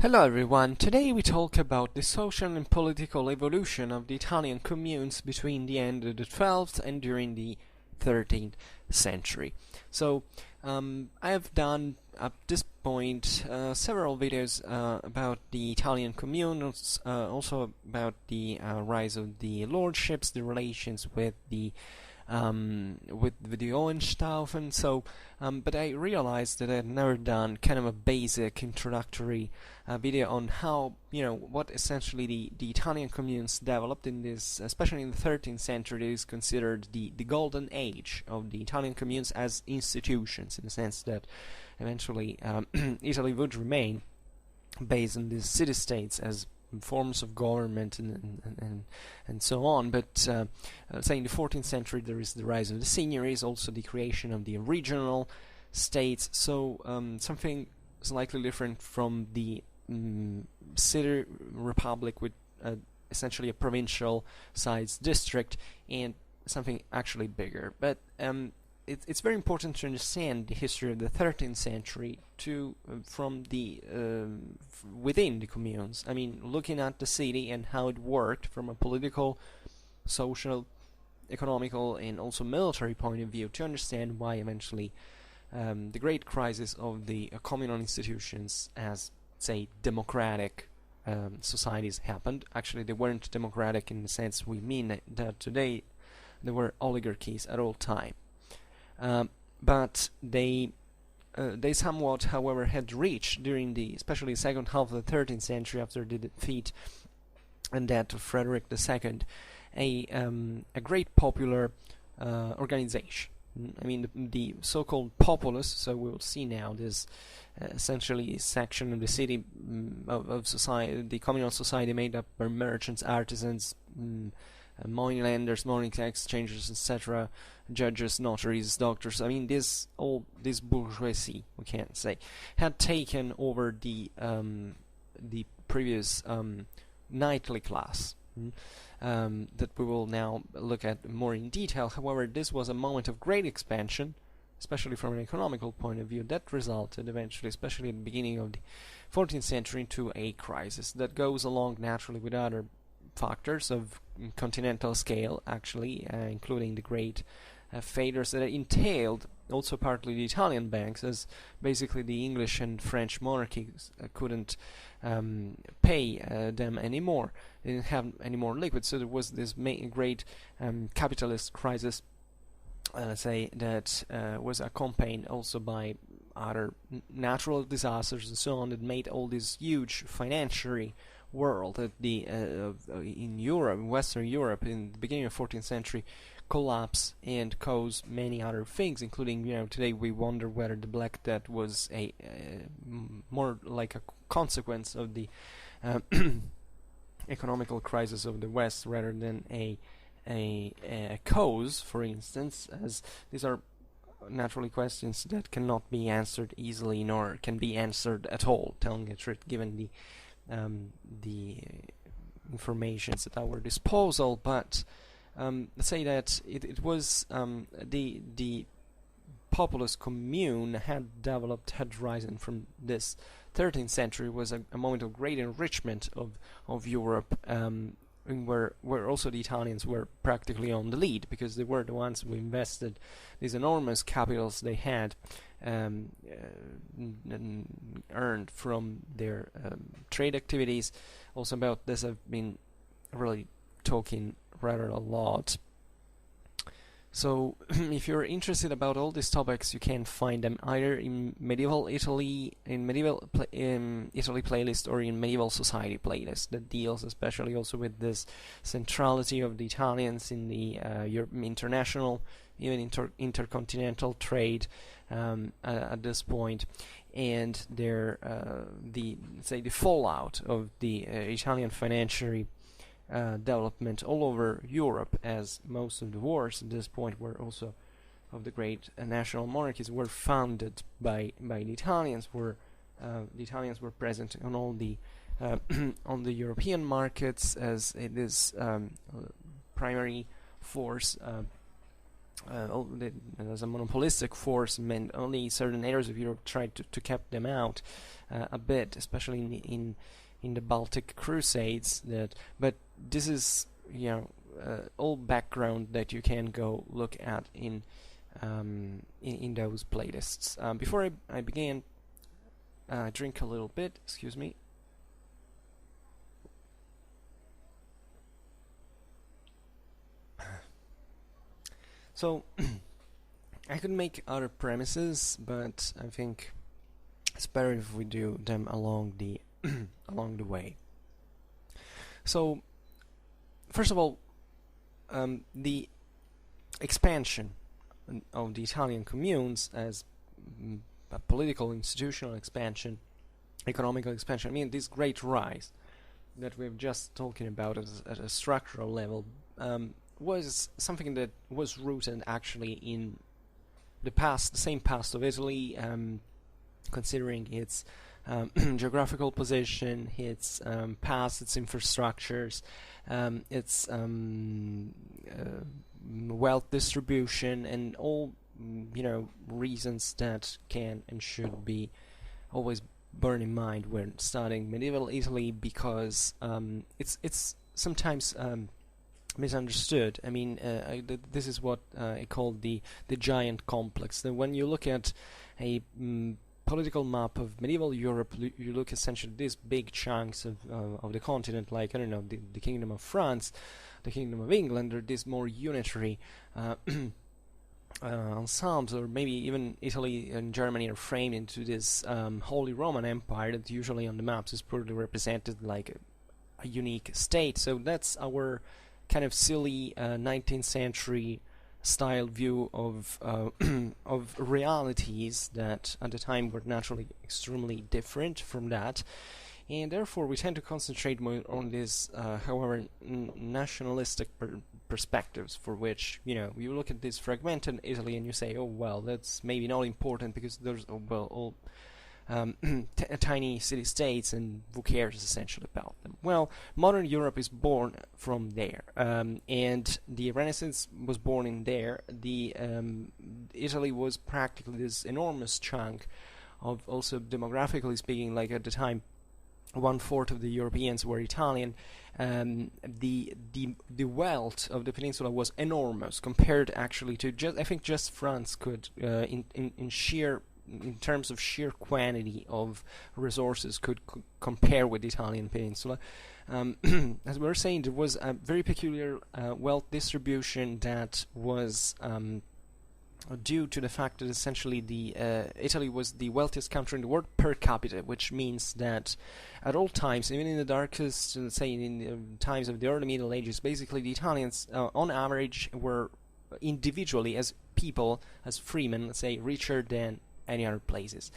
Hello everyone, today we talk about the social and political evolution of the Italian communes between the end of the 12th and during the 13th century. So, I have done at this point several videos about the Italian communes, also about the rise of the lordships, the relations with the Hohenstaufen. So, but I realized that I had never done kind of a basic introductory video on how, what essentially the Italian communes developed in this, especially in the 13th century. It is considered the golden age of the Italian communes as institutions, in the sense that eventually Italy would remain based on these city-states as forms of government and so on. But let's say in the 14th century there is the rise of the signories, also the creation of the regional states. So something slightly different from the city republic, with essentially a provincial sized district, and something actually bigger. But it's very important to understand the history of the 13th century from the within the communes. I mean, looking at the city and how it worked from a political, social, economical, and also military point of view, to understand why eventually the great crisis of the communal institutions as, say, democratic societies happened. Actually, they weren't democratic in the sense we mean that today. They were oligarchies at all time. But they somewhat, however, had reached during especially the second half of the 13th century, after the defeat and death of Frederick II, a great popular organization. I mean, the so-called populace. So we will see now this essentially section of the city of society, the communal society, made up by merchants, artisans, money lenders, money exchangers, etc., judges, notaries, doctors. I mean, this bourgeoisie, we can't say, had taken over the previous knightly class that we will now look at more in detail. However, this was a moment of great expansion, especially from an economical point of view, that resulted eventually, especially at the beginning of the 14th century, into a crisis that goes along naturally with other factors of continental scale, actually, including the great failures that entailed also partly the Italian banks, as basically the English and French monarchies couldn't pay them anymore. They didn't have any more liquid, so there was this great capitalist crisis, say, that was accompanied also by other natural disasters and so on, that made all this huge financiary world at in Europe, Western Europe, in the beginning of 14th century, collapse and cause many other things, including, today we wonder whether the Black Death was a more like a consequence of the economical crisis of the West rather than a cause, for instance, as these are naturally questions that cannot be answered easily, nor can be answered at all, telling the truth, given the information at our disposal. But let's say that it was the populous commune had risen from this 13th century. Was a moment of great enrichment of Europe, where also the Italians were practically on the lead, because they were the ones who invested these enormous capitals they had earned from their trade activities. Also about this I've been really talking rather a lot. So if you're interested about all these topics, you can find them either in medieval Italy, Italy playlist, or in medieval society playlist, that deals especially also with this centrality of the Italians in the international, even intercontinental trade at this point, and their the fallout of the Italian financiary development all over Europe, as most of the wars at this point were also of the great national monarchies were founded by the Italians. The Italians were present on all the on the European markets as it is primary force as a monopolistic force, meant only certain areas of Europe tried to keep them out a bit, especially in the Baltic Crusades. But this is, you know, all background that you can go look at in those playlists. Before I begin, drink a little bit. Excuse me. So I could make other premises, but I think it's better if we do them along the along the way. So first of all, the expansion of the Italian communes as a political, institutional expansion, economical expansion. I mean, this great rise that we've just talking about at a structural level was something that was rooted actually in the same past of Italy, considering its geographical position, its past, its infrastructures, its wealth distribution, and all reasons that can and should be always borne in mind when studying medieval Italy, because it's sometimes misunderstood. I mean, this is what I call the giant complex. When you look at a political map of medieval Europe, you look essentially at these big chunks of the continent, like, I don't know, the Kingdom of France, the Kingdom of England, or these more unitary ensembles, or maybe even Italy and Germany are framed into this Holy Roman Empire that usually on the maps is poorly represented like a unique state. So that's our kind of silly 19th century style view of of realities that at the time were naturally extremely different from that, and therefore we tend to concentrate more on this, however, nationalistic perspectives, for which, you look at this fragmented Italy and you say, oh well, that's maybe not important because there's all tiny city-states, and who cares essentially about them? Well, modern Europe is born from there, and the Renaissance was born in there. Italy was practically this enormous chunk of, also demographically speaking, like at the time 1/4 of the Europeans were Italian. The wealth of the peninsula was enormous compared actually to just France could in terms of sheer quantity of resources could compare with the Italian peninsula. As we were saying, there was a very peculiar wealth distribution that was due to the fact that essentially Italy was the wealthiest country in the world per capita, which means that at all times, even in the darkest, let's say in the times of the early Middle Ages, basically the Italians on average were individually, as people, as freemen, let's say, richer than any other places.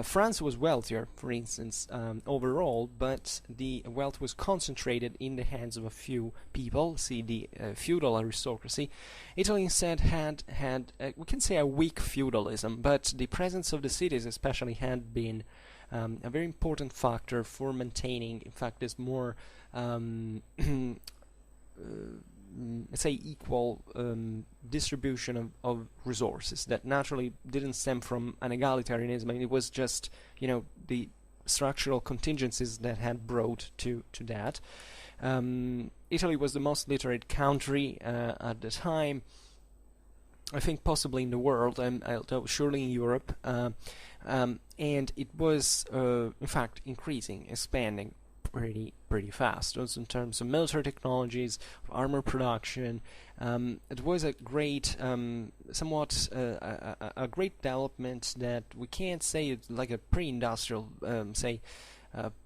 France was wealthier, for instance, overall, but the wealth was concentrated in the hands of a few people. See the feudal aristocracy. Italy instead had we can say a weak feudalism, but the presence of the cities especially had been a very important factor for maintaining, in fact, this more let's say equal distribution of resources that naturally didn't stem from an egalitarianism. I mean, it was just the structural contingencies that had brought to that. Italy was the most literate country at the time, I think possibly in the world, although surely in Europe, and it was in fact increasing, expanding pretty fast. Also in terms of military technologies, armor production, it was a great, somewhat a great development that we can't say it's like a pre-industrial, say,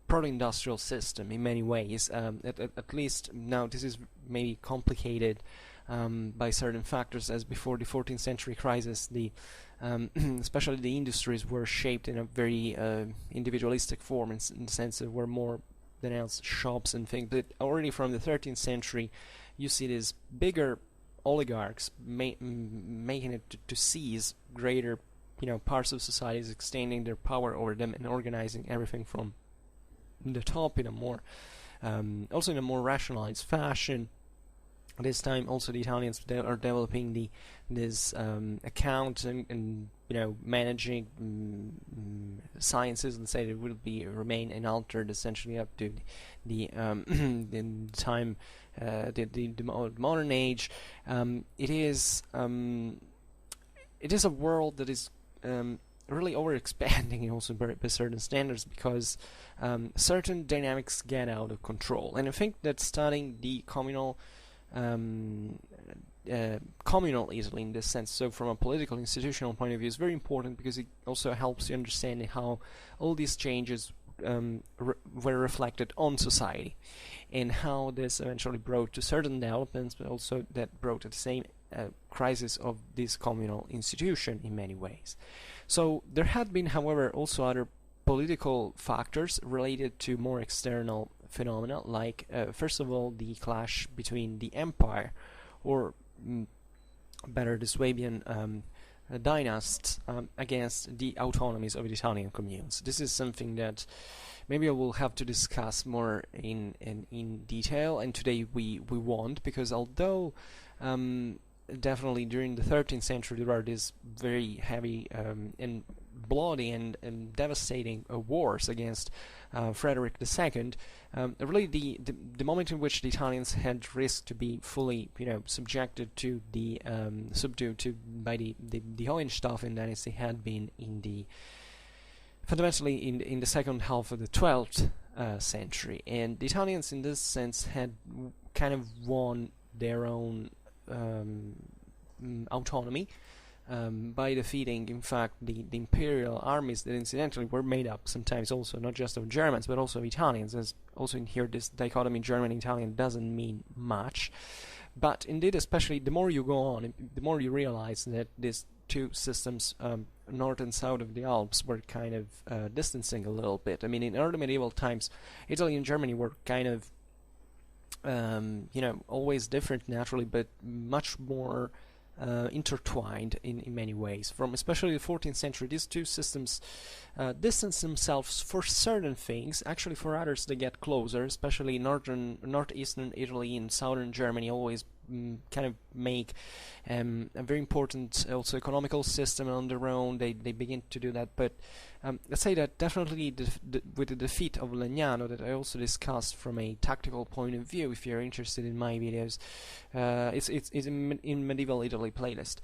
proto-industrial system in many ways. At least now this is maybe complicated by certain factors, as before the 14th century crisis, especially the industries were shaped in a very individualistic form, in the sense that were more than else shops and things. But already from the 13th century you see these bigger oligarchs making it to seize greater parts of societies, extending their power over them and organizing everything from the top in a more also in a more rationalized fashion. this time also the Italians are developing this account and managing sciences, and say it will remain unaltered essentially up to the time the modern age. It is a world that is really over-expanding also by certain standards, because certain dynamics get out of control. And I think that studying the communal Italy in this sense, so from a political institutional point of view, is very important, because it also helps you understand how all these changes were reflected on society, and how this eventually brought to certain developments, but also that brought to the same crisis of this communal institution in many ways. So there had been, however, also other political factors related to more external phenomena, like first of all the clash between the empire, or better the Swabian dynasts, against the autonomies of the Italian communes. This is something that maybe I will have to discuss more in detail, and today we won't, because although definitely during the 13th century there are these very heavy and bloody and devastating wars against Frederick II, really the moment in which the Italians had risked to be fully subjected to the subdued to by the Hohenstaufen dynasty had been fundamentally in the second half of the 12th century, and the Italians in this sense had kind of won their own autonomy by defeating, in fact, the imperial armies that incidentally were made up sometimes also not just of Germans but also of Italians, as also in here this dichotomy German-Italian doesn't mean much. But indeed, especially the more you go on, the more you realize that these two systems, north and south of the Alps, were kind of distancing a little bit. I mean, in early medieval times, Italy and Germany were kind of always different naturally, but much more intertwined in many ways. From especially the 14th century, these two systems distance themselves for certain things. Actually, for others, they get closer, especially northeastern Italy and southern Germany always kind of make a very important also economical system on their own. They begin to do that, but let's say that definitely with the defeat of Legnano, that I also discussed from a tactical point of view, if you're interested in my videos, it's in Medieval Italy playlist,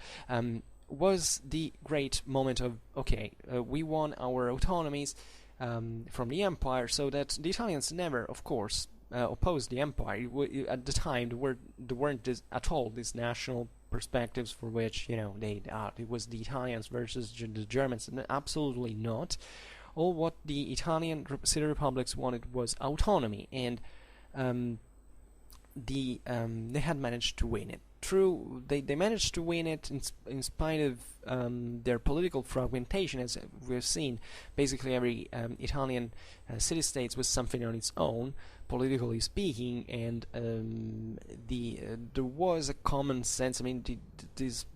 was the great moment of, okay, we won our autonomies from the empire, so that the Italians never, of course, opposed the empire. At the time, there weren't at all these national perspectives for which it was the Italians versus the Germans. Absolutely not. All what the Italian city republics wanted was autonomy, and they had managed to win it. True, they managed to win it in spite of their political fragmentation, as we've seen. Basically, every Italian city-state was something on its own, politically speaking, and there was a common sense. I mean, these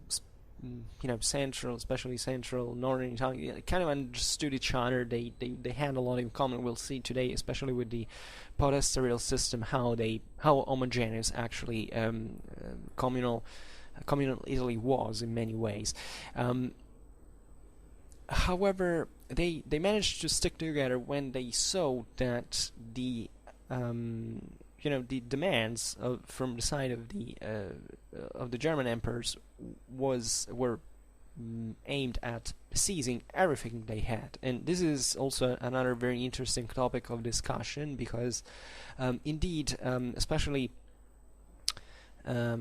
central, especially central, northern Italy, kind of understood each other. They had a lot in common. We'll see today, especially with the podesterial system, how homogeneous actually communal Italy was in many ways. However, they managed to stick together when they saw that the demands from the side of the German emperors were aimed at seizing everything they had. And this is also another very interesting topic of discussion, because indeed, especially I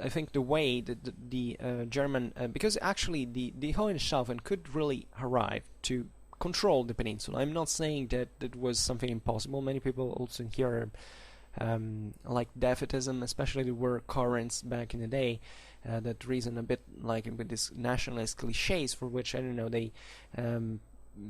think the way that the German, because actually the Hohenstaufen could really arrive to control the peninsula. I'm not saying that it was something impossible. Many people also here like defeatism, especially there were currents back in the day that reason a bit like with these nationalist cliches, for which, I don't know,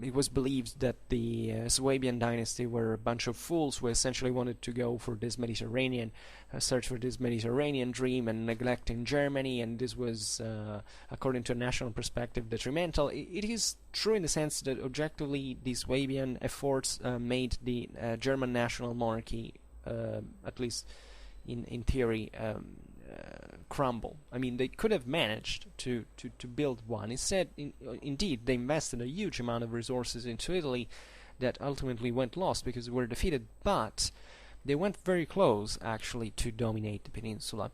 it was believed that the Swabian dynasty were a bunch of fools who essentially wanted to go for this Mediterranean, search for this Mediterranean dream, and neglecting Germany, and this was, according to a national perspective, detrimental. It is true in the sense that objectively these Swabian efforts made the German national monarchy, at least in theory, crumble. I mean, they could have managed to build one. Instead, indeed, they invested a huge amount of resources into Italy that ultimately went lost because they were defeated, but they went very close, actually, to dominate the peninsula.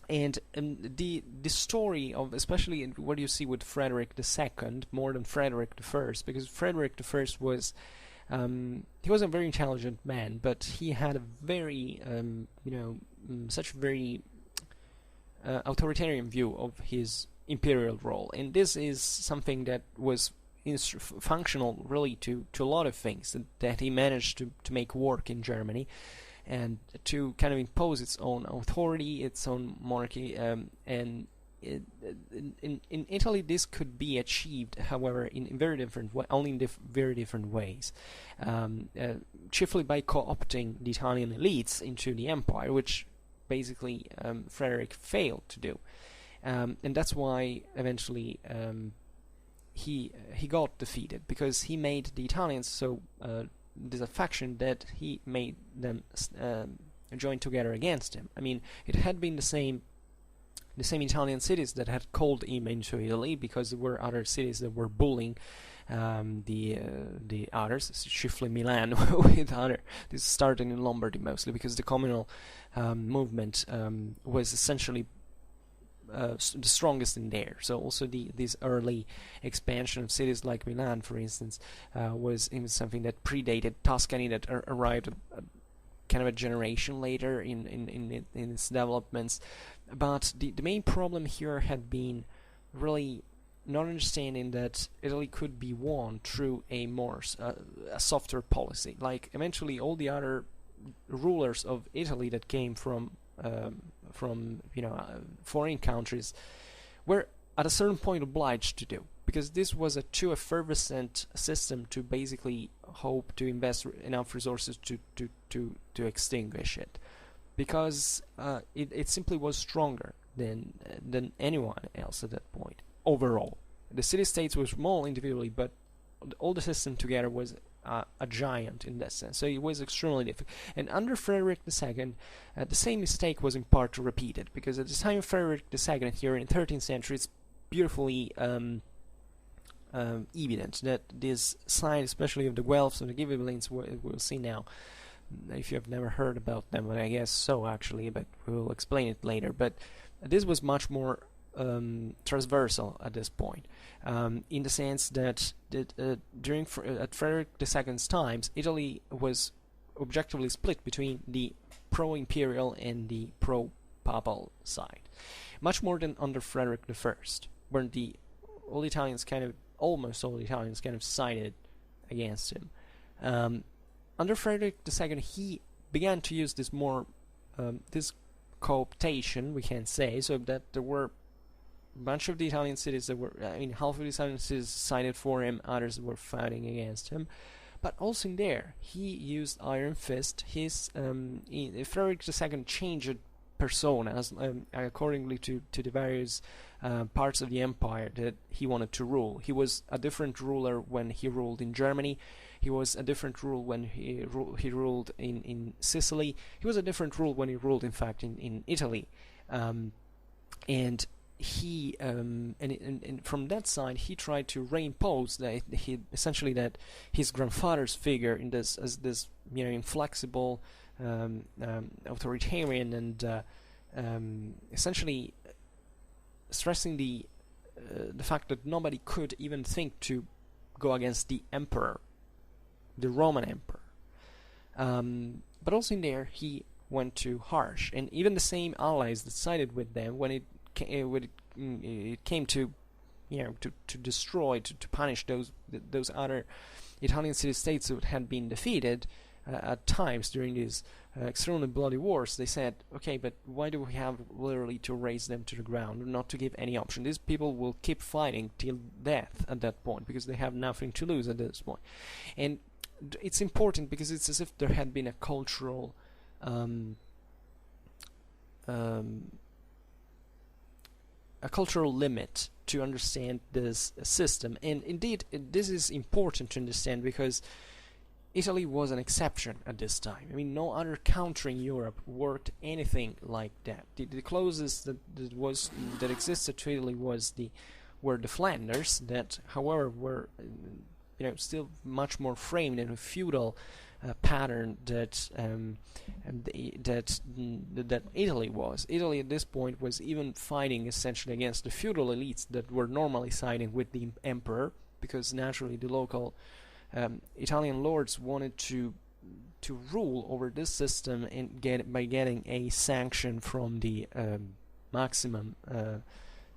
And the story of, especially what you see with Frederick II, more than Frederick I, because Frederick I was, he was a very intelligent man, but he had a very, such a very authoritarian view of his imperial role, and this is something that was functional really to a lot of things that he managed to make work in Germany, and to kind of impose its own authority, its own monarchy, and in Italy this could be achieved, however, in very different only in very different ways, chiefly by co-opting the Italian elites into the empire, which basically Frederick failed to do, and that's why eventually he got defeated, because he made the Italians so disaffection that he made them join together against him. I mean, it had been the same Italian cities that had called him into Italy, because there were other cities that were bullying the others, chiefly Milan with other. This started in Lombardy mostly because the communal movement was essentially the strongest in there. So also this early expansion of cities like Milan, for instance, was even something that predated Tuscany, that arrived kind of a generation later in its developments. But the main problem here had been really not understanding that Italy could be won through a more a softer policy. Like eventually all the other rulers of Italy that came from foreign countries were at a certain point obliged to do, because this was a too effervescent system to basically hope to invest enough resources to extinguish it, because it simply was stronger than anyone else at that point. Overall, the city-states were small individually, but all the system together was a giant in that sense. So it was extremely difficult. And under Frederick II, the same mistake was in part repeated, because at the time of Frederick II here in the 13th century, it's beautifully evident that this side, especially of the Guelphs and the Ghibellines, we'll see now, if you have never heard about them, but I guess so actually, but we'll explain it later. But this was much more transversal at this point, in the sense that during at Frederick II's times, Italy was objectively split between the pro-imperial and the pro-papal side, much more than under Frederick I, where almost all Italians kind of sided against him. Under Frederick II, he began to use this more this cooptation, we can say, so that there were bunch of the Italian cities that were, half of the Italian cities sided for him, others were fighting against him. But also in there, he used iron fist. Frederick II changed personas accordingly to the various parts of the empire that he wanted to rule. He was a different ruler when he ruled in Germany. He was a different ruler when he ruled in Sicily. He was a different ruler when he ruled, in fact, in Italy. And he and from that side he tried to reimpose that his grandfather's figure in this as this inflexible authoritarian, and essentially stressing the fact that nobody could even think to go against the emperor, the Roman emperor. But also in there he went too harsh, and even the same allies that sided with them when it came to to destroy, to punish those other Italian city-states that had been defeated at times during these extremely bloody wars. They said, okay, but why do we have literally to raise them to the ground, not to give any option? These people will keep fighting till death at that point, because they have nothing to lose at this point. And it's important because it's as if there had been a cultural limit to understand this system. And indeed, this is important to understand, because Italy was an exception at this time. I mean, no other country in Europe worked anything like that. The closest that existed to Italy were the Flanders, that, however, were still much more framed in a feudal pattern that Italy was. Italy at this point was even fighting essentially against the feudal elites that were normally siding with the emperor, because naturally the local Italian lords wanted to rule over this system and by getting a sanction from the maximum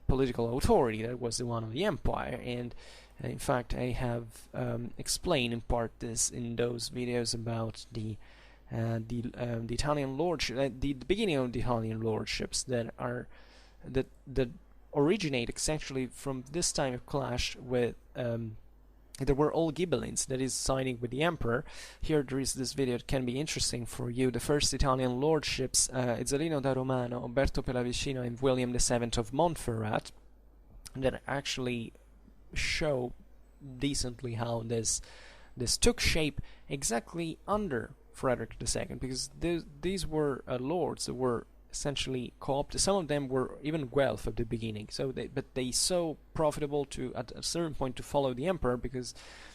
political authority that was the one of the empire. And in fact, I have explained in part this in those videos about the Italian lordship, the beginning of the Italian lordships that originate essentially from this time of clash with. There were all Ghibellines, that is, siding with the emperor. Here there is this video that can be interesting for you. The first Italian lordships, Izzolino da Romano, Umberto Pallavicino, and William VII of Montferrat, that actually show decently how this took shape exactly under Frederick II, because these were lords that were essentially co-opted. Some of them were even Guelph at the beginning, but they saw profitable to at a certain point to follow the emperor because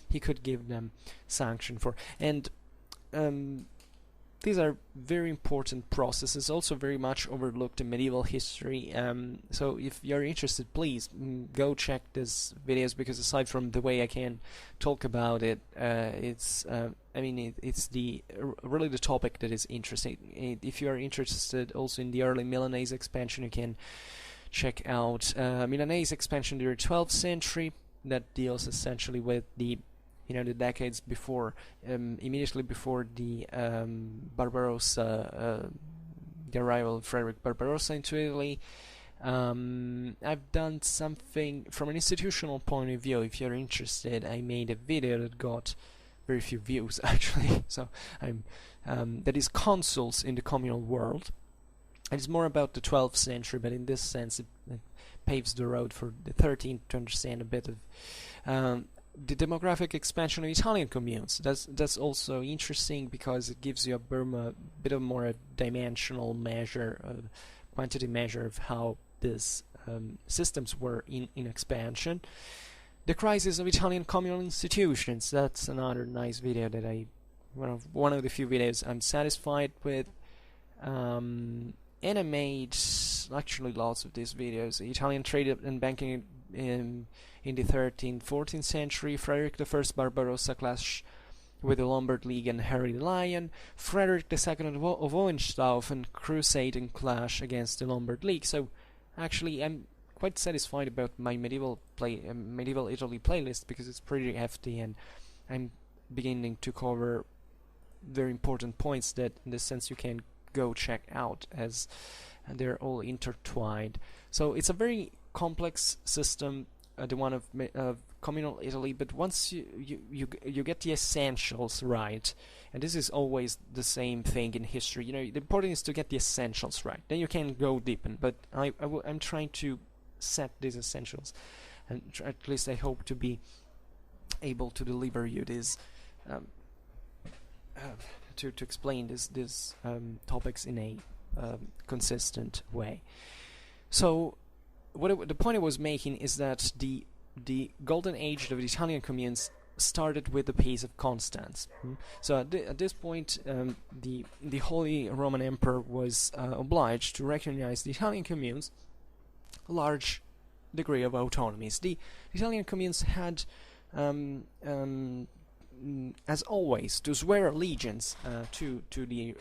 he could give them sanction for. And these are very important processes, also very much overlooked in medieval history. So if you're interested, please go check these videos, because aside from the way I can talk about it, it's really the topic that is interesting. If you are interested also in the early Milanese expansion, you can check out Milanese expansion during the 12th century, that deals essentially with the decades before, immediately before the Barbarossa, the arrival of Frederick Barbarossa into Italy. I've done something from an institutional point of view. If you're interested, I made a video that got very few views actually. So that is consuls in the communal world. It's more about the 12th century, but in this sense it paves the road for the 13th to understand a bit of the demographic expansion of Italian communes. That's also interesting, because it gives you a bit of more a dimensional measure, quantity measure of how these systems were in expansion. The crisis of Italian communal institutions, that's another nice video that one of the few videos I'm satisfied with. And I made actually lots of these videos. Italian trade and banking in the 13th, 14th century, Frederick I Barbarossa clash with the Lombard League and Harry the Lion, Frederick II of Hohenstaufen crusading clash against the Lombard League. So actually I'm quite satisfied about my medieval Italy playlist, because it's pretty hefty, and I'm beginning to cover very important points that in this sense you can go check out, as they're all intertwined. So it's a very complex system, the one of communal Italy, but once you get the essentials right, and this is always the same thing in history, the important is to get the essentials right, then you can go deep in, but I'm trying to set these essentials, and at least I hope to be able to deliver you this to explain these topics in a consistent way. So the point I was making is that the golden age of the Italian communes started with the Peace of Constance. So at this point, the Holy Roman Emperor was obliged to recognize the Italian communes a large degree of autonomies. The Italian communes had, as always, to swear allegiance to the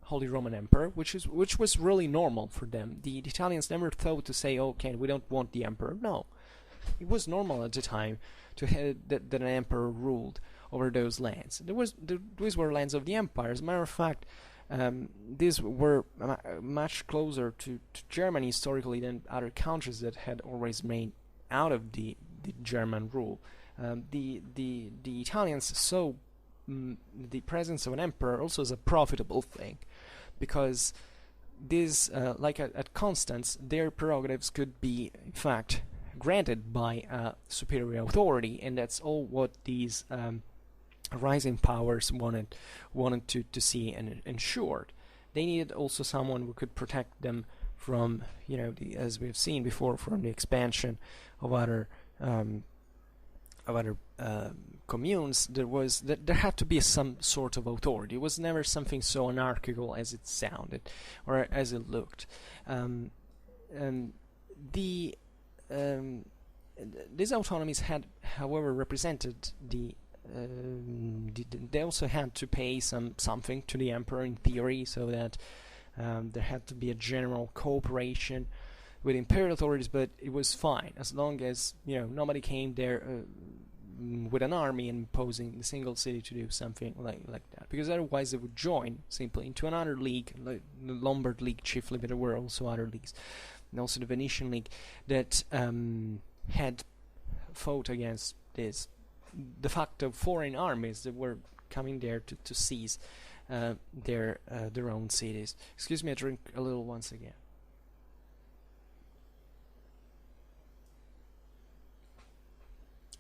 Holy Roman Emperor, which was really normal for them. The Italians never thought to say, "Okay, we don't want the emperor." No, it was normal at the time that an emperor ruled over those lands. These were lands of the empire. As a matter of fact, these were much closer to Germany historically than other countries that had always remained out of the German rule. The Italians saw the presence of an emperor also as a profitable thing, because this, like at Constance, their prerogatives could be in fact granted by a superior authority, and that's all what these rising powers wanted to see ensured. They needed also someone who could protect them from, as we've seen before, from the expansion of other communes. There had to be some sort of authority. It was never something so anarchical as it sounded or as it looked. These autonomies had, however, represented they also had to pay something to the emperor in theory, so that there had to be a general cooperation with imperial authorities. But it was fine as long as nobody came there with an army and imposing the single city to do something like that, because otherwise they would join simply into another league, like the Lombard League chiefly, but there were also other leagues, and also the Venetian League that had fought against this de facto foreign armies that were coming there to seize their own cities. Excuse me, I drink a little once again.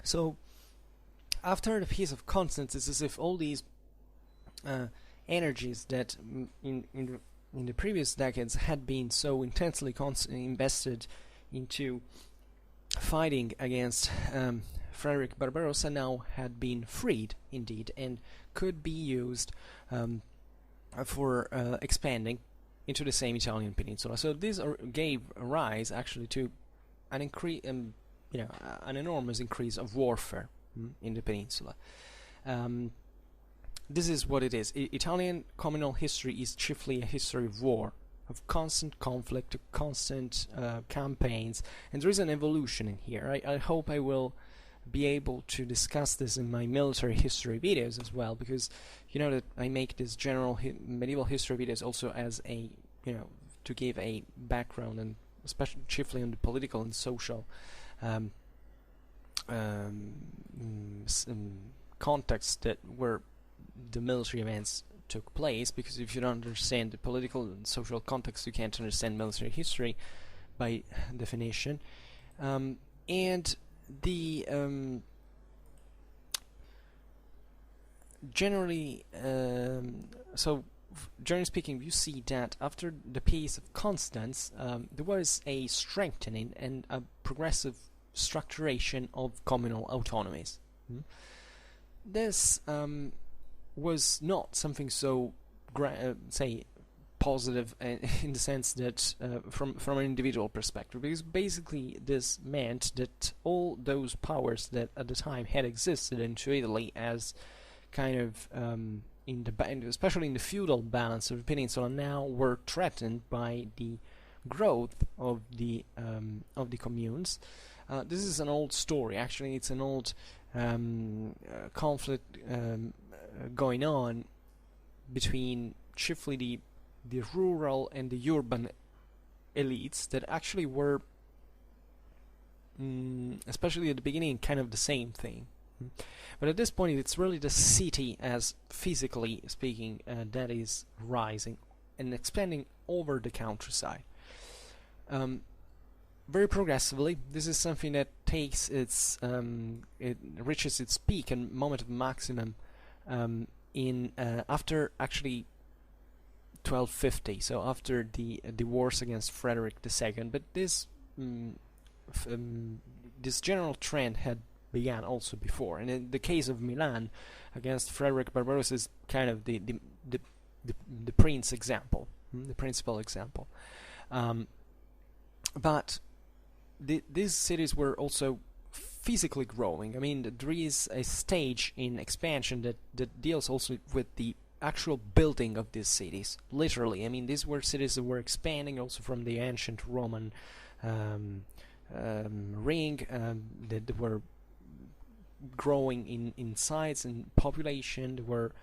So after the Peace of Constance, it's as if all these energies that in the previous decades had been so intensely invested into fighting against Frederick Barbarossa now had been freed indeed, and could be used for expanding into the same Italian peninsula. So this gave rise actually to an an enormous increase of warfare in the peninsula. This is what it is. Italian communal history is chiefly a history of war, of constant conflict, of constant campaigns, and there is an evolution in here. I hope I will be able to discuss this in my military history videos as well, because that I make this general medieval history videos also as a to give a background, and especially chiefly on the political and social context that where the military events took place, because if you don't understand the political and social context, you can't understand military history by definition. And the generally speaking, you see that after the Peace of Constance, there was a strengthening and a progressive structuration of communal autonomies. This was not something so say positive in the sense that from an individual perspective, because basically this meant that all those powers that at the time had existed into Italy as kind of especially in the feudal balance of the peninsula, now were threatened by the growth of the communes. This is an old story. Actually, it's an old conflict going on between chiefly the rural and the urban elites that actually were, especially at the beginning, kind of the same thing. But at this point, it's really the city, as physically speaking, that is rising and expanding over the countryside. Very progressively, this is something that takes it reaches its peak and moment of maximum after actually 1250, so after the wars against Frederick II. But this this general trend had began also before, and in the case of Milan against Frederick Barbarossa is kind of the prince example, the principal example. But these cities were also physically growing. I mean, there is a stage in expansion that deals also with the actual building of these cities, literally. I mean, these were cities that were expanding also from the ancient Roman ring, that were growing in size and population, they were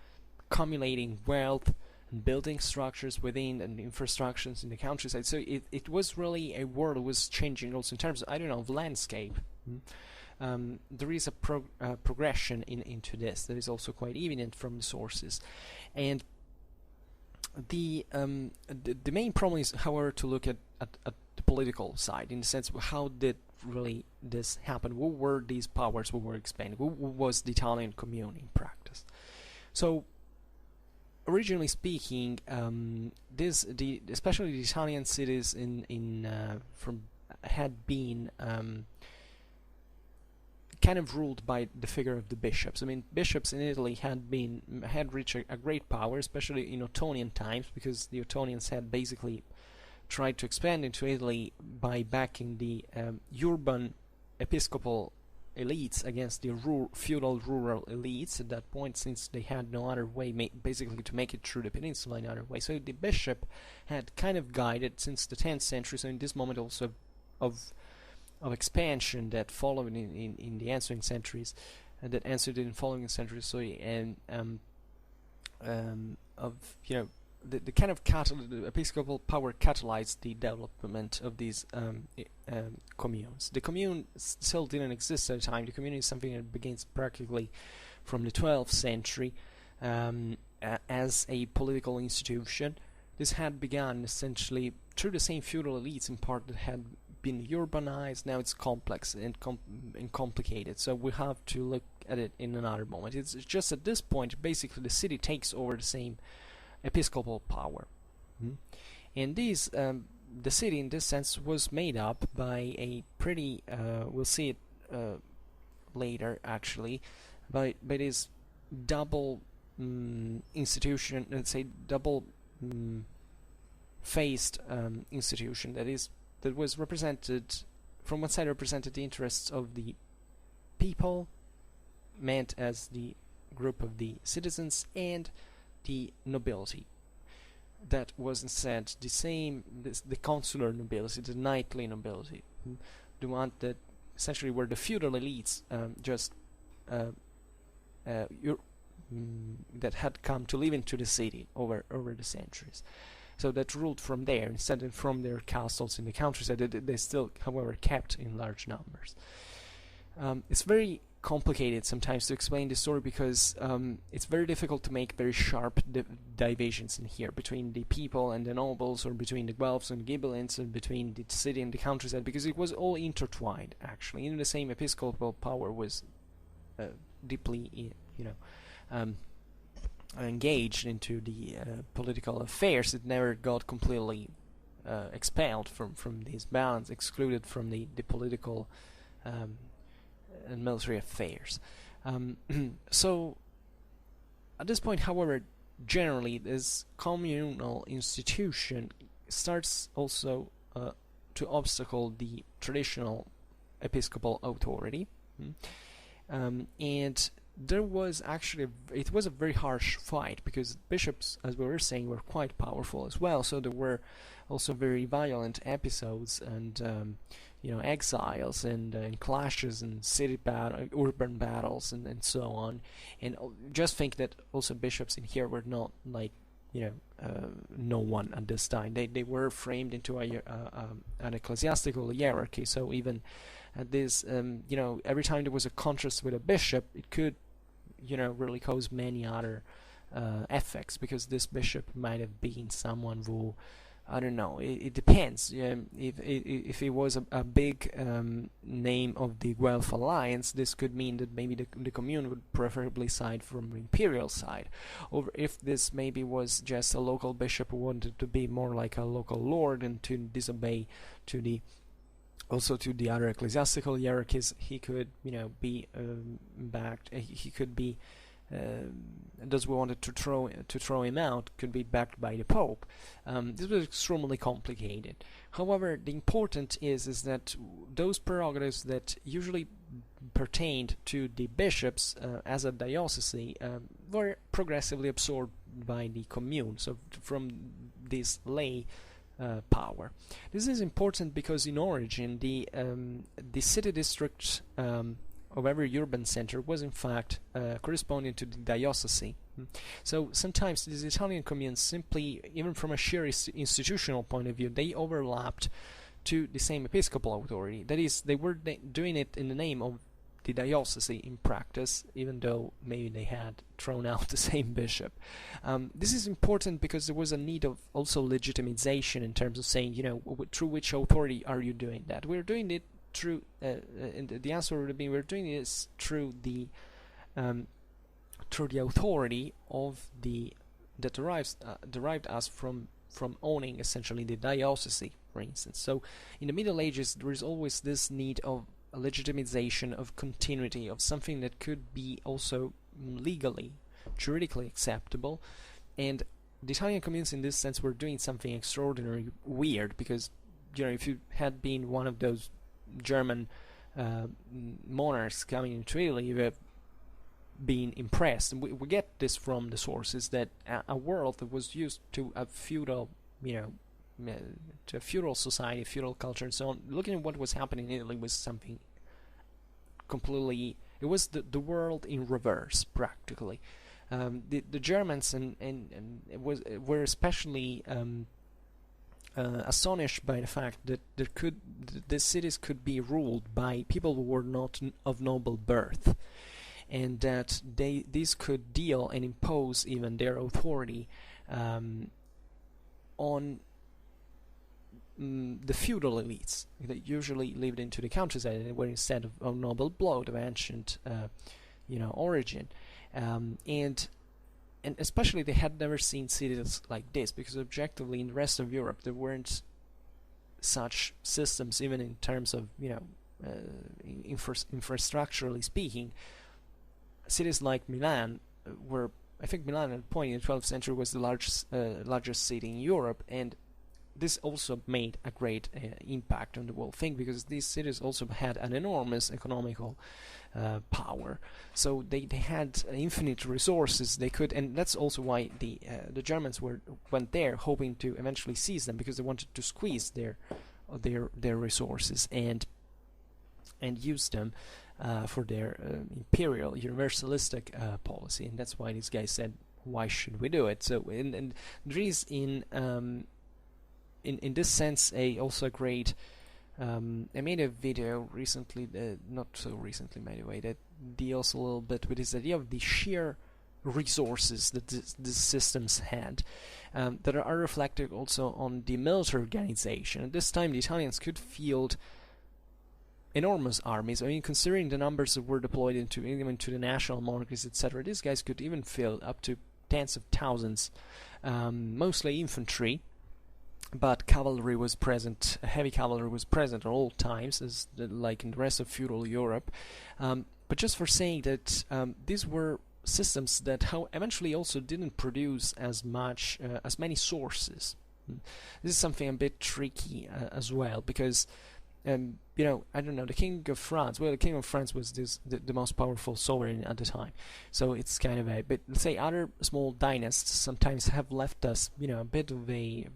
accumulating wealth and building structures within and infrastructures in the countryside. So it was really a world that was changing also in terms of, of landscape. There is a progression into this that is also quite evident from the sources. And the main problem is, however, to look at the political side, in the sense of how did really this happened? What were these powers who were expanding? What was the Italian commune in practice? So, originally speaking, especially the Italian cities had been kind of ruled by the figure of the bishops. I mean, bishops in Italy had reached a great power, especially in Ottonian times, because the Ottonians had basically tried to expand into Italy by backing the urban episcopal elites against the feudal rural elites at that point, since they had no other way basically to make it through the peninsula in other way. So the bishop had kind of guided since the 10th century, so in this moment also of expansion that followed in the answering centuries, that answered in following centuries, of the kind of the episcopal power catalyzed the development of these communes. The commune still didn't exist at the time. The commune is something that begins practically from the 12th century as a political institution. This had begun essentially through the same feudal elites in part that had been urbanized. Now it's complex and complicated, so we have to look at it in another moment. It's just at this point basically the city takes over the same episcopal power. And the city in this sense was made up by a pretty we'll see it later actually, by this double institution, let's say double faced institution that was represented, from one side represented the interests of the people, meant as the group of the citizens, and the nobility. That was instead the consular nobility, the knightly nobility, the one that essentially were the feudal elites that had come to live into the city over the centuries. So that ruled from there instead of from their castles in the countryside. They still, however, kept in large numbers. It's very complicated sometimes to explain this story because it's very difficult to make very sharp divisions in here between the people and the nobles, or between the Guelphs and Ghibellines, and between the city and the countryside, because it was all intertwined actually. Even the same episcopal power was deeply, engaged into the political affairs. It never got completely expelled from this balance, excluded from the political and military affairs. So at this point, however, generally this communal institution starts also to obstacle the traditional episcopal authority, and there was actually it was a very harsh fight, because bishops, as we were saying, were quite powerful as well. So there were also very violent episodes and exiles and clashes and urban battles and so on. And just think that also bishops in here were not like no one at this time. They were framed into an ecclesiastical hierarchy. So even at this, every time there was a contrast with a bishop, it could really cause many other effects, because this bishop might have been someone who, I don't know, it depends. If it was a big name of the Guelph alliance, this could mean that maybe the commune would preferably side from the imperial side. Or if this maybe was just a local bishop who wanted to be more like a local lord and to disobey to the other ecclesiastical hierarchies, he could be backed. He could be those who wanted to throw him out could be backed by the Pope. This was extremely complicated. However, the important is that those prerogatives that usually pertained to the bishops as a diocese were progressively absorbed by the commune. So from this lay power. This is important because in origin the city district of every urban center was in fact corresponding to the diocese. So sometimes these Italian communes simply, even from a sheer institutional point of view, they overlapped to the same episcopal authority. That is, they were doing it in the name of the diocese in practice, even though maybe they had thrown out the same bishop. This is important because there was a need of also legitimization in terms of saying, through which authority are you doing that? We're doing it through and the answer would have been we're doing this through the authority of the that derived us from owning essentially the diocese, for instance. So in the Middle Ages there is always this need of a legitimization, of continuity, of something that could be also legally, juridically acceptable. And the Italian communes in this sense were doing something extraordinarily weird, because if you had been one of those German monarchs coming into Italy, you have been impressed. And we get this from the sources, that a world that was used to a feudal, to a feudal society, feudal culture, and so on, looking at what was happening in Italy was something completely. It was the world in reverse, practically. The Germans were especially astonished by the fact that the cities could be ruled by people who were not of noble birth, and that these could deal and impose even their authority on the feudal elites that usually lived into the countryside, and were instead of noble blood of ancient origin, and especially they had never seen cities like this, because objectively in the rest of Europe there weren't such systems, even in terms of infrastructurally speaking. Cities like Milan were, I think Milan at a point in the 12th century was the largest city in Europe, and this also made a great impact on the whole thing, because these cities also had an enormous economical power. So they had infinite resources. They could, and that's also why the Germans went there, hoping to eventually seize them, because they wanted to squeeze their resources and use them for their imperial universalistic policy. And that's why these guys said, why should we do it? So and there is in this sense also a great I made a video recently, not so recently by the way, that deals a little bit with this idea of the sheer resources that these systems had, that are reflected also on the military organization. At this time the Italians could field enormous armies. I mean, considering the numbers that were deployed into the national monarchies, etc., these guys could even field up to tens of thousands, mostly infantry, but cavalry was present, heavy cavalry was present at all times, as like in the rest of feudal Europe. But just for saying that these were systems that eventually also didn't produce as many sources. This is something a bit tricky as well, because I don't know, the King of France. Well, the King of France was the most powerful sovereign at the time, so it's kind of a. But let's say other small dynasts sometimes have left us, a bit of a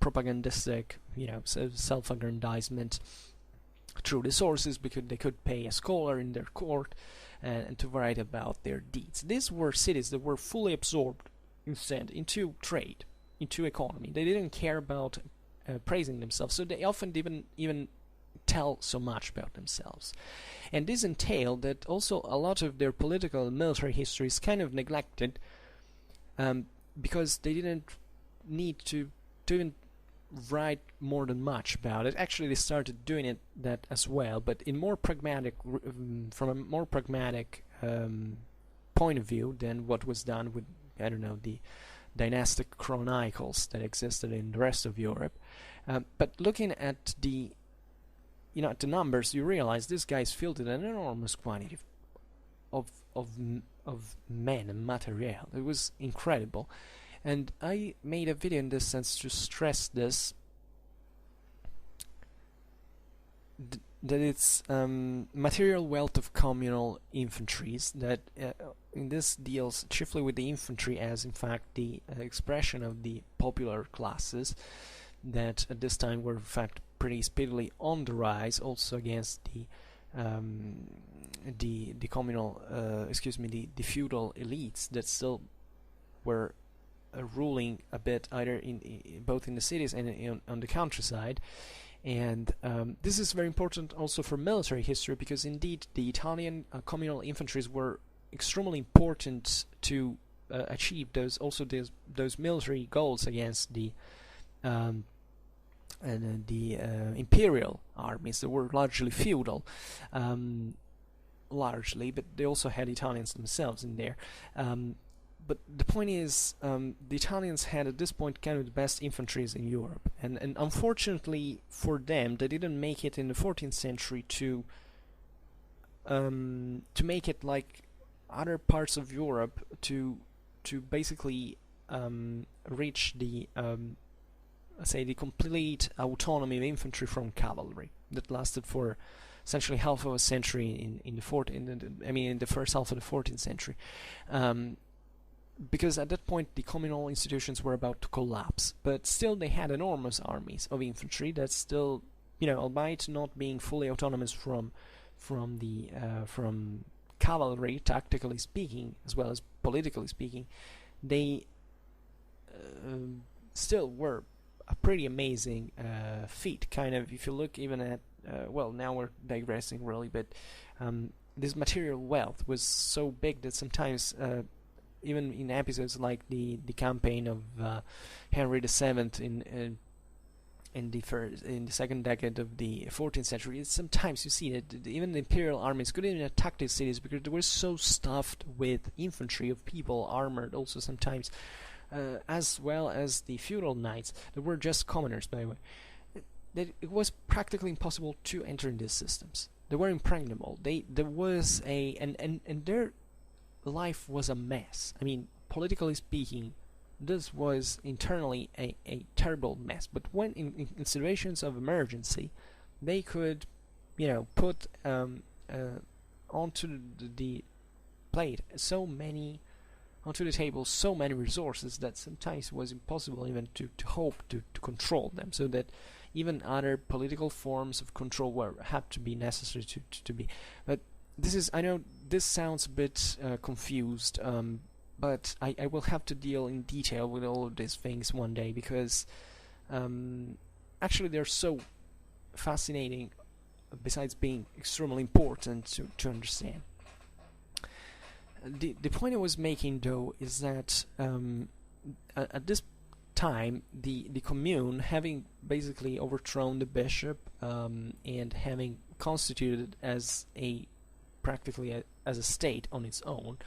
propagandistic, self-aggrandizement through the sources, because they could pay a scholar in their court and to write about their deeds. These were cities that were fully absorbed instead into trade, into economy. They didn't care about praising themselves, so they often didn't even tell so much about themselves. And this entailed that also a lot of their political and military history is kind of neglected, because they didn't need to even write more than much about it. Actually, they started doing that as well, but in more pragmatic, from a more pragmatic point of view than what was done with, I don't know, the dynastic chronicles that existed in the rest of Europe. But looking at the numbers, you realize these guys fielded an enormous quantity of men and material. It was incredible. And I made a video in this sense to stress this, that it's material wealth of communal infantries, that in this deals chiefly with the infantry as in fact the expression of the popular classes that at this time were in fact pretty speedily on the rise, also against the communal the feudal elites that still were ruling a bit, either in both in the cities and on the countryside. And this is very important also for military history, because indeed the Italian communal infantries were extremely important to achieve those military goals against the and the imperial armies that were largely feudal, largely, but they also had Italians themselves in there. But the point is, the Italians had at this point kind of the best infantries in Europe, and unfortunately for them, they didn't make it in the 14th century to make it like other parts of Europe, to basically reach the say the complete autonomy of infantry from cavalry that lasted for essentially half of a century in the first half of the 14th century. Because at that point the communal institutions were about to collapse, but still they had enormous armies of infantry that still, albeit not being fully autonomous from cavalry, tactically speaking, as well as politically speaking, they still were a pretty amazing feat. Kind of, if you look even at, now we're digressing really, but this material wealth was so big that sometimes, even in episodes like the campaign of Henry VII in the second decade of the 14th century, sometimes you see that even the imperial armies couldn't even attack these cities because they were so stuffed with infantry of people, armored also sometimes, as well as the feudal knights that were just commoners, by the way, that it was practically impossible to enter in these systems. They were impregnable. There was and their life was a mess. I mean, politically speaking, this was internally a terrible mess. But when in situations of emergency, they could, put onto the plate onto the table so many resources that sometimes it was impossible even to hope to control them. So that even other political forms of control had to be necessary to be. But I know this sounds a bit confused, but I will have to deal in detail with all of these things one day, because actually they're so fascinating, besides being extremely important to understand. The point I was making, though, is that at this time, the commune, having basically overthrown the bishop and having constituted as practically as a state on its own,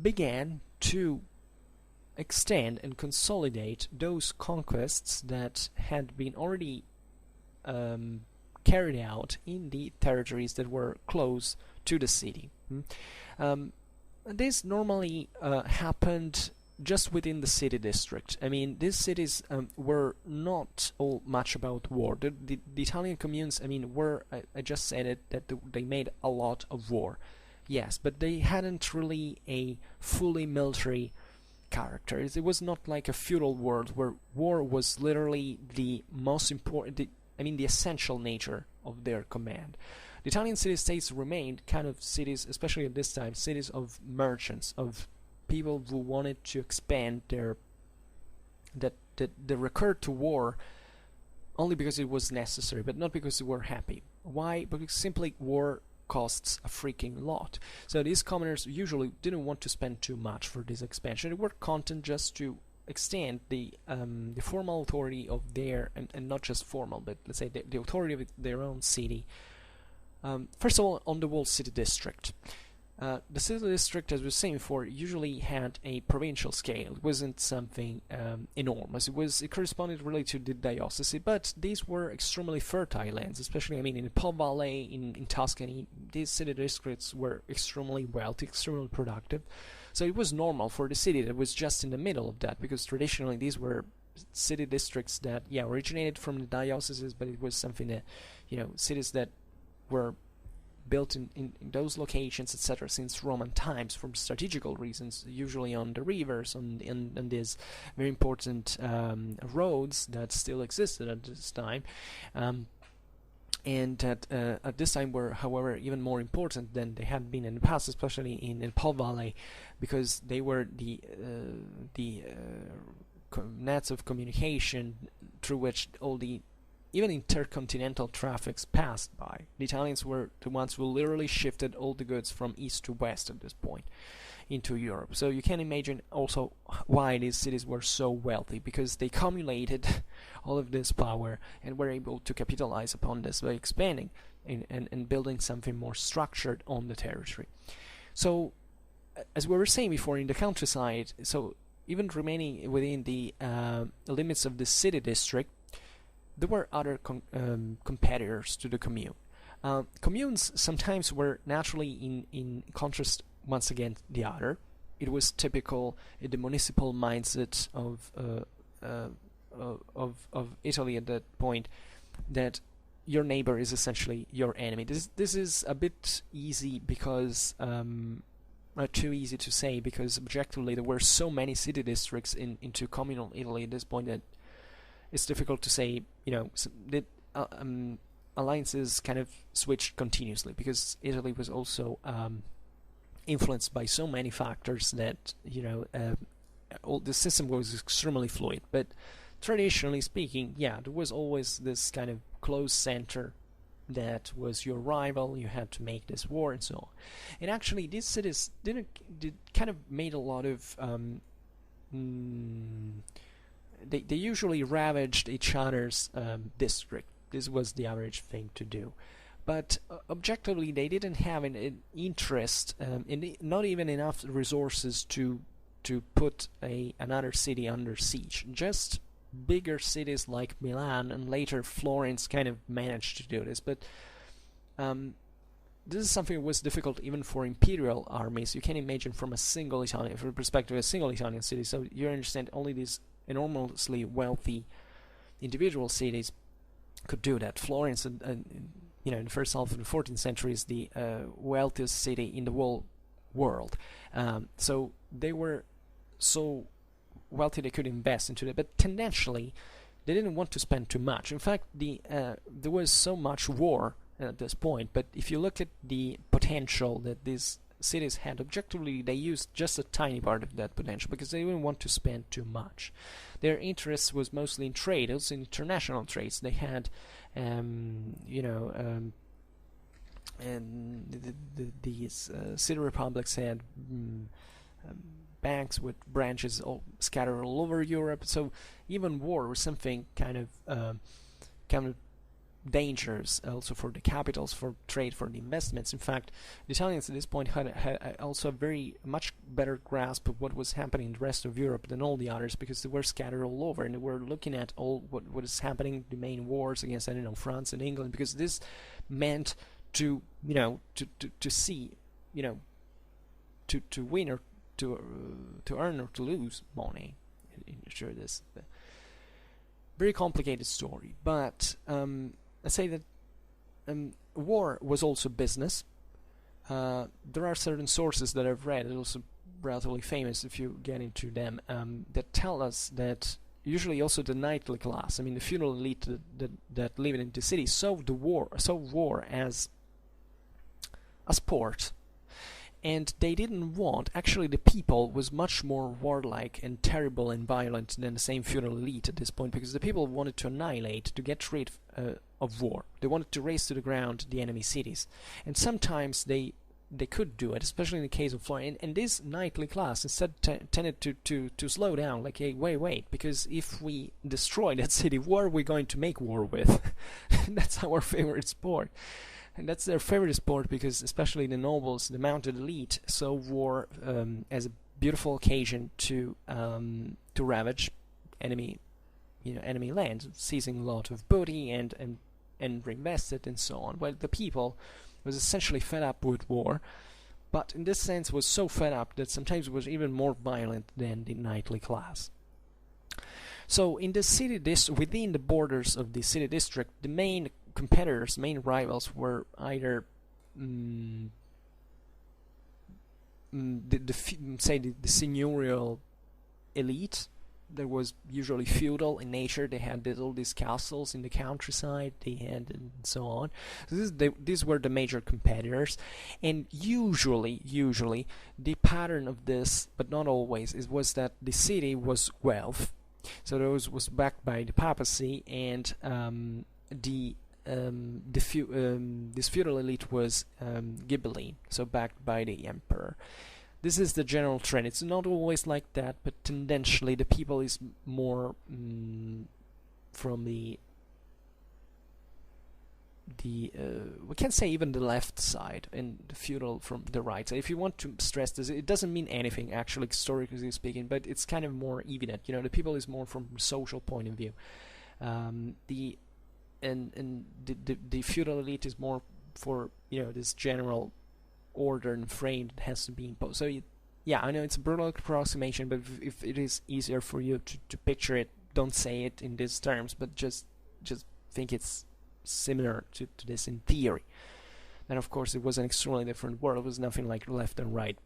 began to extend and consolidate those conquests that had been already carried out in the territories that were close to the city. This normally happened just within the city district. I mean, these cities were not all much about war. The Italian communes, were, I just said it, that they made a lot of war. Yes, but they hadn't really a fully military character. It was not like a feudal world where war was literally the most important, the essential nature of their command. The Italian city-states remained kind of cities, especially at this time, cities of merchants, of people who wanted to expand that recurred to war only because it was necessary, but not because they were happy. Why? Because simply war costs a freaking lot. So these commoners usually didn't want to spend too much for this expansion. They were content just to extend the formal authority of their, and not just formal, but let's say the authority of their own city. First of all, on the whole city district. The city district, as we were saying before, usually had a provincial scale. It wasn't something enormous. It corresponded really to the diocese, but these were extremely fertile lands, especially, in the Po Valley, in Tuscany. These city districts were extremely wealthy, extremely productive. So it was normal for the city that was just in the middle of that, because traditionally these were city districts that, originated from the dioceses, but it was something that, cities that were built in those locations, etc., since Roman times for strategical reasons, usually on the rivers, on these very important roads that still existed at this time, and that at this time were, however, even more important than they had been in the past, especially in Po Valley, because they were the nets of communication through which all the even intercontinental traffics passed by. The Italians were the ones who literally shifted all the goods from east to west at this point. into Europe. So you can imagine also why these cities were so wealthy, because they accumulated all of this power and were able to capitalize upon this by expanding and building something more structured on the territory. So, as we were saying before, in the countryside, so even remaining within the limits of the city district, there were other competitors to the commune. Communes sometimes were naturally in contrast once against the other. It was typical in the municipal mindset of Italy at that point that your neighbor is essentially your enemy. This is a bit easy because too easy to say, because objectively there were so many city districts into communal Italy at this point that it's difficult to say, that alliances kind of switched continuously, because Italy was also influenced by so many factors that all the system was extremely fluid. But traditionally speaking, there was always this kind of close center that was your rival. You had to make this war and so on. And actually, these cities did kind of made a lot of they usually ravaged each other's district. This was the average thing to do. But objectively, they didn't have an interest, not even enough resources to put another city under siege. Just bigger cities like Milan and later Florence kind of managed to do this. But this is something that was difficult even for imperial armies. You can imagine from the perspective of a single Italian city. So you understand only these enormously wealthy individual cities could do that. Florence, in the first half of the 14th century, is the wealthiest city in the whole world. So they were so wealthy they could invest into it, but tendentially they didn't want to spend too much. In fact, there was so much war at this point, but if you look at the potential that these cities had, objectively they used just a tiny part of that potential, because they didn't want to spend too much. Their interest was mostly in trade, also in international trades. They had and these city republics had banks with branches scattered all over Europe. So even war was something kind of dangerous also for the capitals, for trade, for the investments. In fact, the Italians at this point had also a very much better grasp of what was happening in the rest of Europe than all the others, because they were scattered all over and they were looking at all what is happening, the main wars against France and England, because this meant to see, to win or to earn or to lose money. Sure, this very complicated story, but let's say that war was also business. There are certain sources that I've read, also relatively famous if you get into them, that tell us that usually also the knightly class, the feudal elite that lived in the city, saw war as a sport. And they didn't want, actually the people was much more warlike and terrible and violent than the same feudal elite at this point, because the people wanted to annihilate, to get rid of war. They wanted to raze to the ground the enemy cities. And sometimes they could do it, especially in the case of Florence. And this knightly class instead tended to slow down, like, hey, wait, because if we destroy that city, what are we going to make war with? That's our favorite sport. And that's their favorite sport, because especially the nobles, the mounted elite, saw war as a beautiful occasion to ravage enemy land, seizing a lot of booty and reinvest it and so on. Well, the people was essentially fed up with war, but in this sense was so fed up that sometimes was even more violent than the knightly class. So in the city within the borders of the city district, the main competitors, main rivals, were either the seigneurial elite. That was usually feudal in nature. They had all these castles in the countryside. They had and so on. So these were the major competitors, and usually the pattern of this, but not always, was that the city was wealth. So those was backed by the papacy, and this feudal elite was Ghibelline, so backed by the emperor. this is the general trend. It's not always like that, but tendentially the people is more from the we can say even the left side, and the feudal from the right side. If you want to stress this, it doesn't mean anything actually, historically speaking, but it's kind of more evident. You know, the people is more from social point of view. The feudal elite is more for, you know, this general order and frame that has to be imposed. So yeah, I know it's a brutal approximation, but if it is easier for you to picture it, don't say it in these terms, but just think it's similar to this in theory. And of course it was an extremely different world. It was nothing like left and right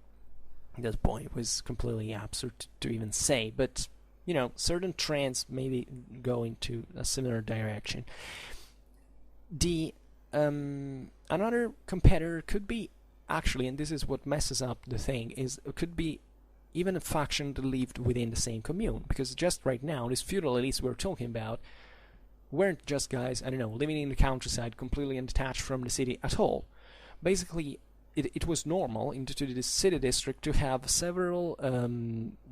at that point. It was completely absurd to even say, but you know, certain trends maybe go into a similar direction. The another competitor could be actually, and this is what messes up the thing, is it could be even a faction that lived within the same commune, because just right now these feudal elites we're talking about weren't just guys, I don't know, living in the countryside completely unattached from the city at all. Basically it was normal into the city district to have several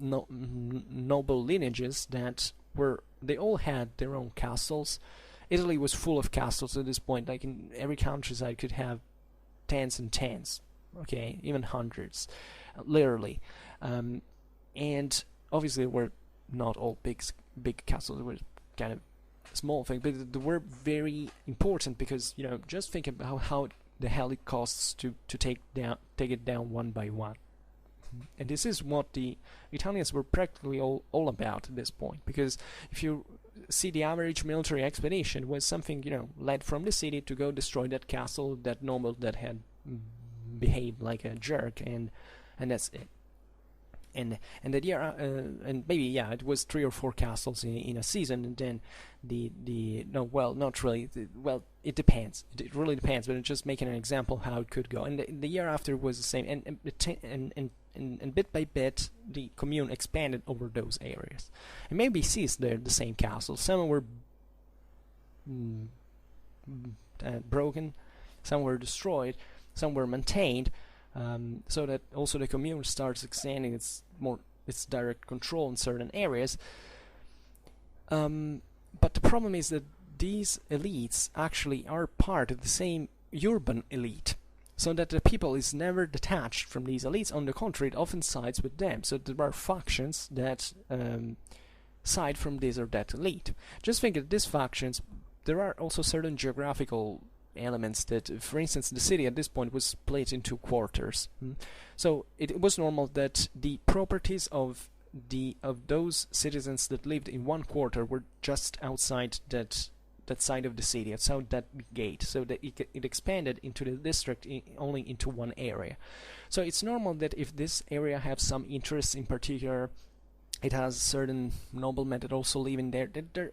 noble lineages that they all had their own castles. Italy was full of castles at this point. Like in every countryside could have tens and tens, okay, even hundreds, literally. And obviously they were not all big castles. They were kind of small thing, but they were very important, because, you know, just think about how the hell it costs to take it down one by one. And this is what the Italians were practically all about at this point, because if you see, the average military expedition was something, you know, led from the city to go destroy that castle, that noble that had behaved like a jerk, and that's it. And that year, and maybe, yeah, it was 3 or 4 castles in a season, and then no, well, not really. Well, it depends. It really depends. But I'm just making an example of how it could go. And the year after was the same. And bit by bit, the commune expanded over those areas. And maybe seized the same castles. Some were broken, some were destroyed, some were maintained. So that also the commune starts extending its direct control in certain areas. But the problem is that these elites actually are part of the same urban elite, so that the people is never detached from these elites. On the contrary, it often sides with them. So there are factions that side from this or that elite. Just think of these factions. There are also certain geographical elements that, for instance, the city at this point was split into quarters. So it was normal that the properties of those citizens that lived in one quarter were just outside that side of the city, outside that gate, so that it expanded into the district only into one area. So it's normal that if this area has some interests in particular, it has certain noblemen that also live in there, that they're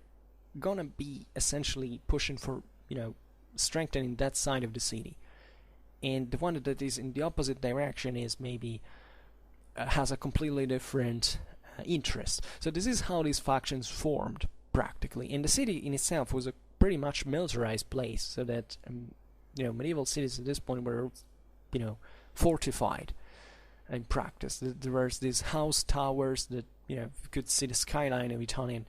gonna be essentially pushing for, you know, strengthening that side of the city. And the one that is in the opposite direction is maybe has a completely different interest. So this is how these factions formed practically. And the city in itself was a pretty much militarized place, so that you know, medieval cities at this point were, you know, fortified in practice. There was these house towers that, you know, you could see the skyline of Italian.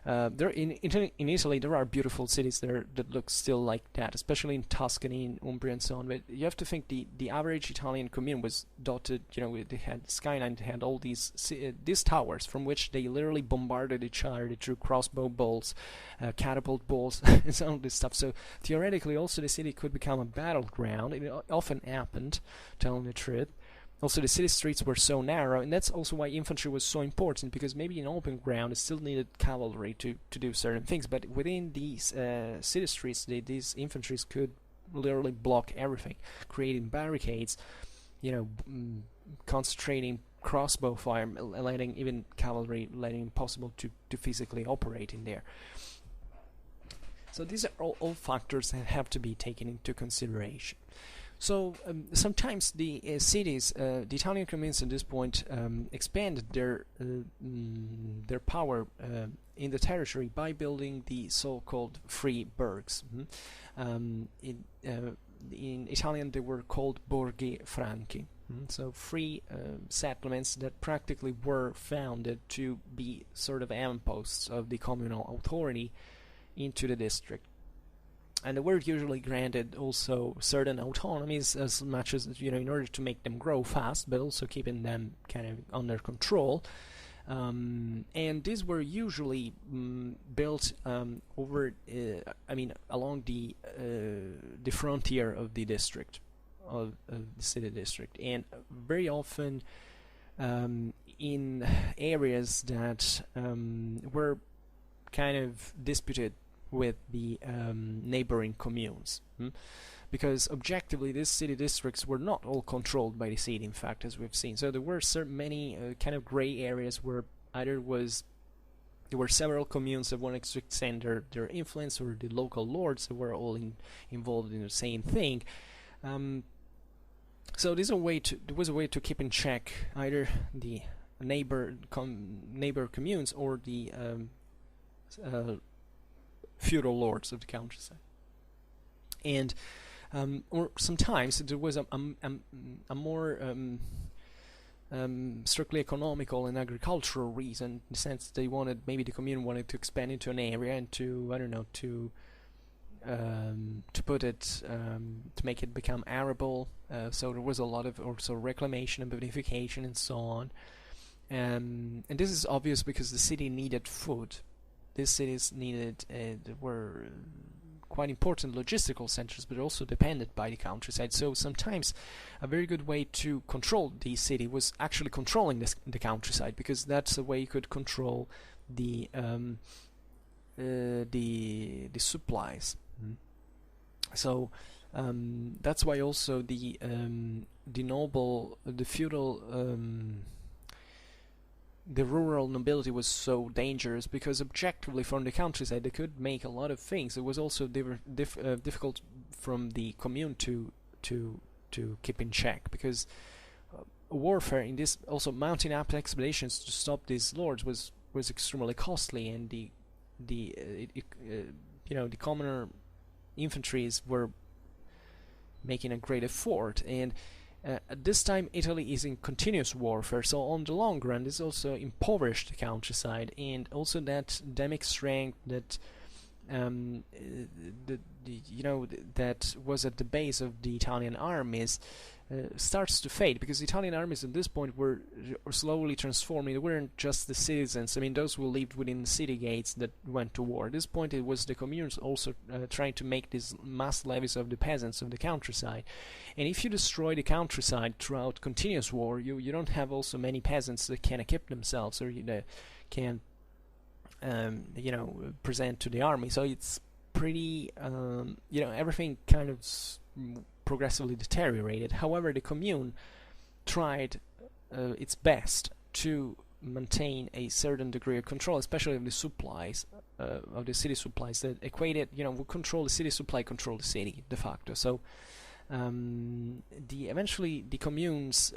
There in Italy there are beautiful cities there that look still like that, especially in Tuscany, in Umbria, and so on. But you have to think the average Italian commune was dotted, you know, they had skyline, they had all these towers from which they literally bombarded each other. They threw crossbow bolts, catapult bolts, and some of this stuff. So theoretically, also the city could become a battleground. It often happened, telling the truth. Also, the city streets were so narrow, and that's also why infantry was so important, because maybe in open ground it still needed cavalry to do certain things, but within these city streets, these infantries could literally block everything, creating barricades, you know, concentrating crossbow fire, letting even cavalry, letting it possible to physically operate in there. So these are all factors that have to be taken into consideration. So sometimes the cities, the Italian communes at this point, expanded their power in the territory by building the so-called free burghs. In Italian, they were called borghi franchi. So free settlements that practically were founded to be sort of avamposts of the communal authority into the district. And they were usually granted also certain autonomies, as much as, in order to make them grow fast, but also keeping them kind of under control. And these were usually built over, along the frontier of the district, of the city district, and very often in areas that were kind of disputed with the neighboring communes. Because objectively these city districts were not all controlled by the city, in fact, as we've seen. So there were many kind of gray areas where either there were several communes that wanted to extend their influence, or the local lords that were all involved in the same thing. So there was a way to keep in check either the neighbor communes or the feudal lords of the countryside. And or sometimes there was a more strictly economical and agricultural reason, in the sense they maybe the commune wanted to expand into an area and to put it to make it become arable. So there was a lot of also reclamation and beautification and so on. And this is obvious because the city needed food. These cities were quite important logistical centers, but also depended by the countryside. So sometimes a very good way to control the city was actually controlling the countryside, because that's a way you could control the supplies. So that's why also the feudal, the rural nobility was so dangerous, because objectively from the countryside they could make a lot of things. It was also difficult from the commune to keep in check, because warfare in this, also mounting up expeditions to stop these lords was extremely costly, and the commoner infantries were making a great effort. And at this time Italy is in continuous warfare, so on the long run this also impoverished the countryside, and also that endemic strength that that was at the base of the Italian armies starts to fade, because the Italian armies at this point were slowly transforming. They weren't just the citizens, those who lived within the city gates that went to war. At this point it was the communes also trying to make these mass levies of the peasants of the countryside. And if you destroy the countryside throughout continuous war, you don't have also many peasants that can equip themselves, or can present to the army. So it's pretty everything kind of progressively deteriorated. However, the commune tried its best to maintain a certain degree of control, especially of the supplies, of the city supplies, that equated, we control the city supply, control the city de facto. So eventually the communes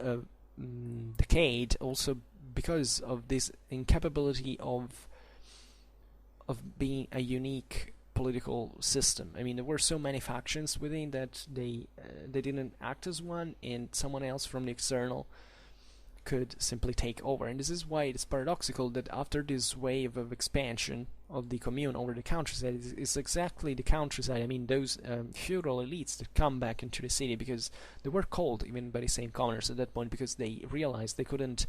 decayed also because of this incapability of being a unique political system. There were so many factions within that they didn't act as one, and someone else from the external could simply take over. And this is why it's paradoxical that after this wave of expansion of the commune over the countryside, it's exactly the countryside, those feudal elites that come back into the city, because they were called even by the same commoners at that point, because they realized they couldn't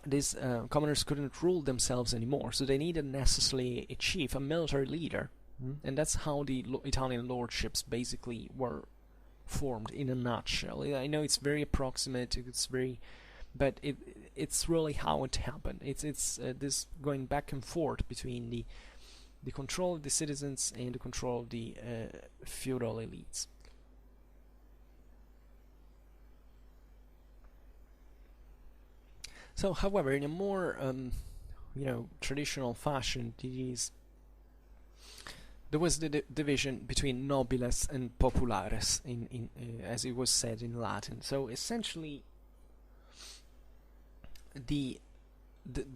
these commoners couldn't rule themselves anymore, so they needed necessarily a chief, a military leader. And that's how the Italian lordships basically were formed in a nutshell. I know it's very approximate, but it's really how it happened. It's this going back and forth between the control of the citizens and the control of the feudal elites. So, however, in a more traditional fashion, there was the division between nobiles and populares, in as it was said in Latin. So essentially, the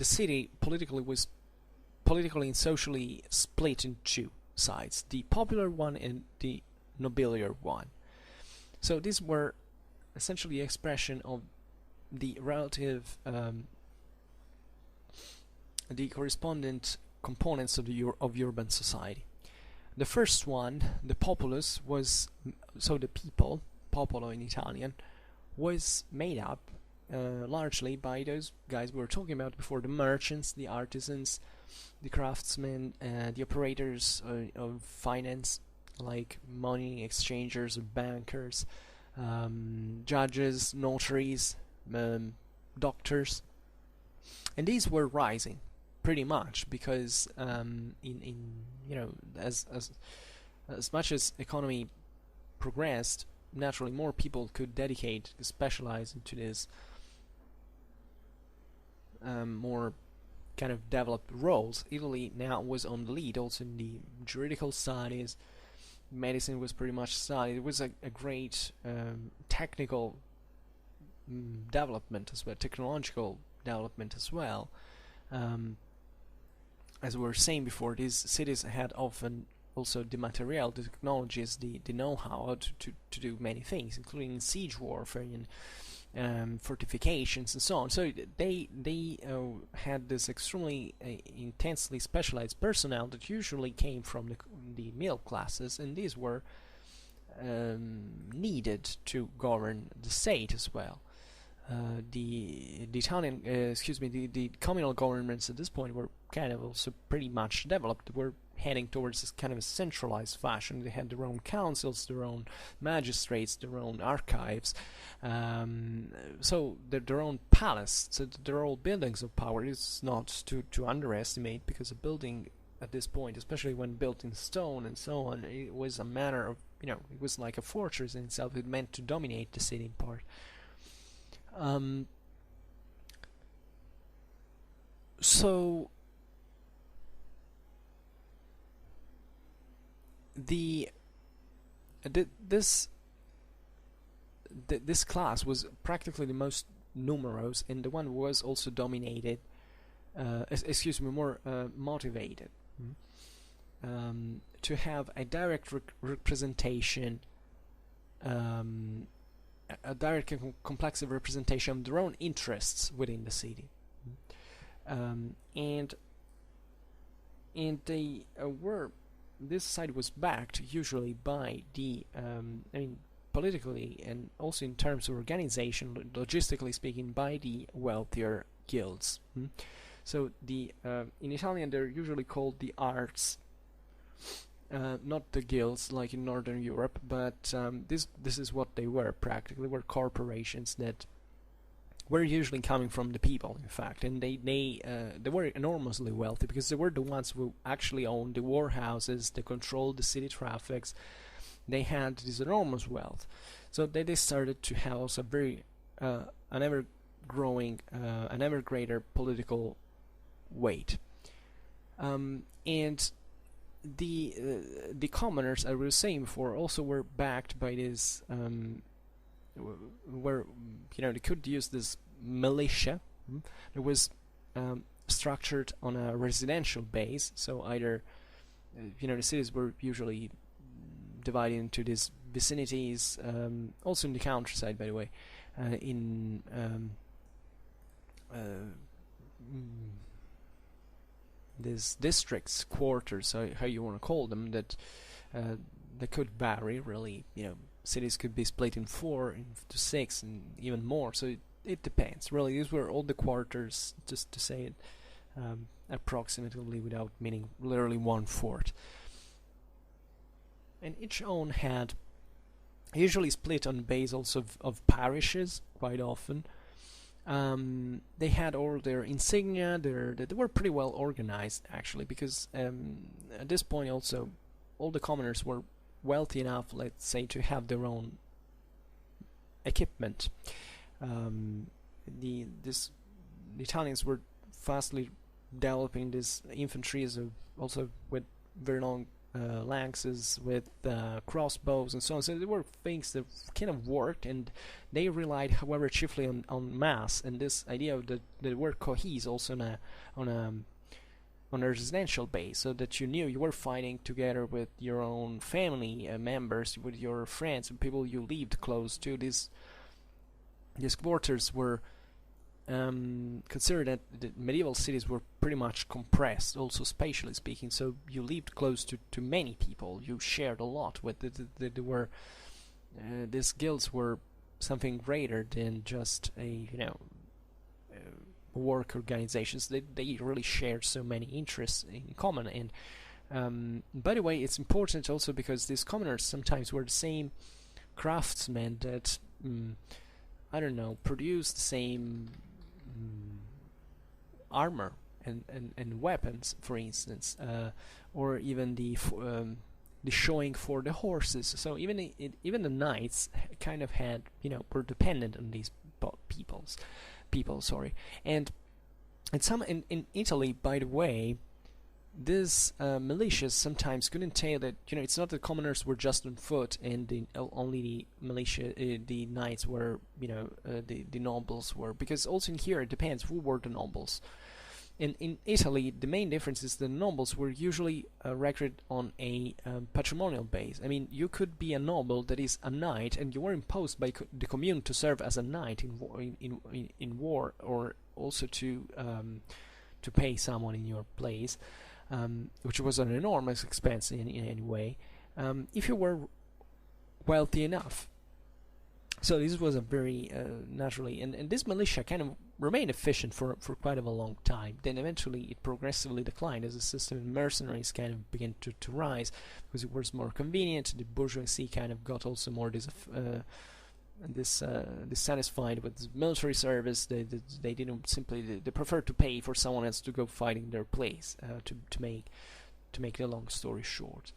city was politically and socially split in two sides: the popular one and the nobiliar one. So these were essentially the expression of the relative, the correspondent components of of urban society. The first one, the populace, was so the people, popolo in Italian, was made up largely by those guys we were talking about before: the merchants, the artisans, the craftsmen, the operators of finance, like money exchangers, bankers, judges, notaries, doctors, and these were rising pretty much because as much as economy progressed, naturally more people could specialize into this more kind of developed roles. Italy now was on the lead also in the juridical studies. Medicine was pretty much studied. It was a great technical development as well, technological development as well. As we were saying before, these cities had often also the material, the technologies, the know-how to do many things, including siege warfare and fortifications and so on. So they had this extremely intensely specialized personnel that usually came from the middle classes, and these were needed to govern the state as well. The Italian, the communal governments at this point were kind of also pretty much developed. They were heading towards this kind of a centralized fashion. They had their own councils, their own magistrates, their own archives, so their own palace. So they're all buildings of power. It's not to underestimate, because a building at this point, especially when built in stone and so on, it was a manner of, it was like a fortress in itself. It meant to dominate the city part. So this class was practically the most numerous, and the one who was also dominated, more motivated to have a direct representation, a direct complex representation of their own interests within the city, and they were. This side was backed usually by the, politically and also in terms of organization, logistically speaking, by the wealthier guilds. So the in Italian they're usually called the arts, not the guilds like in Northern Europe, but this is what they were practically. They were corporations that were usually coming from the people, in fact, and they were enormously wealthy because they were the ones who actually owned the warehouses, they controlled the city traffics. They had this enormous wealth, so they started to have also very an ever growing, an ever greater political weight, and the commoners, I was saying before, also were backed by this. Where they could use this militia. It was structured on a residential base, so either the cities were usually divided into these vicinities, also in the countryside, by the way, in these districts, quarters, how you want to call them, that could vary really. Cities could be split in 4, into 6, and even more. So it depends. Really, these were all the quarters, just to say it approximately, without meaning literally 1/4. And each own had usually split on the base also of parishes quite often. They had all their insignia. They were pretty well organized actually, because at this point also all the commoners were wealthy enough, let's say, to have their own equipment. The Italians were fastly developing this infantry also with very long lances, with crossbows and so on. So there were things that kind of worked, and they relied, however, chiefly on mass and this idea of that they were cohesed also on a residential base, so that you knew you were fighting together with your own family members, with your friends, and people you lived close to. This these quarters were considered that the medieval cities were pretty much compressed, also spatially speaking. So you lived close to many people. You shared a lot with there were these guilds were something greater than just a work organizations. They really shared so many interests in common. And by the way, it's important also because these commoners sometimes were the same craftsmen that I don't know, produced the same armor and weapons, for instance, or even the showing for the horses. So even the knights kind of had, were dependent on these people. Sorry, and some in Italy, by the way, these militias sometimes could entail that it's not that commoners were just on foot and only the militia, the knights were the nobles were, because also in here it depends who were the nobles. In Italy, the main difference is the nobles were usually recruited on a patrimonial base. I mean, you could be a noble that is a knight, and you were imposed by the commune to serve as a knight in war, or also to pay someone in your place, which was an enormous expense in any way, if you were wealthy enough. So this was a very naturally, and this militia kind of remained efficient for quite a long time. Then eventually it progressively declined as the system of mercenaries kind of began to rise, because it was more convenient. The bourgeoisie kind of got also more dissatisfied with military service. They didn't simply, they preferred to pay for someone else to go fight in their place, to make the long story short.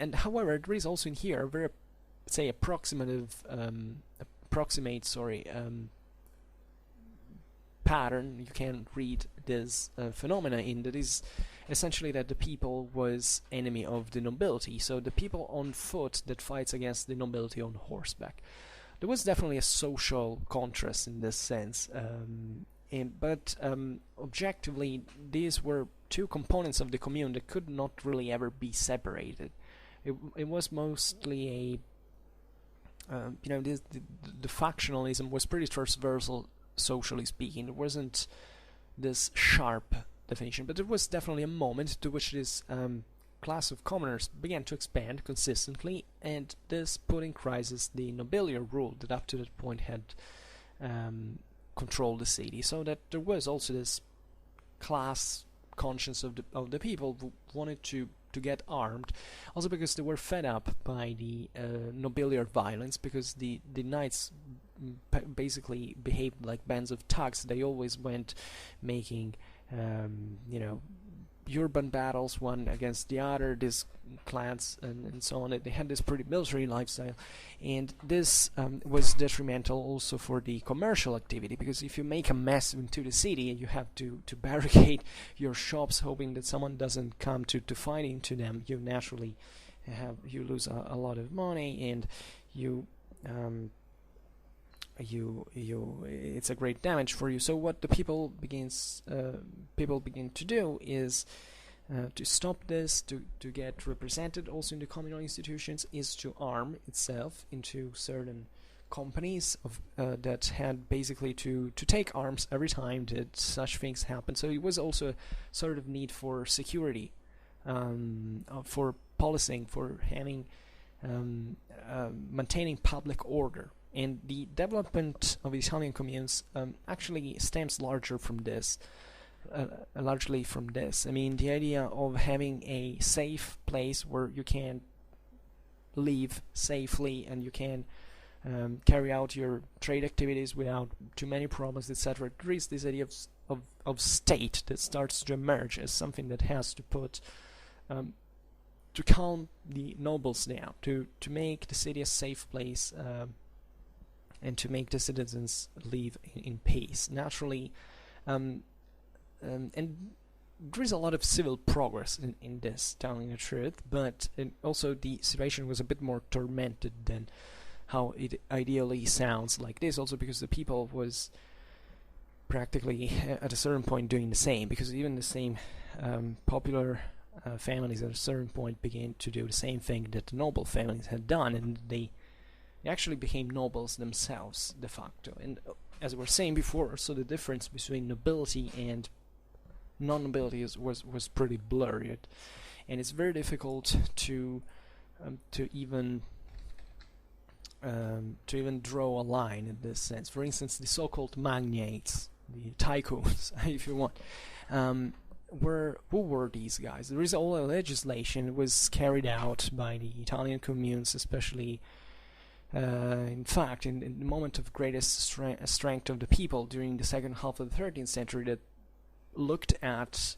And however, there is also in here a very, say, approximate pattern you can read this phenomena in, that is essentially that the people was enemy of the nobility. So the people on foot that fights against the nobility on horseback. There was definitely a social contrast in this sense, but objectively these were two components of the commune that could not really ever be separated. It was mostly the factionalism was pretty transversal, socially speaking. There wasn't this sharp definition, but there was definitely a moment to which this class of commoners began to expand consistently, and this put in crisis the nobiliar rule that up to that point had controlled the city. So that there was also this class conscience of the people who wanted to get armed, also because they were fed up by the nobiliar violence, because the knights basically behaved like bands of thugs. They always went making urban battles, one against the other, these clans and so on. They had this pretty military lifestyle, and this was detrimental also for the commercial activity, because if you make a mess into the city, you have to barricade your shops, hoping that someone doesn't come to fight into them. You naturally lose a lot of money, and it's a great damage for you. So what the people begin to do is to stop this, to get represented also in the communal institutions, is to arm itself into certain companies that had basically to take arms every time that such things happen. So it was also a sort of need for security, for policing, for having maintaining public order. And the development of Italian communes actually stems largely from this. I mean, the idea of having a safe place where you can live safely and you can carry out your trade activities without too many problems, etc. There is this idea of state that starts to emerge as something that has to put to calm the nobles down, to make the city a safe place, and to make the citizens live in peace. Naturally, and there is a lot of civil progress in this, telling the truth, but also the situation was a bit more tormented than how it ideally sounds like this, also because the people was practically at a certain point doing the same, because even the same popular families at a certain point began to do the same thing that the noble families had done, and they actually became nobles themselves de facto. And as we were saying before, so the difference between nobility and non-nobility was pretty blurred, and it's very difficult to even draw a line in this sense. For instance, the so-called magnates, the tycoons, if you want, who were these guys? There is all the legislation was carried out by the Italian Communes, especially in fact in the moment of greatest strength of the people during the second half of the 13th century, that looked at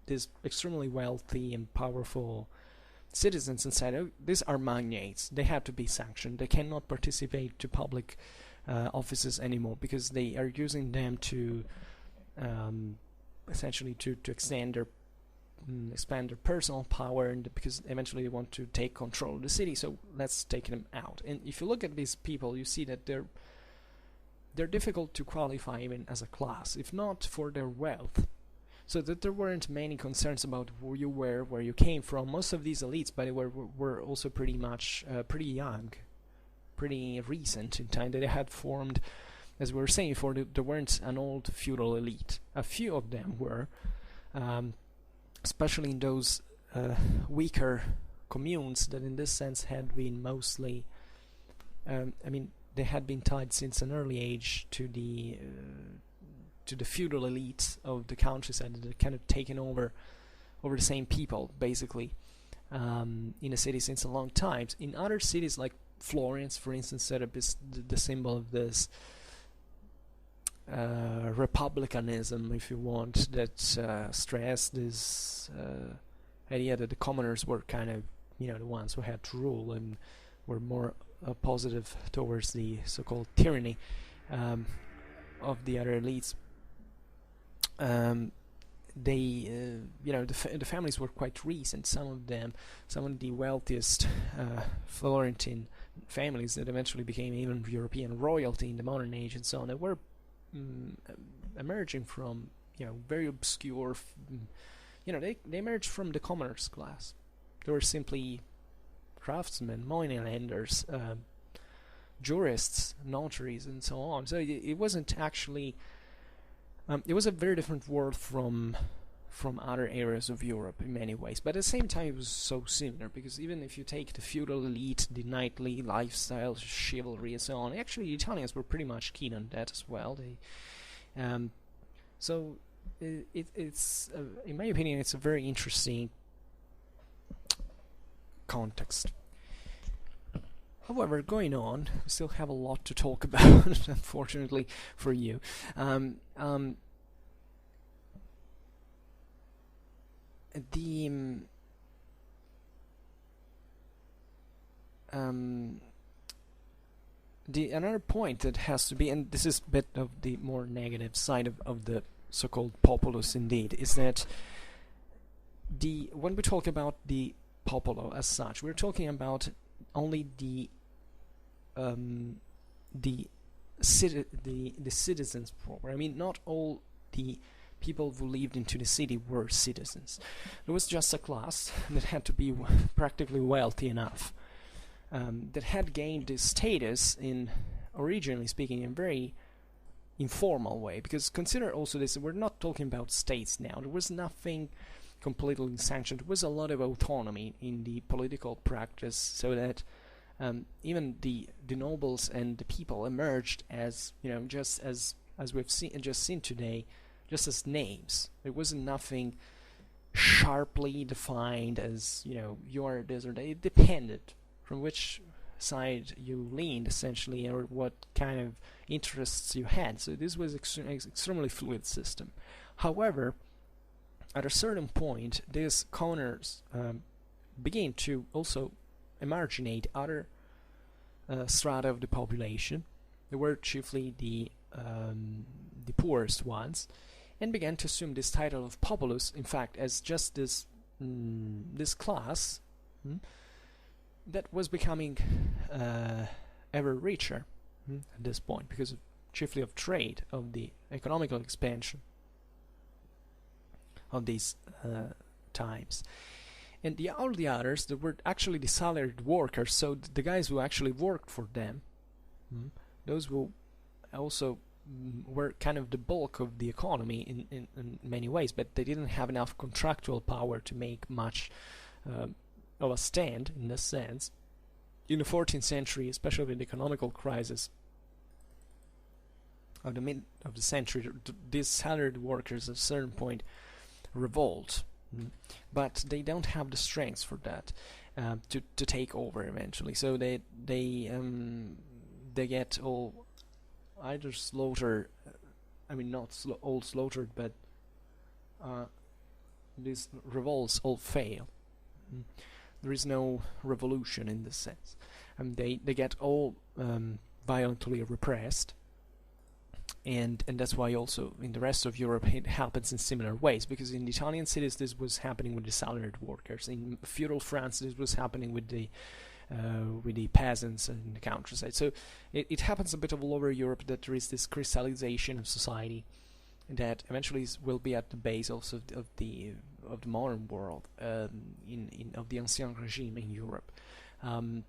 these extremely wealthy and powerful citizens and said, oh, these are magnates, they have to be sanctioned, they cannot participate to public offices anymore, because they are using them to essentially to expand their personal power, and because eventually they want to take control of the city, so let's take them out. And if you look at these people, you see that they're difficult to qualify even as a class, if not for their wealth. So that there weren't many concerns about who you were, where you came from. Most of these elites, by the way, were also pretty much pretty young, pretty recent in time. They had formed, as we were saying before, there weren't an old feudal elite. A few of them were, especially in those weaker communes that in this sense had been mostly, they had been tied since an early age to the feudal elites of the countryside, that had kind of taken over the same people, basically, in a city since a long time. In other cities like Florence, for instance, set up the symbol of this republicanism, if you want, that stressed this idea that the commoners were kind of, the ones who had to rule, and were more positive towards the so-called tyranny of the other elites. The families were quite recent. Some of the wealthiest Florentine families that eventually became even European royalty in the modern age and so on, they were emerging from very obscure. They emerged from the commoners class. They were simply craftsmen, moneylenders, jurists, notaries, and so on. So it wasn't actually. It was a very different world from other areas of Europe in many ways, but at the same time it was so similar, because even if you take the feudal elite, the knightly lifestyle, chivalry, and so on, actually the Italians were pretty much keen on that as well. It's in my opinion, it's a very interesting context. However, going on, we still have a lot to talk about, unfortunately for you. Another point that has to be, and this is a bit of the more negative side of the so-called populace indeed, is that when we talk about the popolo as such, we're talking about only the citizens proper. I mean, not all the people who lived into the city were citizens. There was just a class that had to be practically wealthy enough, that had gained this status in, originally speaking, in a very informal way. Because consider also this, we're not talking about states now. There was nothing completely sanctioned. There was a lot of autonomy in the political practice, so that even the nobles and the people emerged as, just as we've seen today, just as names. There wasn't nothing sharply defined as, you are this or that. It depended from which side you leaned, essentially, or what kind of interests you had. So this was extremely fluid system. However, at a certain point, these commoners began to also emarginate other strata of the population. They were chiefly the poorest ones, and began to assume this title of populus, in fact, as just this class that was becoming ever richer at this point, because chiefly of trade, of the economical expansion of these times. And all the others, they were actually the salaried workers, so the guys who actually worked for them, those who also were kind of the bulk of the economy in many ways, but they didn't have enough contractual power to make much of a stand in this sense. In the 14th century, especially with the economical crisis of the mid of the century, these salaried workers at a certain point revolt, but they don't have the strength for that to take over eventually. So they get all either slaughtered, I mean not all slaughtered, but these revolts all fail. There is no revolution in this sense. They get all violently repressed, and that's why also in the rest of Europe it happens in similar ways, because in the Italian cities this was happening with the salaried workers. In feudal France this was happening with the peasants in the countryside. So it happens a bit of all over Europe, that there is this crystallization of society that eventually will be at the base also of the modern world, of the ancien regime in Europe. And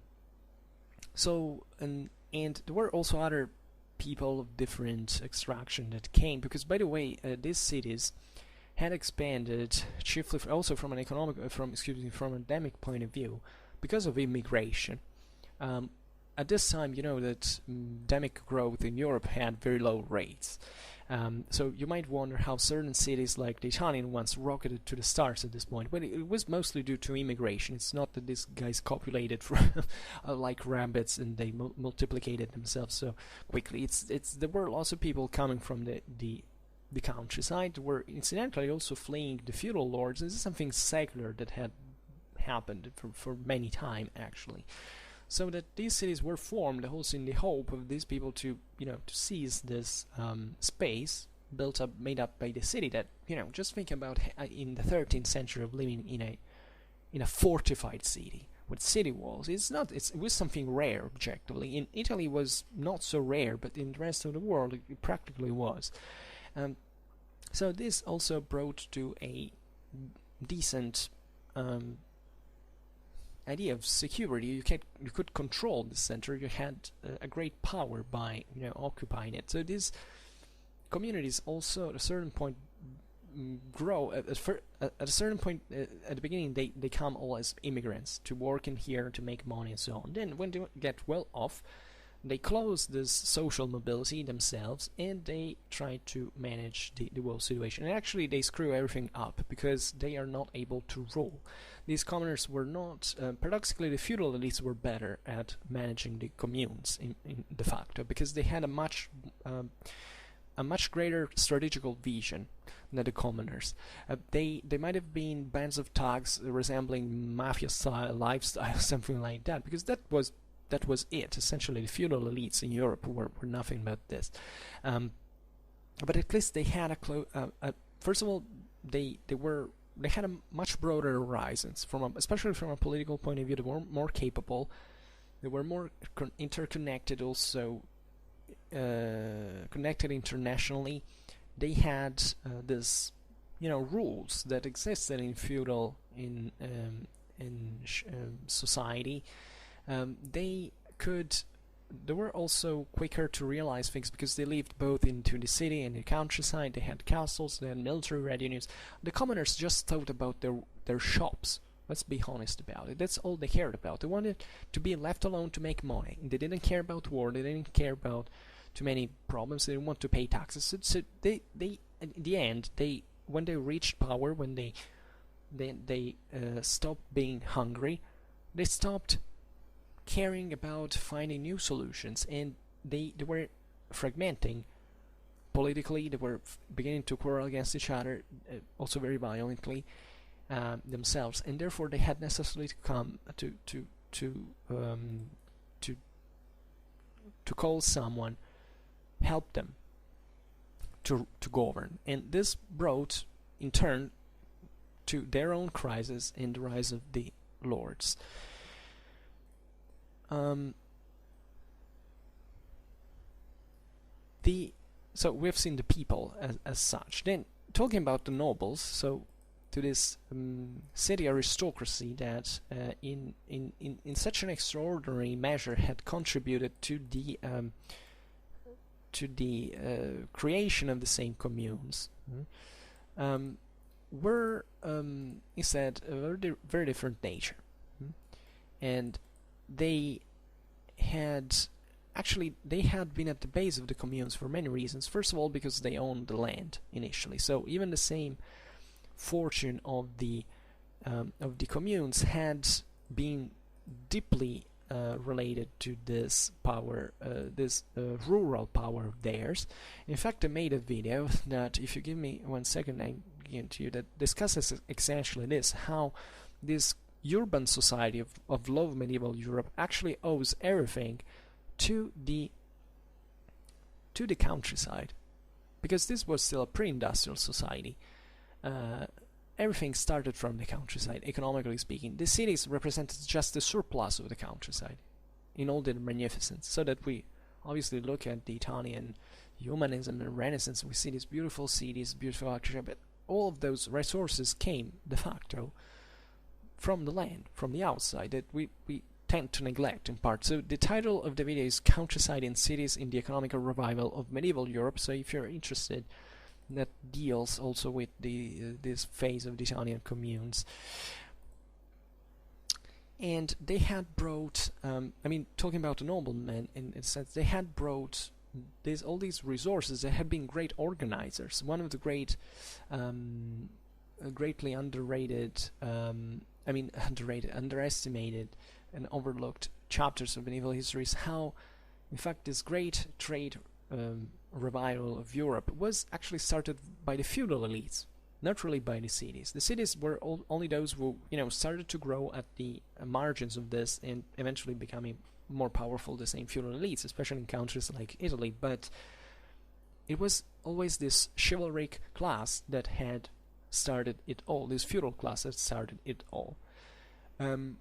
there were also other people of different extraction that came, because by the way, these cities had expanded chiefly also from an endemic point of view, because of immigration. At this time, you know that endemic growth in Europe had very low rates. So you might wonder how certain cities like the Italian ones rocketed to the stars at this point. But it was mostly due to immigration. It's not that these guys copulated like rabbits and they multiplicated themselves so quickly. There were lots of people coming from the countryside. There were incidentally also fleeing the feudal lords. This is something secular that had happened for many time actually. So that these cities were formed also in the hope of these people to seize this space made up by the city. That just think about in the 13th century of living in a fortified city with city walls. It was something rare objectively. In Italy it was not so rare, but in the rest of the world it practically was. So this also brought to a decent idea of security. You could control the center. You had a great power by occupying it. So these communities also at a certain point grow. At a certain point at the beginning they come all as immigrants to work in here to make money and so on. Then when they get well off, they close this social mobility themselves and they try to manage the world situation. And actually they screw everything up because they are not able to rule. These commoners were not, paradoxically the feudal elites were better at managing the communes in de facto, because they had a much greater strategical vision than the commoners. They might have been bands of thugs resembling mafia style lifestyle, something like that, because that was it. Essentially, the feudal elites in Europe were nothing but this. But at least they had first of all, they had a much broader horizons, especially from a political point of view. They were more capable. They were more interconnected, also connected internationally. They had this, rules that existed in feudal society. They were also quicker to realize things because they lived both into the city and the countryside. They had castles, they had military readiness. The commoners just thought about their shops. Let's be honest about it. That's all they cared about. They wanted to be left alone to make money. They didn't care about war. They didn't care about too many problems. They didn't want to pay taxes. So they in the end, when they reached power, when they stopped being hungry, they stopped caring about finding new solutions, and they were fragmenting politically. They were beginning to quarrel against each other, also very violently themselves, and therefore they had necessarily to come to call someone, help them to govern, and this brought in turn to their own crisis and the rise of the lords. So we've seen the people as such. Then talking about the nobles, so to this city aristocracy that in such an extraordinary measure had contributed to the creation of the same communes, were instead a very different nature. And they had been at the base of the communes for many reasons. First of all, because they owned the land initially, so even the same fortune of the communes had been deeply related to this power, this rural power of theirs. In fact, I made a video that, if you give me 1 second, I get to you, that discusses essentially this: how this urban society of low medieval Europe actually owes everything to the countryside, because this was still a pre-industrial society. Everything started from the countryside, economically speaking. The cities represented just the surplus of the countryside in all their magnificence, so that we obviously look at the Italian humanism and Renaissance, we see these beautiful cities, beautiful architecture, but all of those resources came de facto from the land, from the outside, that we tend to neglect in part. So the title of the video is Countryside and Cities in the Economical Revival of Medieval Europe, so if you're interested, that deals also with this phase of the Italian communes. And they had brought, talking about the noblemen in a sense, they had brought all these resources. They had been great organizers. One of the greatly underestimated and overlooked chapters of medieval history is how, in fact, this great trade revival of Europe was actually started by the feudal elites, not really by the cities. The cities were only those who started to grow at the margins of this and eventually becoming more powerful, the same feudal elites, especially in countries like Italy. But it was always this chivalric class that had started it all, this feudal class that started it all. And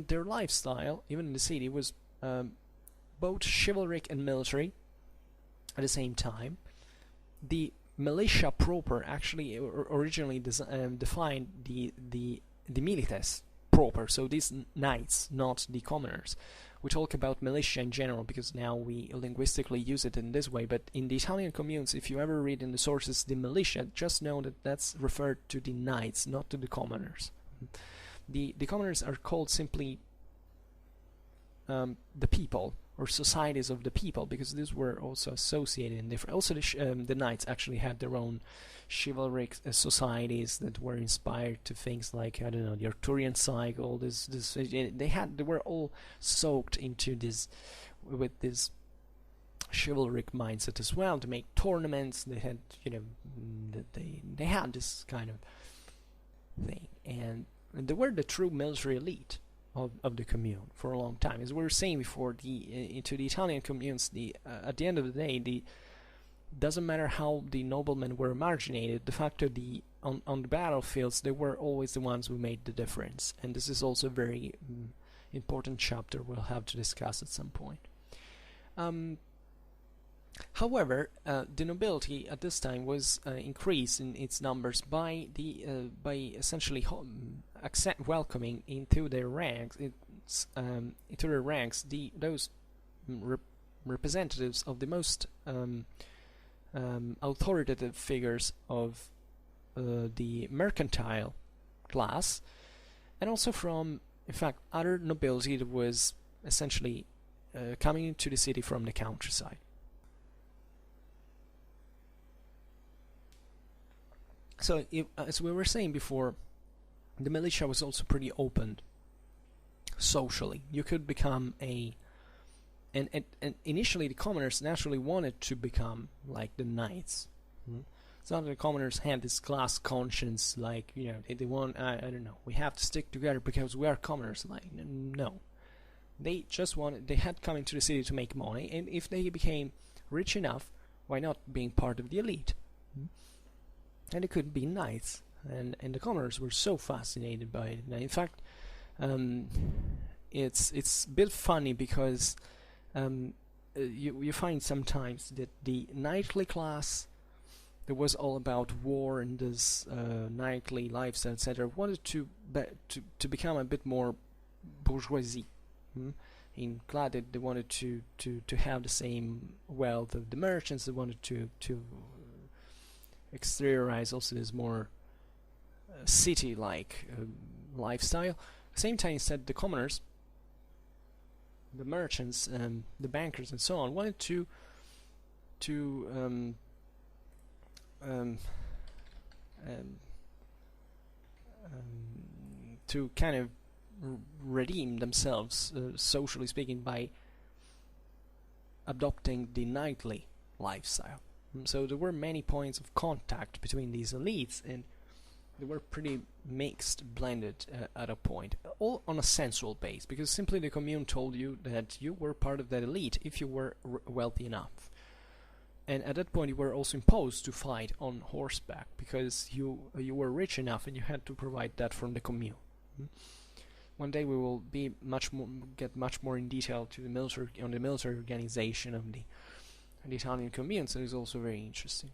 their lifestyle, even in the city, was both chivalric and military at the same time. The militia proper actually originally defined the milites proper, so these knights, not the commoners. We talk about militia in general because now we linguistically use it in this way, but in the Italian communes, if you ever read in the sources the militia, just know that that's referred to the knights, not to the commoners. The commoners are called simply the people, or societies of the people, because these were also associated in different. Also, the knights actually had their own chivalric societies that were inspired to things like, I don't know, the Arthurian cycle. They were all soaked into this, with this chivalric mindset as well, to make tournaments. They had, they had this kind of thing, and they were the true military elite of the commune for a long time. As we were saying before, into the Italian communes, at the end of the day, doesn't matter how the noblemen were marginated, the fact that on the battlefields, they were always the ones who made the difference. And this is also a very important chapter we'll have to discuss at some point. However, the nobility at this time was increased in its numbers by essentially welcoming into their ranks, those representatives of the most authoritative figures of the mercantile class, and also from, in fact, other nobility that was essentially coming into the city from the countryside. So, as we were saying before, the militia was also pretty open socially. You could become and initially the commoners naturally wanted to become like the knights. So the commoners had this class conscience, like, they want, I don't know, we have to stick together because we are commoners. Like, no. They had come into the city to make money, and if they became rich enough, why not being part of the elite? And it could be knights, and the commoners were so fascinated by it. Now, in fact, it's a bit funny because you find sometimes that the knightly class that was all about war and this nightly lifestyle, etc., wanted to become a bit more bourgeoisie. In Glad they wanted to have the same wealth of the merchants. They wanted to exteriorize also this more city-like lifestyle. At the same time, instead, the commoners, the merchants, the bankers, and so on, wanted to kind of redeem themselves, socially speaking, by adopting the nightly lifestyle. So there were many points of contact between these elites, and they were pretty mixed, blended at a point, all on a sensual base, because simply the commune told you that you were part of that elite if you were wealthy enough. And at that point you were also imposed to fight on horseback, because you were rich enough and you had to provide that from the commune. One day we will be get much more in detail to the military organization of the Italian Communes. So it's also very interesting.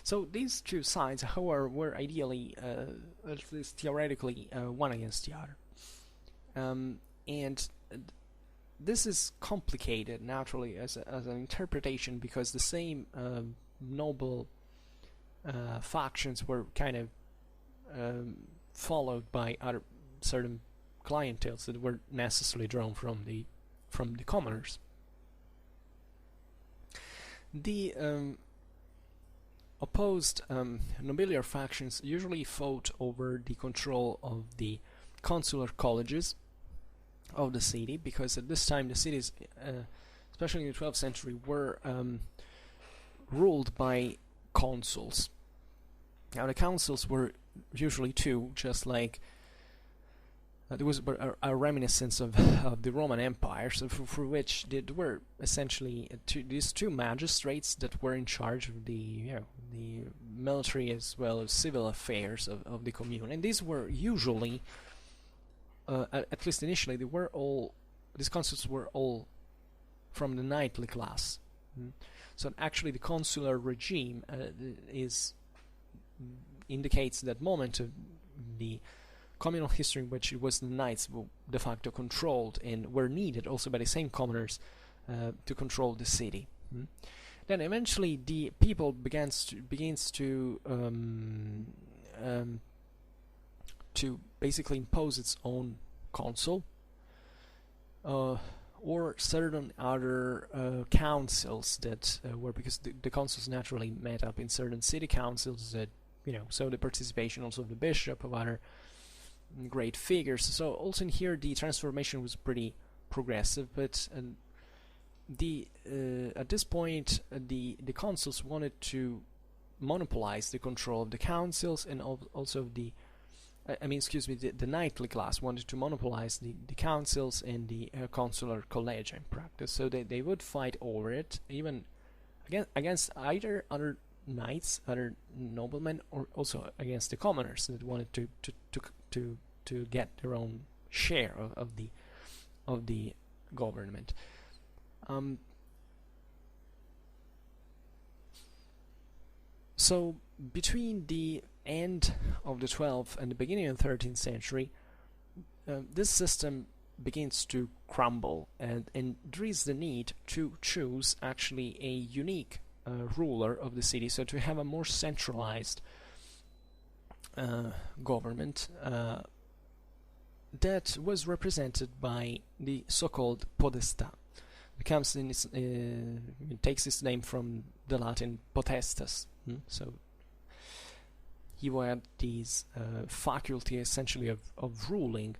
So these two sides, however, were ideally, at least theoretically, one against the other. And this is complicated, naturally, as an interpretation, because the same noble factions were kind of followed by other certain clienteles that were necessarily drawn from the commoners. The opposed nobiliar factions usually fought over the control of the consular colleges of the city, because at this time the cities, especially in the 12th century, were ruled by consuls. Now the councils were usually two, just like there was a reminiscence of the Roman Empire, so for which there were essentially these two magistrates that were in charge of the military as well as civil affairs of the commune, and these were usually, at least initially, these consuls were all from the knightly class. So actually the consular regime indicates that moment of the communal history in which it was the knights who de facto controlled and were needed also by the same commoners to control the city. Then eventually the people begins to basically impose its own consul, or certain other councils that were, because the consuls naturally met up in certain city councils that, so the participation also of the bishop, of other great figures. So also in here the transformation was pretty progressive, but at this point the consuls wanted to monopolize the control of the councils, and also the knightly class wanted to monopolize the councils and the consular collegia in practice. So they would fight over it, even against either other knights, other noblemen, or also against the commoners that wanted to get their own share of the government. So between the end of the 12th and the beginning of the 13th century, this system begins to crumble, and there is the need to choose actually a unique ruler of the city, so to have a more centralized government that was represented by the so-called podestà. It takes its name from the Latin potestas. So he had these faculty essentially of ruling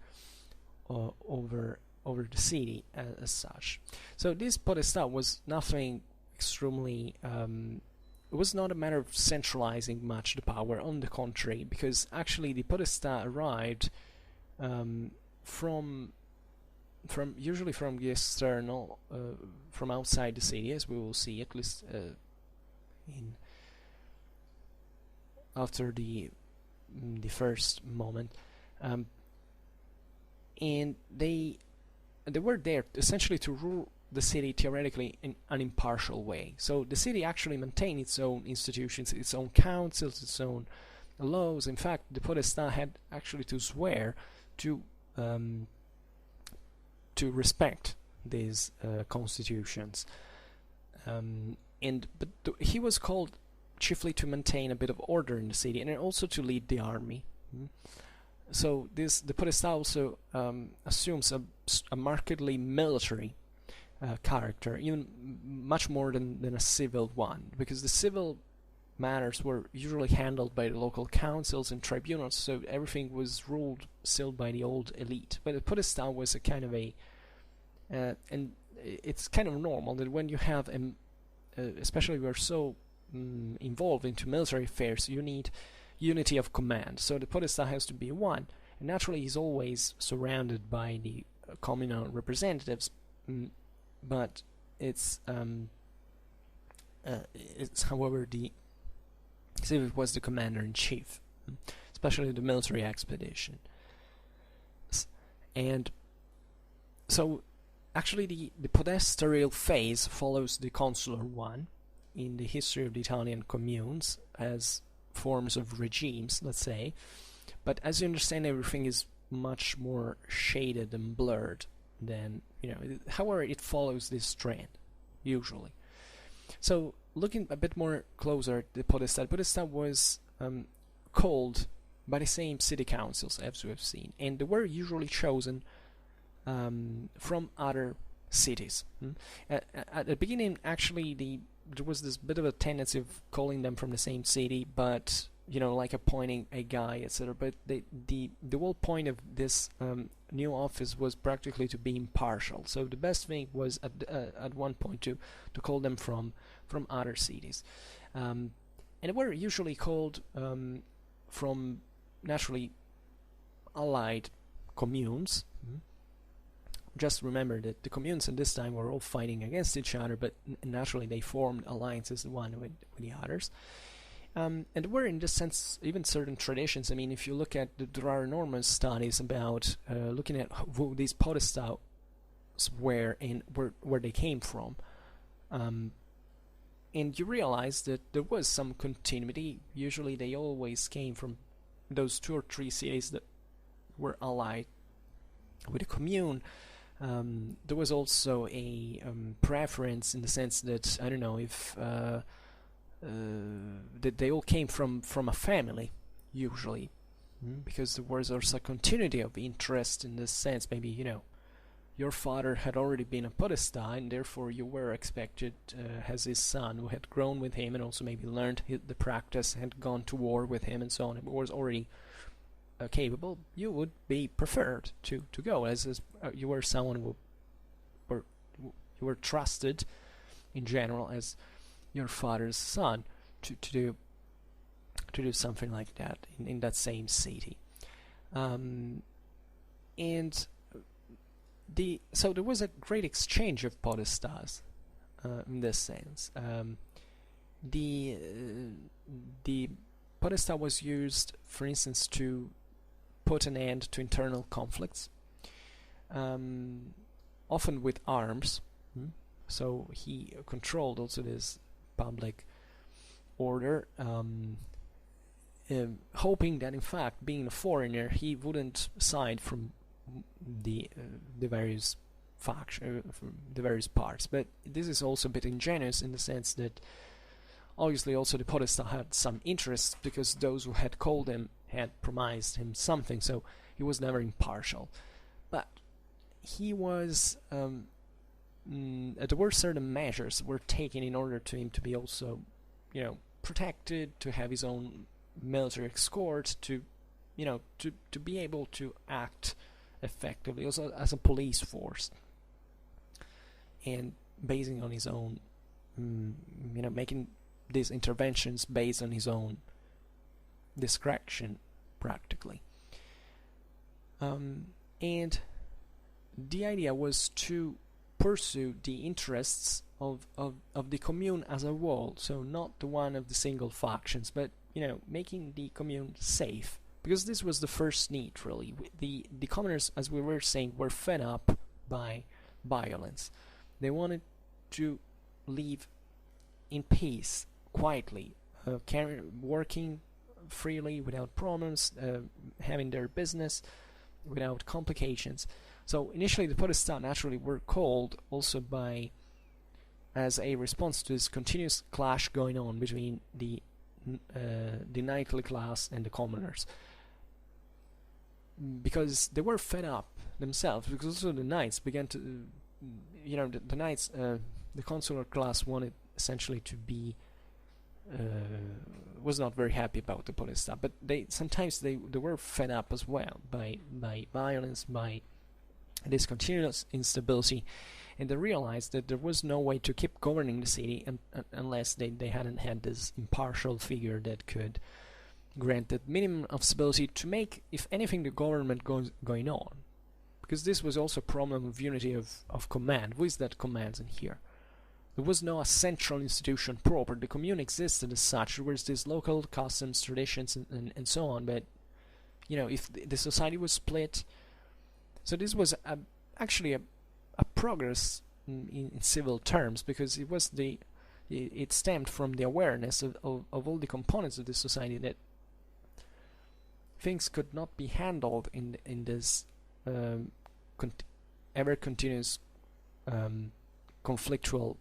over the city as such. So this podestà was nothing extremely, it was not a matter of centralizing much the power, on the contrary, because actually the podestà arrived usually from the external, from outside the city, as we will see, at least after the first moment, and they were there essentially to the city theoretically in an impartial way. So the city actually maintained its own institutions, its own councils, its own laws. In fact, the podestà had actually to swear to respect these constitutions. He was called chiefly to maintain a bit of order in the city and also to lead the army. So the podestà also assumes a markedly military character, even much more than a civil one, because the civil matters were usually handled by the local councils and tribunals, so everything was ruled still by the old elite. But the podestà was a kind of and it's kind of normal that when you have especially we're so involved into military affairs, you need unity of command. So the podestà has to be one, and naturally he's always surrounded by the communal representatives, but it's however as if it was the commander-in-chief, especially the military expedition. And so actually the podestarial phase follows the consular one in the history of the Italian communes as forms of regimes, let's say, but as you understand, everything is much more shaded and blurred than, however it follows this trend usually. So looking a bit more closer at the podestà was called by the same city councils as we have seen, and they were usually chosen from other cities. At the beginning, actually, there was this bit of a tendency of calling them from the same city, but like appointing a guy, etc. But the whole point of this new office was practically to be impartial. So the best thing was at one point to call them from other cities, and they were usually called from naturally allied communes. Just remember that the communes at this time were all fighting against each other, but naturally they formed alliances one with the others. And there were, in this sense, even certain traditions. I mean, if you look at there are enormous studies about looking at who these podestà were and where they came from. And you realize that there was some continuity. Usually they always came from those 2 or 3 cities that were allied with a commune. There was also a preference in the sense that, I don't know, if that they all came from a family, usually, because there was also a continuity of interest in this sense. Maybe, your father had already been a podestà, and therefore you were expected as his son, who had grown with him and also maybe learned the practice, had gone to war with him and so on, and was already capable, you would be preferred to go, as you were someone who you were trusted in general as your father's son to do something like that in that same city. And so there was a great exchange of podestàs in this sense. The podestà was used, for instance, to put an end to internal conflicts, often with arms. So he controlled also this public order, hoping that in fact, being a foreigner, he wouldn't side from the various the various parts. But this is also a bit ingenious in the sense that obviously also the podestà had some interest, because those who had called him had promised him something, so he was never impartial. But he was there were certain measures were taken in order to him to be also, protected, to have his own military escort, to be able to act effectively also as a police force, and basing on his own, making these interventions based on his own discretion, practically. And the idea was to pursue the interests of the commune as a whole, so not the one of the single factions, but making the commune safe, because this was the first need, really. The commoners, as we were saying, were fed up by violence. They wanted to live in peace, quietly, working freely without problems, having their business without complications. So initially the podestà naturally were called also as a response to this continuous clash going on between the knightly class and the commoners, because they were fed up themselves, because also the knights began to, the knights, the consular class wanted essentially to be, was not very happy about the podestà, but sometimes they were fed up as well by violence, by this continuous instability, and they realized that there was no way to keep governing the city unless they hadn't had this impartial figure that could grant that minimum of stability to make, if anything, the government going on. Because this was also a problem of unity of command. Who is that commands in here? There was no central institution proper. The commune existed as such. There was these local customs, traditions, and so on. But if the society was split, so this was actually a progress in civil terms, because it stemmed from the awareness of all the components of the society that things could not be handled in this ever continuous conflictual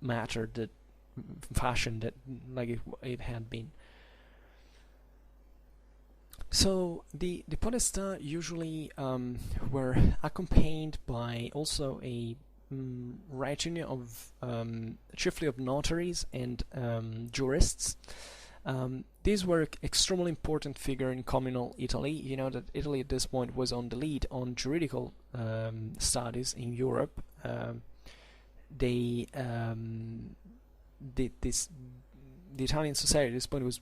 matter, that fashion that like it had been. So the podestà usually were accompanied by also a retinue of chiefly of notaries and jurists. These were extremely important figure in communal Italy. You know that Italy at this point was on the lead on juridical studies in Europe. The Italian society at this point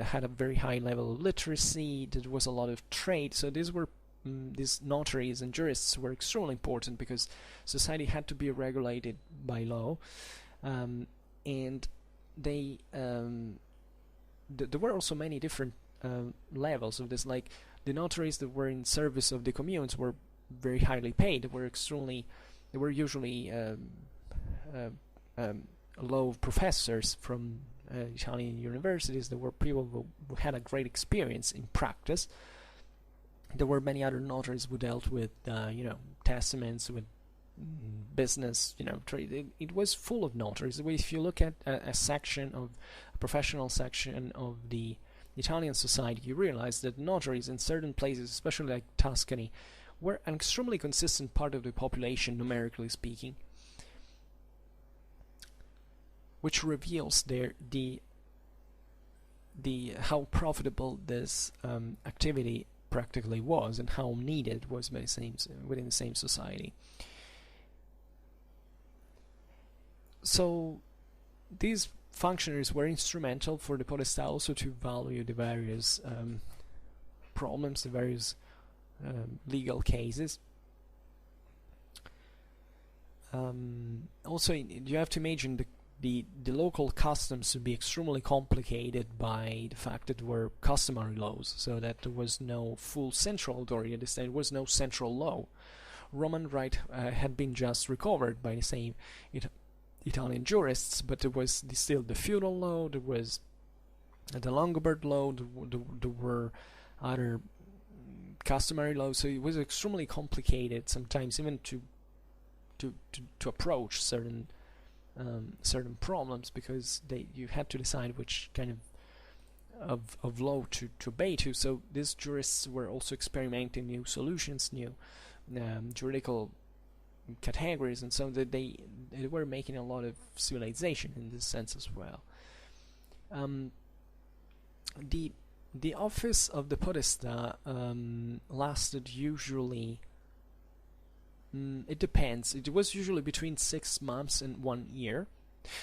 had a very high level of literacy. There was a lot of trade. So these notaries and jurists were extremely important, because society had to be regulated by law, and there were also many different levels of this. Like the notaries that were in service of the communes were very highly paid. They were usually low professors from Italian universities. There were people who had a great experience in practice. There were many other notaries who dealt with testaments, with business, trade. It was full of notaries. If you look at a professional section of the Italian society, you realize that notaries in certain places, especially like Tuscany, were an extremely consistent part of the population, numerically speaking, which reveals how profitable this activity practically was, and how needed it was within the same society. So these functionaries were instrumental for the podestà also to value the various problems, the various legal cases. Also, you have to imagine the local customs to be extremely complicated by the fact that there were customary laws, so that there was no full central authority at this time. There was no central law. Roman right had been just recovered by the same Italian jurists, but there was still the feudal law, there was the Lombard law, there were other customary laws, so it was extremely complicated sometimes, even to approach certain problems, because you had to decide which kind of law to obey to. So these jurists were also experimenting new solutions, new juridical categories, and so that they were making a lot of civilization in this sense as well. The office of the podestà lasted usually, it depends, it was usually between 6 months and 1 year.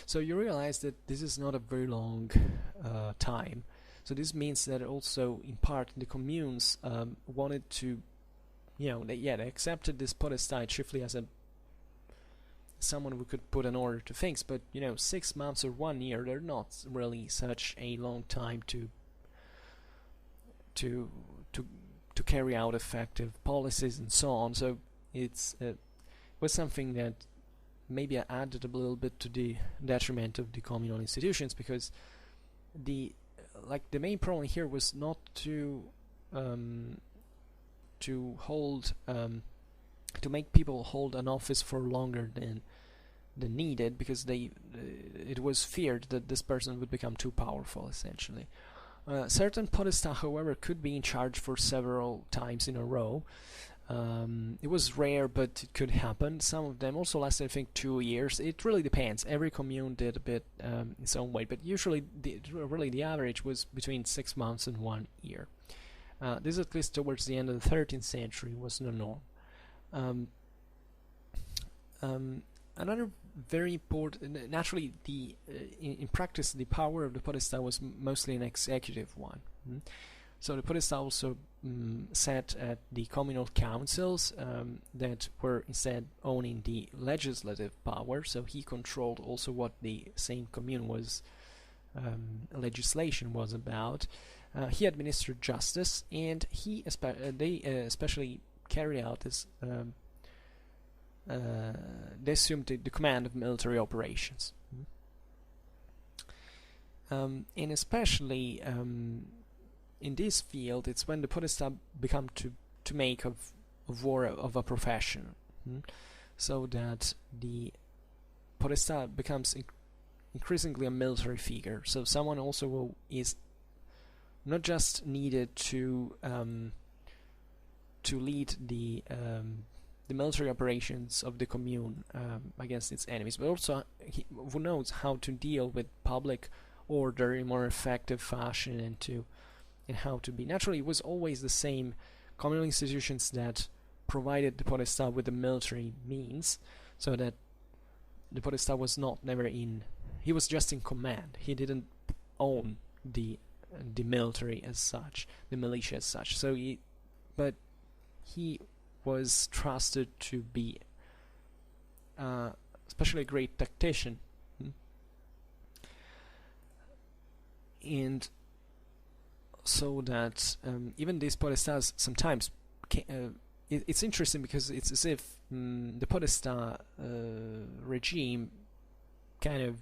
So you realize that this is not a very long time. So this means that also in part the communes wanted to, they accepted this podestà chiefly as someone who could put an order to things, but 6 months or 1 year, they're not really such a long time to carry out effective policies and so on. So it was something that maybe added a little bit to the detriment of the communal institutions, because the main problem here was not to hold to make people hold an office for longer than needed, because it was feared that this person would become too powerful, essentially. Certain podesta, however, could be in charge for several times in a row. It was rare, but it could happen. Some of them also lasted, I think, 2 years. It really depends. Every commune did a bit its own way, but usually the average was between 6 months and 1 year. This, at least towards the end of the 13th century, was the norm. Another very important, naturally, in practice, the power of the podesta was mostly an executive one. So the podesta also sat at the communal councils that were instead owning the legislative power. So he controlled also what the same commune was legislation was about. He administered justice, and they especially carried out this. They assumed the command of military operations, and especially in this field, it's when the podesta become to make of war of a profession, so that the podesta becomes increasingly a military figure. So someone also who is not just needed to lead the military operations of the commune against its enemies, but also who knows how to deal with public order in more effective fashion, and how to be. Naturally, it was always the same communal institutions that provided the podesta with the military means, so that the podesta was he was just in command. He didn't own the military as such, the militia as such. But he was trusted to be especially a great tactician, and so that even these podestas sometimes it's interesting, because it's as if the podesta regime kind of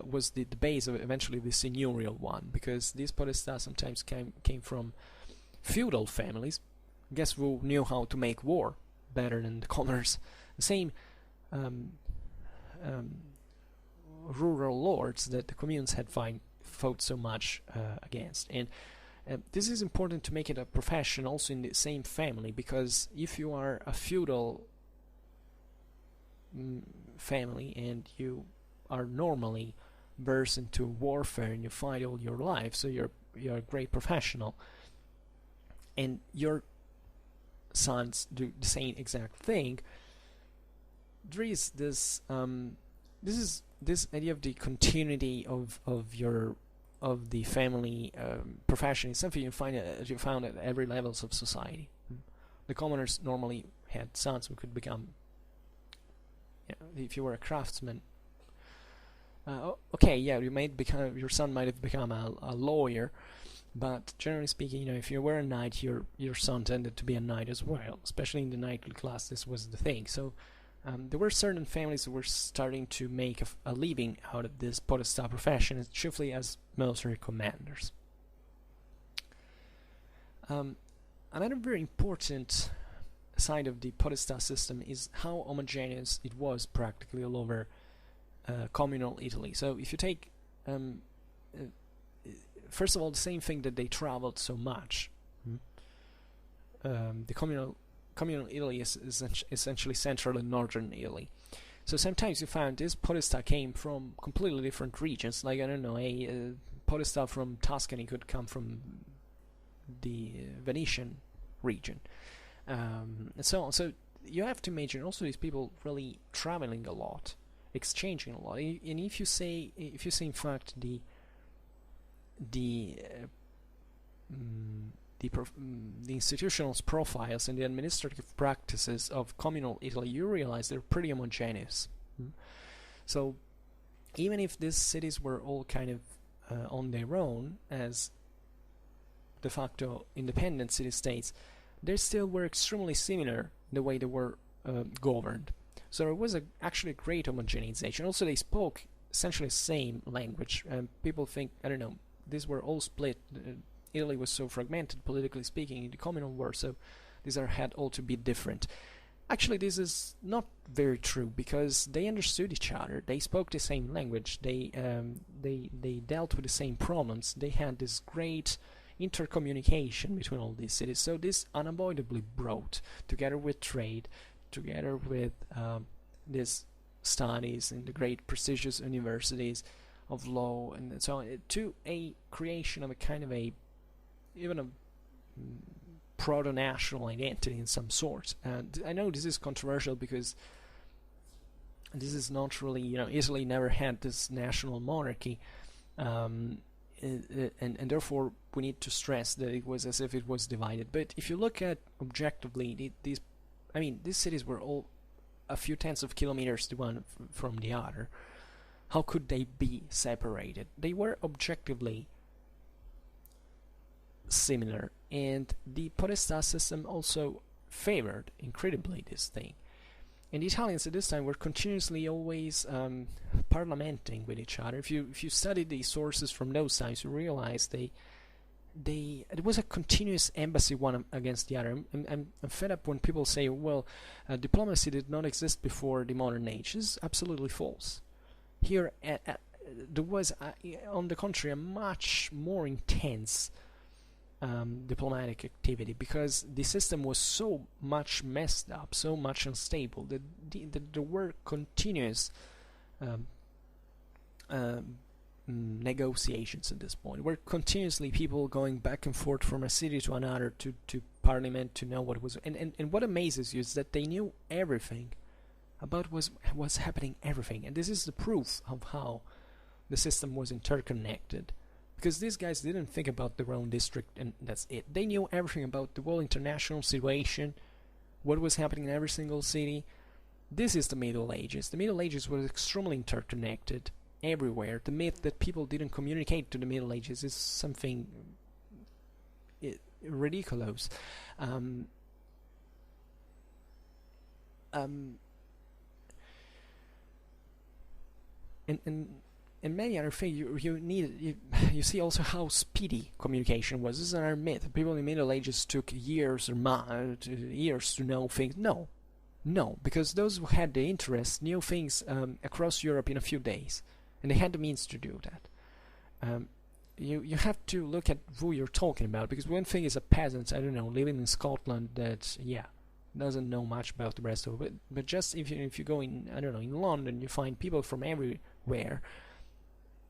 was the base of eventually the seigneurial one, because these podestas sometimes came from feudal families, guess who knew how to make war better than the commoners. The same rural lords that the communes had fought so much against. And this is important to make it a profession also in the same family, because if you are a feudal family and you are normally versed into warfare and you fight all your life, so you're a great professional, and your sons do the same exact thing, there is this idea of the continuity of the family profession. It's something you found at every levels of society. The commoners normally had sons who could become, if you were a craftsman, your son might have become a lawyer, but generally speaking, if you were a knight, your son tended to be a knight as well. Especially in the knightly class, this was the thing. So there were certain families who were starting to make a living out of this podesta profession, chiefly as military commanders. Another very important side of the podesta system is how homogeneous it was practically all over communal Italy. So if you take first of all, the same thing that they traveled so much. The communal Italy is essentially central and northern Italy. So sometimes you found this podesta came from completely different regions. Like, I don't know, a podesta from Tuscany could come from the Venetian region, and so on. So you have to imagine also these people really traveling a lot, exchanging a lot. And if you say in fact the institutional profiles and the administrative practices of communal Italy, you realize they're pretty homogeneous. So even if these cities were all kind of on their own as de facto independent city-states, they still were extremely similar in the way they were governed. So there was actually a great homogenization. Also, they spoke essentially the same language. People think, I don't know, these were all split. Italy was so fragmented, politically speaking, in the communal war, so these had all to be different. Actually, this is not very true, because they understood each other. They spoke the same language. They dealt with the same problems. They had this great intercommunication between all these cities. So this unavoidably brought, together with trade, together with these studies in the great prestigious universities of law and so on, to a creation of a kind of even a proto-national identity in some sort. And I know this is controversial, because this is not really, Italy never had this national monarchy, and therefore we need to stress that it was as if it was divided. But if you look at objectively, these cities were all a few tens of kilometers to one from the other. How could they be separated? They were objectively similar, and the podestà system also favored incredibly this thing. And the Italians at this time were continuously always parliamenting with each other. If you study the sources from those times, you realize it was a continuous embassy one against the other. I'm fed up when people say, well, diplomacy did not exist before the modern age. This is absolutely false. Here there was, on the contrary, a much more intense diplomatic activity, because the system was so much messed up, so much unstable, that there were continuous negotiations at this point. There were continuously people going back and forth from a city to another to parliament to know what was. And what amazes you is that they knew everything about what's happening, everything. And this is the proof of how the system was interconnected. Because these guys didn't think about their own district and that's it. They knew everything about the whole international situation, what was happening in every single city. This is the Middle Ages. The Middle Ages was extremely interconnected everywhere. The myth that people didn't communicate to the Middle Ages is something ridiculous. And many other things, you see also how speedy communication was. This is another myth. People in the Middle Ages took years or years to know things. No, because those who had the interest knew things across Europe in a few days, and they had the means to do that. You have to look at who you're talking about, because one thing is a peasant, I don't know, living in Scotland that doesn't know much about the rest of it. But just if you go in, I don't know, in London, you find people from everywhere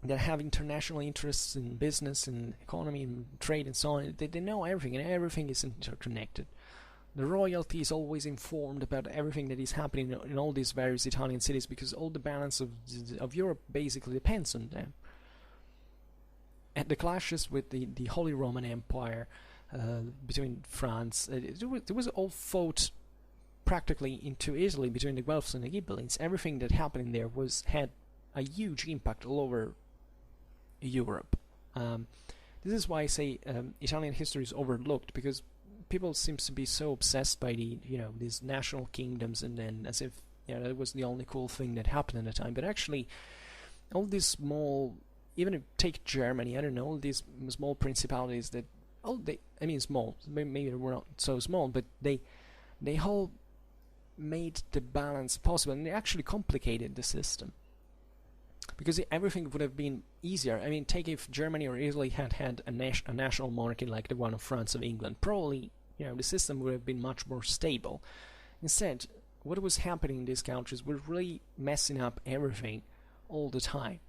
that have international interests in business and economy and trade and so on. They know everything, and everything is interconnected. The royalty is always informed about everything that is happening in all these various Italian cities, because all the balance of Europe basically depends on them. And the clashes with the Holy Roman Empire between France, it was all fought practically into Italy between the Guelphs and the Ghibellines. Everything that happened in there had a huge impact all over Europe. This is why I say Italian history is overlooked, because people seem to be so obsessed by these national kingdoms, and then as if that was the only cool thing that happened at the time. But actually, all these small, even if take Germany, I don't know, all these small principalities that small, maybe they were not so small, but they all made the balance possible, and they actually complicated the system. Because everything would have been easier. I mean, take if Germany or Italy had a national monarchy like the one of France or England, probably the system would have been much more stable. Instead, what was happening in these countries was really messing up everything all the time.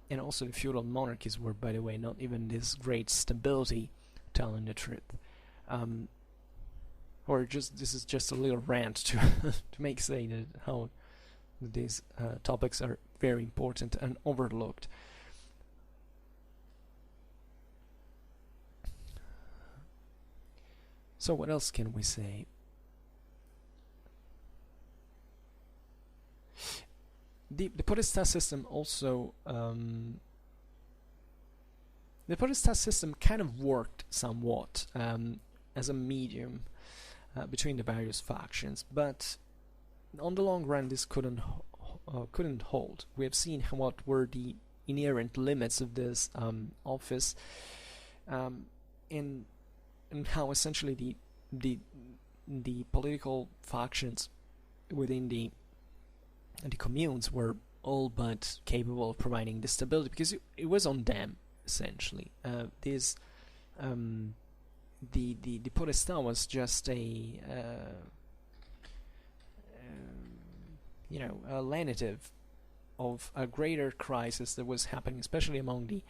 And also the feudal monarchies were, by the way, not even this great stability, telling the truth. This is just a little rant to say that how these topics are very important and overlooked. So what else can we say? The podestà system also the podestà system kind of worked somewhat as a medium between the various factions, but on the long run, this couldn't hold. We have seen what were the inherent limits of this office, and how essentially the political factions within the communes were all but capable of providing the stability, because it was on them essentially. The podesta was just a lenitive of a greater crisis that was happening, especially among the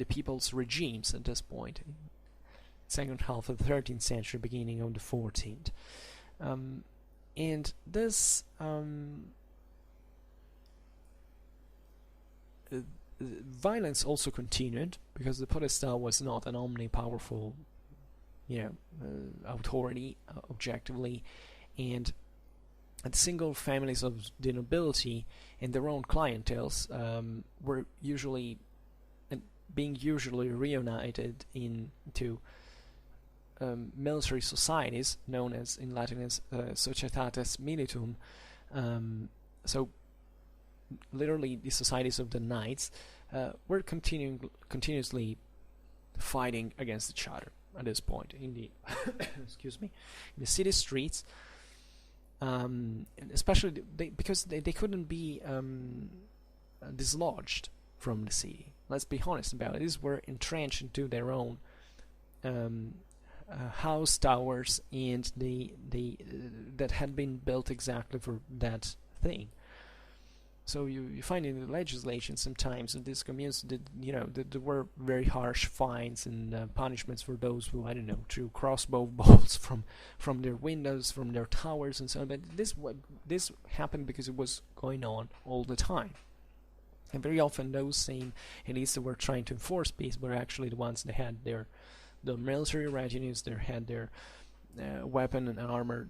people's regimes at this point, second half of the 13th century, beginning of the 14th. And this violence also continued, because the podesta was not an omnipowerful authority objectively, and single families of the nobility and their own clienteles were being usually reunited into military societies known as, in Latin, as societates militum. So literally the societies of the knights were continuously fighting against each other at this point in the excuse me, in the city streets, especially because they couldn't be dislodged from the city. Let's be honest about it. These were entrenched into their own house towers, and that had been built exactly for that thing. So you find in the legislation sometimes that these communes there were very harsh fines and punishments for those who, I don't know, threw crossbow bolts from their windows, from their towers, and so on. But this happened because it was going on all the time. And very often those same elites that were trying to enforce peace were actually the ones that had the military retinues, they had their weapon and armor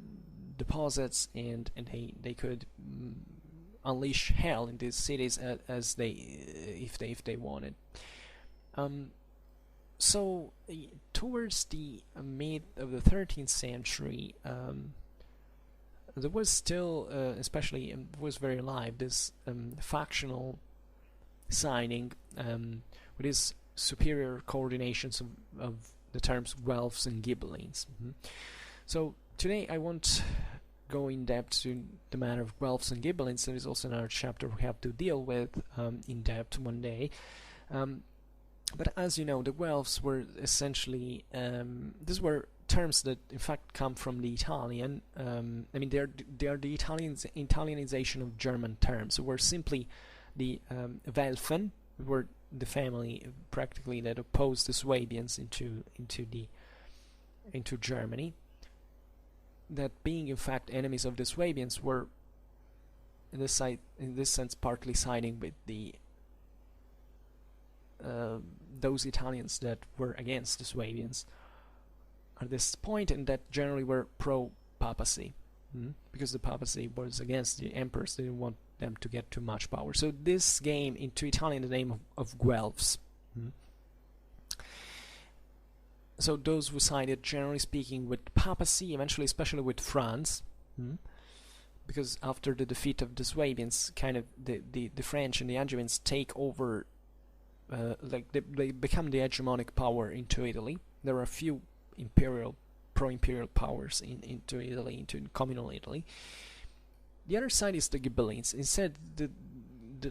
deposits, and they could unleash hell in these cities as if they wanted. So towards the mid of the 13th century, there was still, especially was very alive, this factional signing with this superior coordinations of the terms Guelphs and Ghibellines. So today I won't go in depth to the matter of Guelphs and Ghibellines. There is also another chapter we have to deal with in depth one day. But as you know, the Guelphs were essentially these were terms that in fact come from the Italian. I mean, they are the Italianization of German terms. So were simply the Welfen, were the family practically that opposed the Swabians into Germany. That being in fact enemies of the Swabians were in this sense partly siding with the those Italians that were against the Swabians at this point, and that generally were pro-papacy, because the papacy was against the emperors. They didn't want them to get too much power. So this came into Italian the name of Guelphs. So those who sided, generally speaking, with papacy, eventually especially with France, because after the defeat of the Swabians, kind of the French and the Angevins take over, they become the hegemonic power into Italy. There are a few pro-imperial powers into Italy, into communal Italy. The other side is the Ghibellines. Instead, the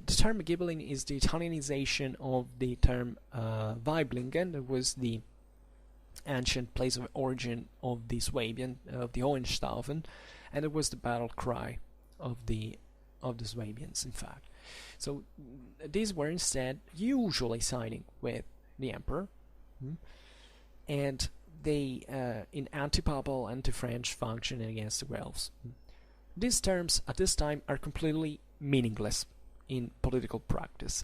term Ghibelline is the Italianization of the term Weiblingen. That was the ancient place of origin of the Swabian, of the Hohenstaufen, and it was the battle cry of the Swabians, in fact. So these were instead usually siding with the emperor, and they in anti-papal, anti-French function against the Guelphs. These terms at this time are completely meaningless in political practice.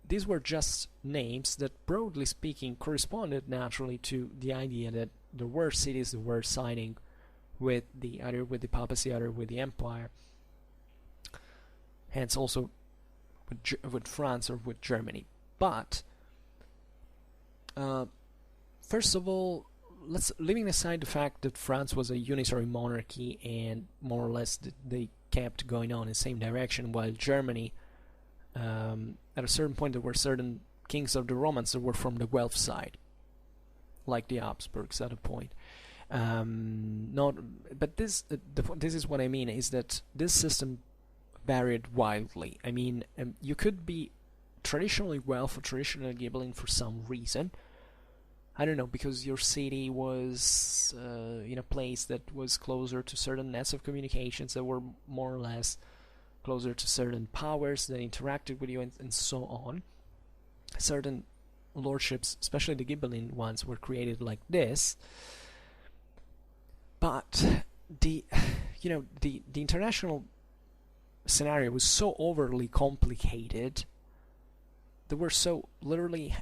These were just names that, broadly speaking, corresponded naturally to the idea that there were cities that were siding with either with the papacy, either with the empire, hence also with France or with Germany. But first of all, let's leaving aside the fact that France was a unitary monarchy and more or less they kept going on in the same direction, while Germany, at a certain point, there were certain kings of the Romans that were from the Guelph side, like the Habsburgs at a point. But this is what I mean, is that this system varied wildly. I mean, you could be traditionally Guelph or traditionally Ghibelline for some reason. I don't know, because your city was in a place that was closer to certain nets of communications that were more or less closer to certain powers that interacted with you, and so on. Certain lordships, especially the Ghibelline ones, were created like this. But the international scenario was so overly complicated. There were so literally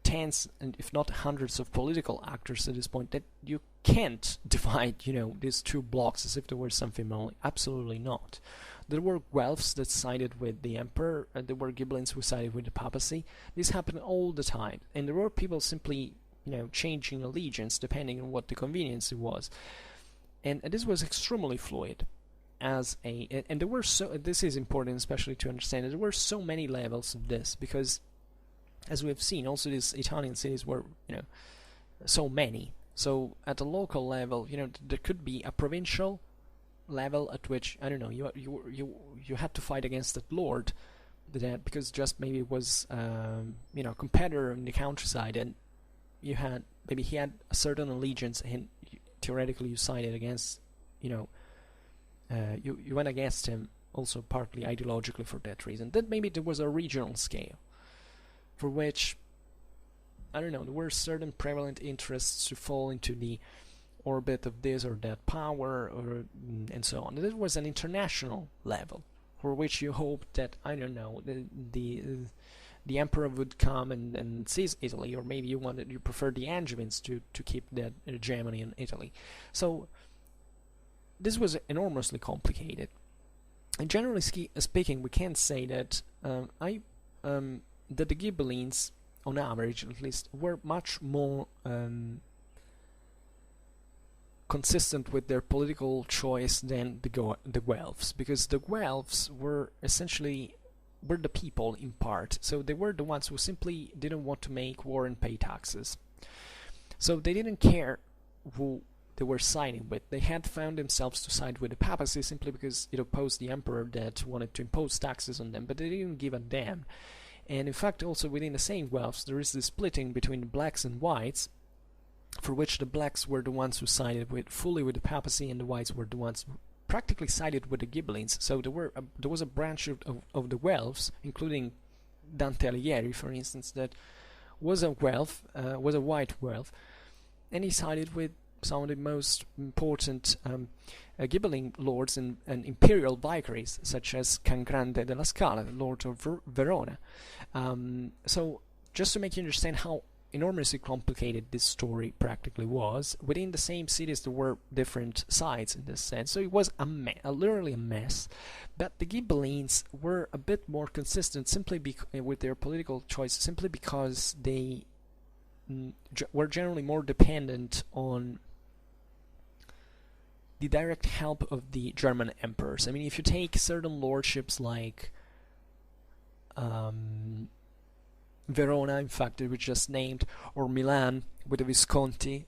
tens, and if not hundreds, of political actors at this point that you can't divide, these two blocks as if there were something only. Absolutely not. There were Guelphs that sided with the emperor, and there were Ghibellines who sided with the papacy. This happened all the time, and there were people simply, changing allegiance depending on what the convenience it was, and this was extremely fluid. And there were this is important, especially to understand that there were so many levels of this, because as we have seen, also these Italian cities were, so many. So at the local level, there could be a provincial level at which, I don't know, you had to fight against that lord, that because just maybe it was competitor in the countryside, and you had maybe he had a certain allegiance, and theoretically you sided against, you went against him also partly ideologically for that reason. That maybe there was a regional scale for which, I don't know, there were certain prevalent interests to fall into the orbit of this or that power, and so on. There was an international level for which you hoped that, I don't know, the emperor would come and seize Italy, or maybe you preferred the Angevins to keep that hegemony in Italy. So this was enormously complicated. And generally speaking, we can say that that the Ghibellines, on average at least, were much more consistent with their political choice than the Guelphs, because the Guelphs were essentially the people in part, so they were the ones who simply didn't want to make war and pay taxes. So they didn't care who they were siding with. They had found themselves to side with the papacy simply because it opposed the emperor that wanted to impose taxes on them, but they didn't give a damn. And in fact, also within the same Guelphs, there is this splitting between the blacks and whites, for which the blacks were the ones who sided fully with the papacy, and the whites were the ones who practically sided with the Ghibellines. So there was a branch of the Guelphs, including Dante Alighieri, for instance, that was a Guelph, was a white Guelph, and he sided with some of the most important Ghibelline lords and imperial vicaries, such as Can Grande della Scala, Lord of Verona. So just to make you understand how enormously complicated this story practically was, within the same cities there were different sides in this sense, so it was literally a mess. But the Ghibellines were a bit more consistent simply with their political choice, simply because they were generally more dependent on the direct help of the German emperors. I mean, if you take certain lordships like Verona, in fact, it was just named, or Milan with the Visconti,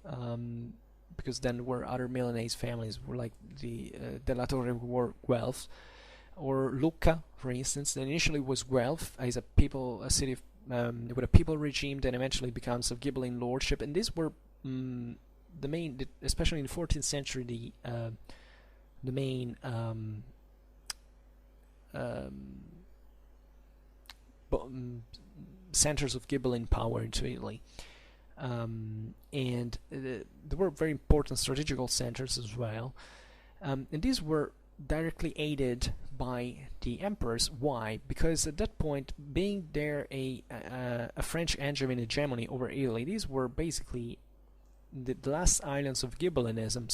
because then there were other Milanese families, were like the Della Torre, who were Guelphs, or Lucca, for instance, that initially was Guelph, as a city with a people regime, then eventually becomes a Ghibelline lordship, and these were the main, especially in the 14th century, the main centers of Ghibelline power into Italy, and there were very important strategical centers as well, and these were directly aided by the emperors. Why? Because at that point, being there a French Angevin hegemony over Italy, these were basically the last islands of Ghibellinism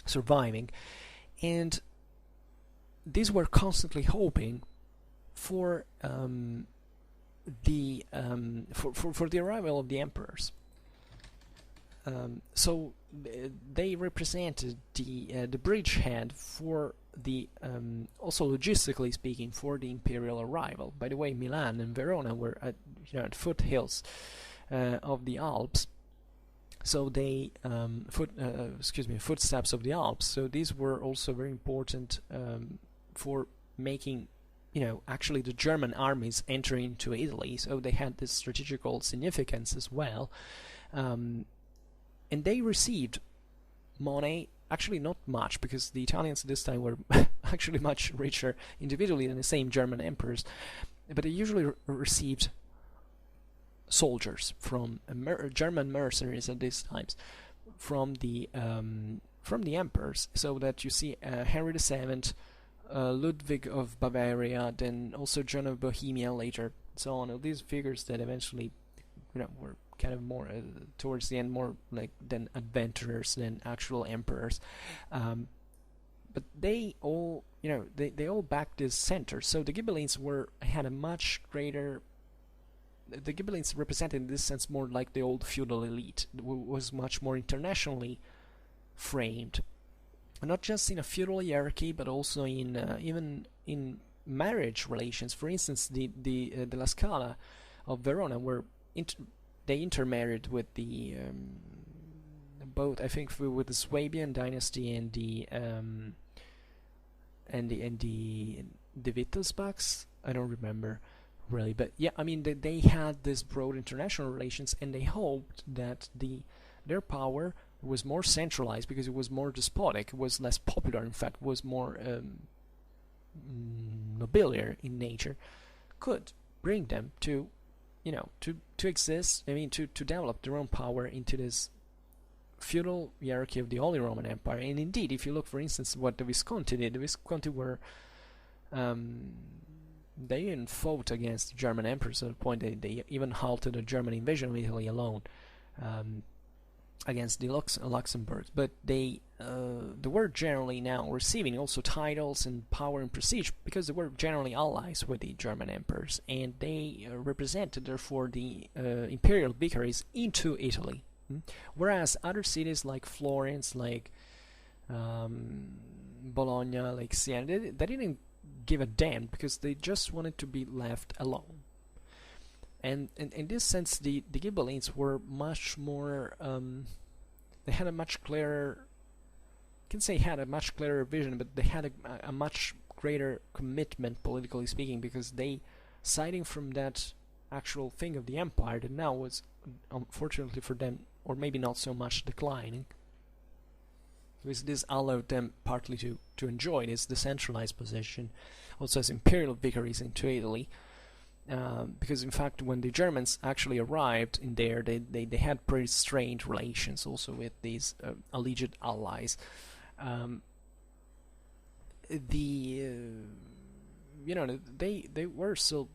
surviving, and these were constantly hoping for the arrival of the emperors. So they represented the bridgehead for the also logistically speaking for the imperial arrival. By the way, Milan and Verona were at at foothills of the Alps, so they footsteps of the Alps. So these were also very important for making actually the German armies enter into Italy. So they had this strategical significance as well. And they received money, actually not much, because the Italians this time were actually much richer individually than the same German emperors, but they usually received soldiers from German mercenaries at these times from the emperors. So that you see Henry VII, Ludwig of Bavaria, then also John of Bohemia later, so on. All these figures that eventually were kind of more towards the end more like than adventurers than actual emperors, but they all they all backed this center. So the Ghibellines had a much greater. The Ghibellines represented in this sense more like the old feudal elite, was much more internationally framed, not just in a feudal hierarchy, but also in even in marriage relations. For instance, the La Scala of Verona were they intermarried with the both, I think, with the Swabian dynasty and the Wittelsbachs. I don't remember really, but yeah, I mean they had this broad international relations, and they hoped that their power was more centralized because it was more despotic, it was less popular, in fact, was more nobiliar in nature, could bring them to to exist, I mean to develop their own power into this feudal hierarchy of the Holy Roman Empire. And indeed, if you look, for instance, what the Visconti did, the Visconti were they even fought against the German emperors to the point they even halted a German invasion of Italy alone against the Luxembourg. But they were generally now receiving also titles and power and prestige because they were generally allies with the German emperors, and they represented therefore the imperial vicaries into Italy. Whereas other cities like Florence, like Bologna, like Siena, they didn't give a damn because they just wanted to be left alone. And in this sense, the Ghibellines were much more. They had a much clearer. I can say had a much clearer vision, but they had a much greater commitment, politically speaking, because they, siding from that actual thing of the empire that now was, unfortunately for them, or maybe not so much, declining. Because this allowed them partly to enjoy this decentralized position, also as imperial vicaries into Italy. Because in fact, when the Germans actually arrived in there, they had pretty strained relations also with these alleged allies. They were still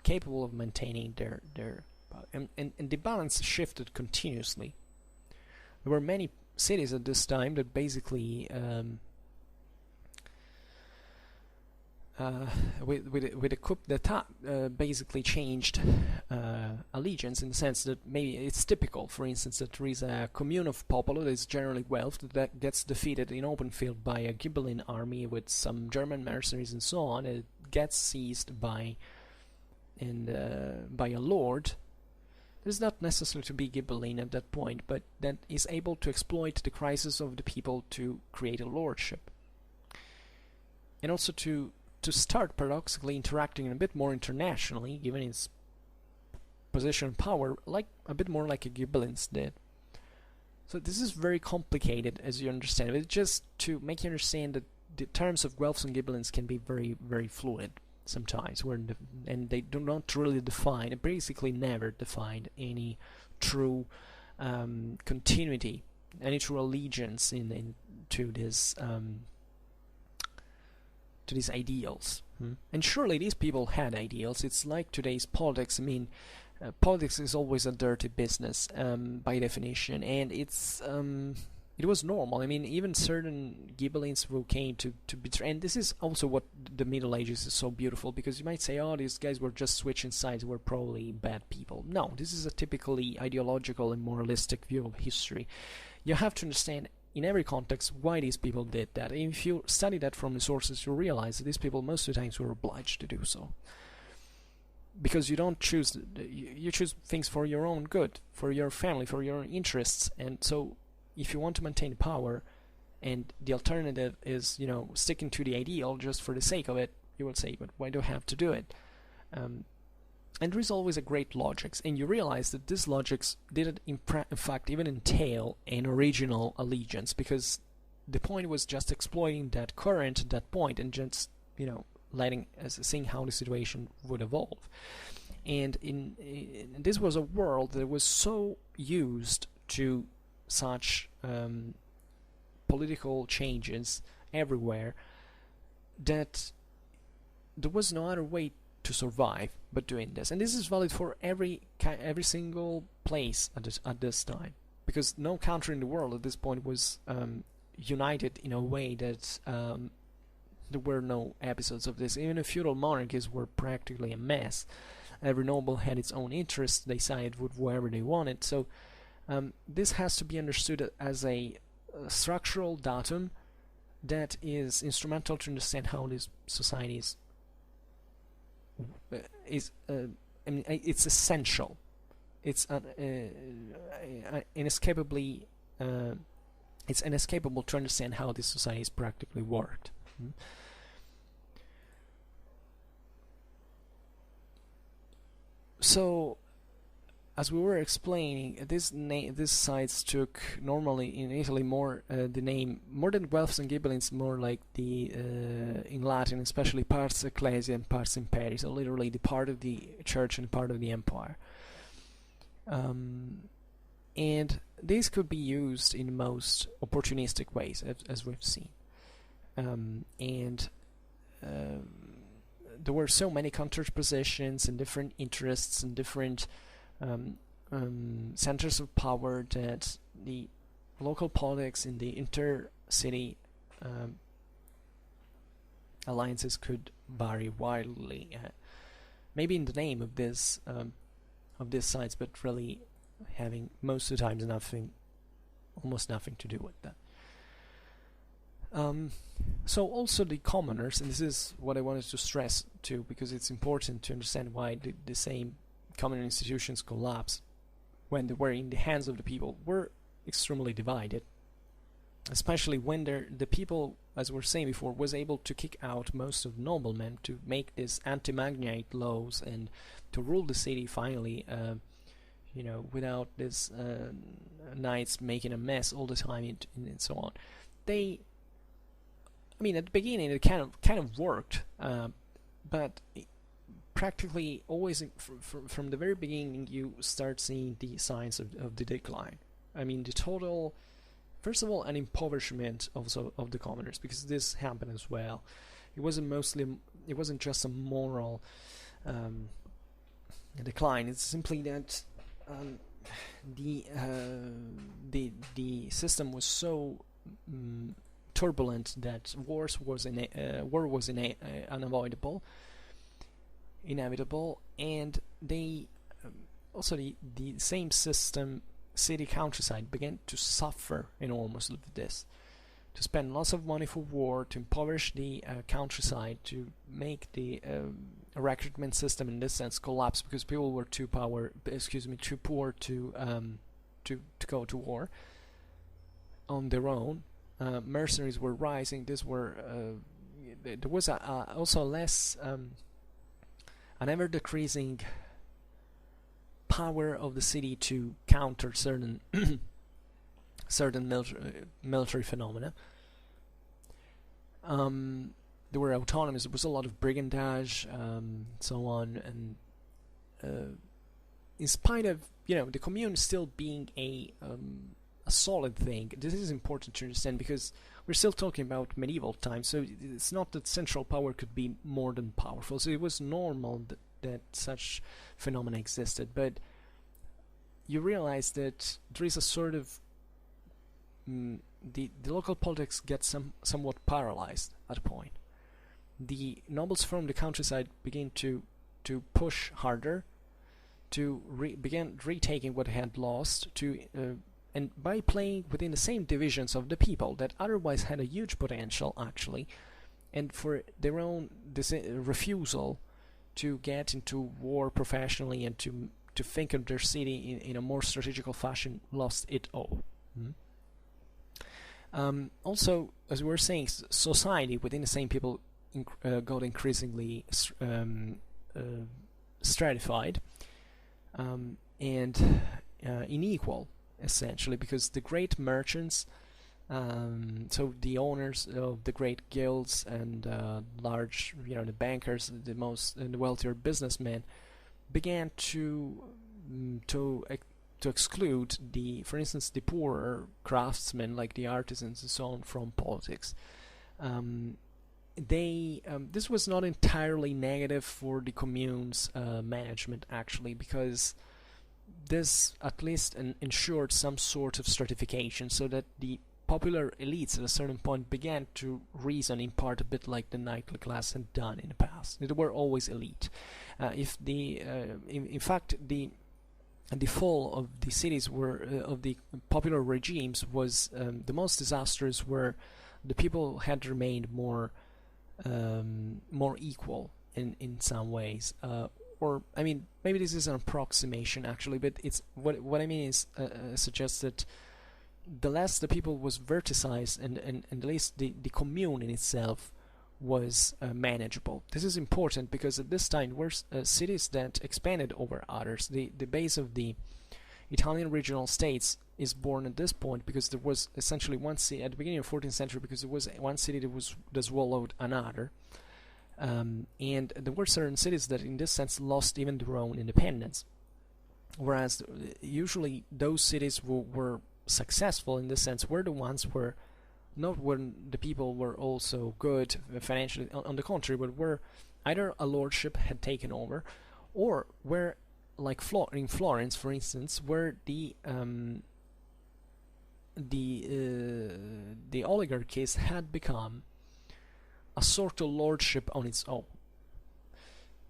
capable of maintaining their and the balance shifted continuously. There were many cities at this time that basically with a coup d'etat basically changed allegiance, in the sense that maybe it's typical, for instance, that there is a commune of Popolo that is generally Guelph that gets defeated in open field by a Ghibelline army with some German mercenaries and so on. It gets seized by a lord. There's not necessarily to be Ghibelline at that point, but that is able to exploit the crisis of the people to create a lordship, and also to start paradoxically interacting a bit more internationally, given its position and power, like a bit more like a Ghibellines did. So this is very complicated, as you understand. But just to make you understand that the terms of Guelphs and Ghibellines can be very, very fluid sometimes, and they do not really define, basically never defined any true continuity, any true allegiance to this. To these ideals. And surely these people had ideals. It's like today's politics. I mean, politics is always a dirty business by definition, and it's it was normal. I mean, even certain Ghibellines who came to betray, and this is also what the Middle Ages is so beautiful, because you might say, oh, these guys were just switching sides, were probably bad people. No, this is a typically ideological and moralistic view of history. You have to understand in every context why these people did that. And if you study that from the sources, you realize that these people most of the times were obliged to do so. Because you don't choose, you choose things for your own good, for your family, for your interests, and so if you want to maintain power, and the alternative is, sticking to the ideal just for the sake of it, you will say, but why do I have to do it? And there is always a great logics, and you realize that this logics didn't in fact even entail an original allegiance, because the point was just exploiting that current at that point, and just, seeing how the situation would evolve. And this was a world that was so used to such political changes everywhere that there was no other way to survive but doing this. And this is valid for every single place at this time, because no country in the world at this point was united in a way that there were no episodes of this. Even the feudal monarchies were practically a mess. Every noble had its own interests. They sided with whoever they wanted. So this has to be understood as a structural datum that is instrumental to understand how these societies it's essential. It's inescapably it's inescapable to understand how these societies practically worked. So, as we were explaining, these sites took normally in Italy more the name, more than Guelphs and Ghibellines, more like the in Latin, especially pars ecclesia and pars imperi, so literally the part of the church and part of the empire. And these could be used in most opportunistic ways, as we've seen. There were so many counterpositions and different interests and different centers of power that the local politics in the inter-city alliances could vary wildly, maybe in the name of these sites, but really having most of the times almost nothing to do with that. So also the commoners, and this is what I wanted to stress too, because it's important to understand why the same common institutions collapsed when they were in the hands of the people, were extremely divided, especially when the people, as we were saying before, was able to kick out most of the noblemen, to make these anti-magnate laws and to rule the city finally, without this knights making a mess all the time and so on. At the beginning it kind of worked, but practically always from the very beginning you start seeing the signs of the decline. The total, first of all, an impoverishment also of the commoners, because this happened as well. It wasn't just a moral decline. It's simply that the system was so turbulent that war was inevitable, and they also the same system, city countryside, began to suffer enormously with this, to spend lots of money for war, to impoverish the countryside, to make the recruitment system in this sense collapse, because people were too poor to go to war on their own. Mercenaries were rising. There was also less an ever decreasing power of the city to counter certain military phenomena. There were autonomies. There was a lot of brigandage, so on, and in spite of the commune still being a solid thing, this is important to understand, because we're still talking about medieval times, so it's not that central power could be more than powerful. So it was normal that such phenomena existed, but you realize that there is a sort of the local politics gets somewhat paralyzed at a point. The nobles from the countryside begin to push harder to begin retaking what they had lost, and by playing within the same divisions of the people that otherwise had a huge potential actually, and for their own refusal to get into war professionally and to think of their city in a more strategical fashion, lost it all. Also, as we were saying, society within the same people got increasingly stratified and unequal, essentially, because the great merchants, so the owners of the great guilds and large, the bankers, the wealthier businessmen, began to exclude for instance, the poorer craftsmen like the artisans and so on from politics. This was not entirely negative for the commune's management, actually, because this at least ensured some sort of stratification, so that the popular elites at a certain point began to reason in part a bit like the knightly class had done in the past. They were always elite. In fact, the fall of the cities of the popular regimes was the most disastrous, where the people had remained more equal in some ways, or I mean, maybe this is an approximation actually, but it's what I mean is suggests that the less the people was verticized, and the least the commune in itself was manageable. This is important because at this time were cities that expanded over others. The base of the Italian regional states is born at this point because there was essentially one city at the beginning of the 14th century, because there was one city that swallowed another, and there were certain cities that in this sense lost even their own independence, whereas usually those cities were successful in this sense were the ones where not when the people were also good financially, on the contrary, but where either a lordship had taken over, or where, like in Florence, for instance, where the oligarchies had become a sort of lordship on its own,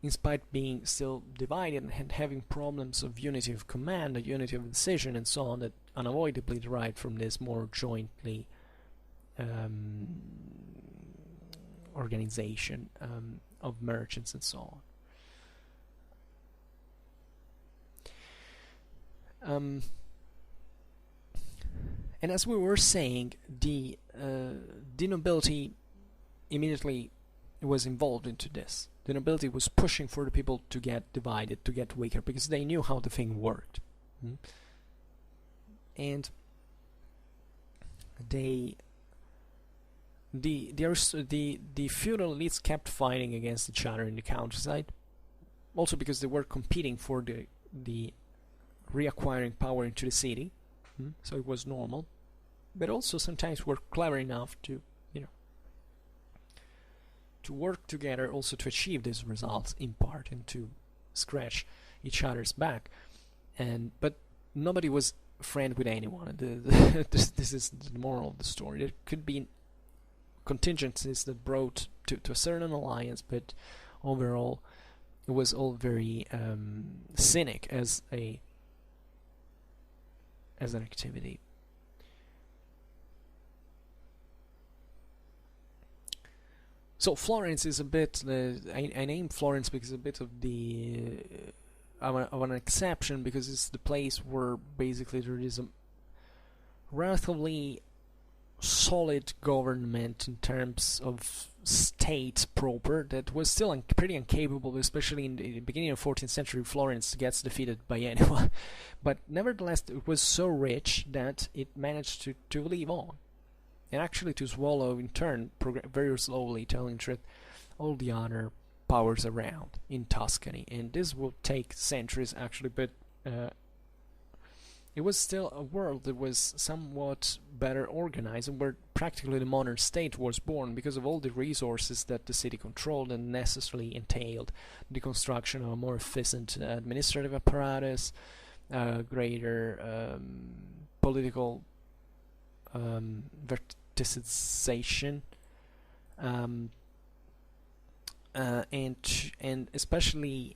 in spite of being still divided and having problems of unity of command, a unity of decision, and so on, that unavoidably derived from this more jointly organization of merchants and so on. And as we were saying, the nobility immediately was involved into this. The nobility was pushing for the people to get divided, to get weaker, because they knew how the thing worked. And the feudal elites kept fighting against each other in the countryside, also because they were competing for the reacquiring power into the city, so it was normal. But also sometimes were clever enough to to work together also to achieve these results in part, and to scratch each other's back. But nobody was friend with anyone. This is the moral of the story. There could be contingencies that brought to a certain alliance, but overall it was all very cynic as an activity. So Florence is a bit. I named Florence because it's a bit of an exception, because it's the place where basically there is a relatively solid government in terms of state proper that was still pretty incapable, especially in the beginning of 14th century. Florence gets defeated by anyone, but nevertheless it was so rich that it managed to live on, and actually to swallow in turn, very slowly, telling the truth, all the other powers around in Tuscany. And this will take centuries actually, but it was still a world that was somewhat better organized, and where practically the modern state was born because of all the resources that the city controlled, and necessarily entailed the construction of a more efficient administrative apparatus, greater political verticization, and especially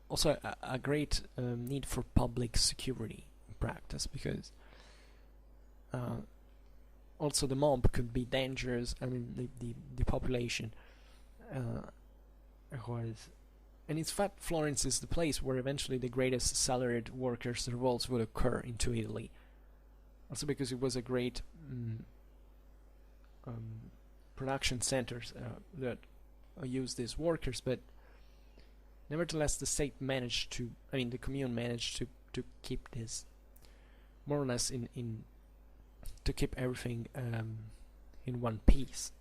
also a great need for public security practice, because also the mob could be dangerous. I mean, the population was, and in fact Florence is the place where eventually the greatest salaried workers' revolts would occur into Italy. Also because it was a great production centers that used these workers, but nevertheless the state managed to, I mean the commune managed to keep this more or less in to keep everything in one piece.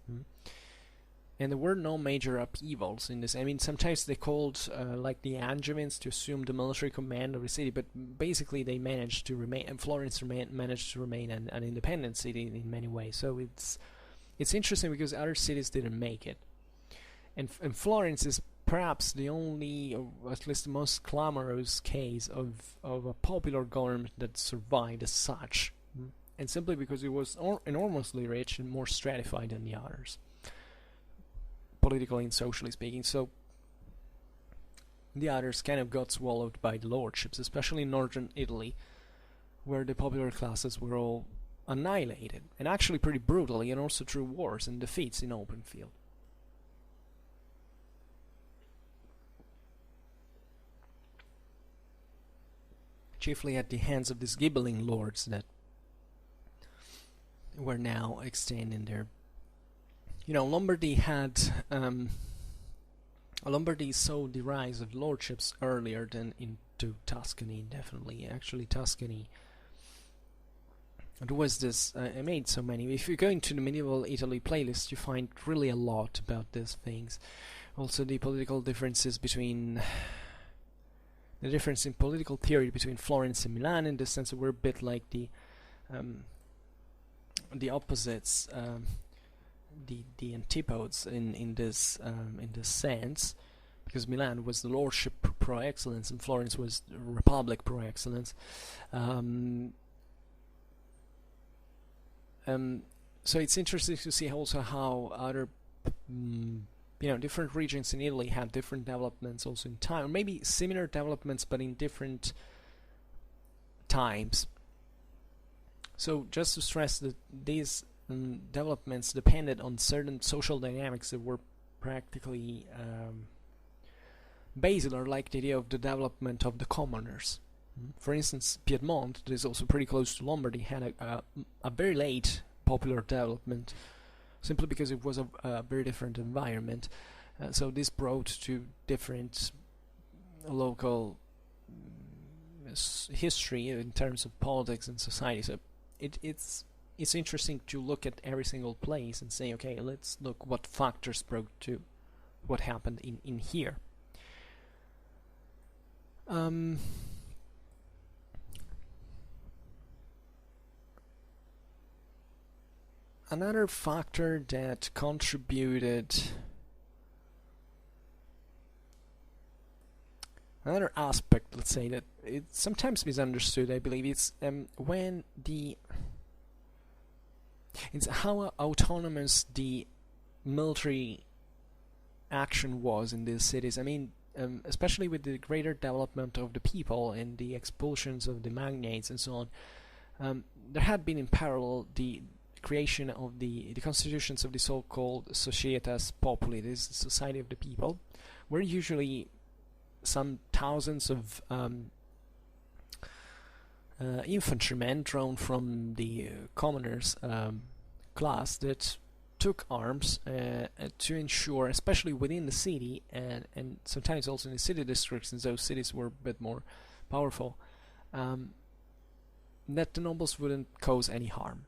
And there were no major upheavals in this. I mean, sometimes they called like the Angevins to assume the military command of the city, but basically they managed to remain, and Florence managed to remain an independent city in many ways. So it's interesting because other cities didn't make it, and Florence is perhaps the only, or at least the most clamorous case of a popular government that survived as such, and simply because it was enormously rich and more stratified than the others, politically and socially speaking. So the others kind of got swallowed by the lordships, especially in northern Italy, where the popular classes were all annihilated, and actually pretty brutally, and also through wars and defeats in open field. Chiefly at the hands of these Ghibelline lords that were now extending their, Lombardy had Lombardy saw the rise of lordships earlier than into Tuscany, definitely. Actually, Tuscany, there was this, I made so many. If you go into the medieval Italy playlist, you find really a lot about these things. Also the political differences between, the difference in political theory between Florence and Milan, in the sense that we're a bit like the opposites, the antipodes in this sense, because Milan was the lordship pro excellence and Florence was the republic pro excellence. So it's interesting to see also how other different regions in Italy had different developments also in time, or maybe similar developments but in different times. So just to stress that these developments depended on certain social dynamics that were practically basilar, like the idea of the development of the commoners. For instance, Piedmont, that is also pretty close to Lombardy, had a very late popular development, simply because it was a very different environment. So this brought to different local history in terms of politics and society. So it's interesting to look at every single place and say, okay, let's look what factors brought to what happened in here. Another factor that contributed, another aspect, let's say, that it's sometimes misunderstood, I believe, it's it's how autonomous the military action was in these cities. I mean, especially with the greater development of the people and the expulsions of the magnates and so on, there had been in parallel the creation of the constitutions of the so-called Societas Populi, this society of the people, where usually some thousands of infantrymen drawn from the commoners class that took arms to ensure, especially within the city and sometimes also in the city districts, and those cities were a bit more powerful, that the nobles wouldn't cause any harm.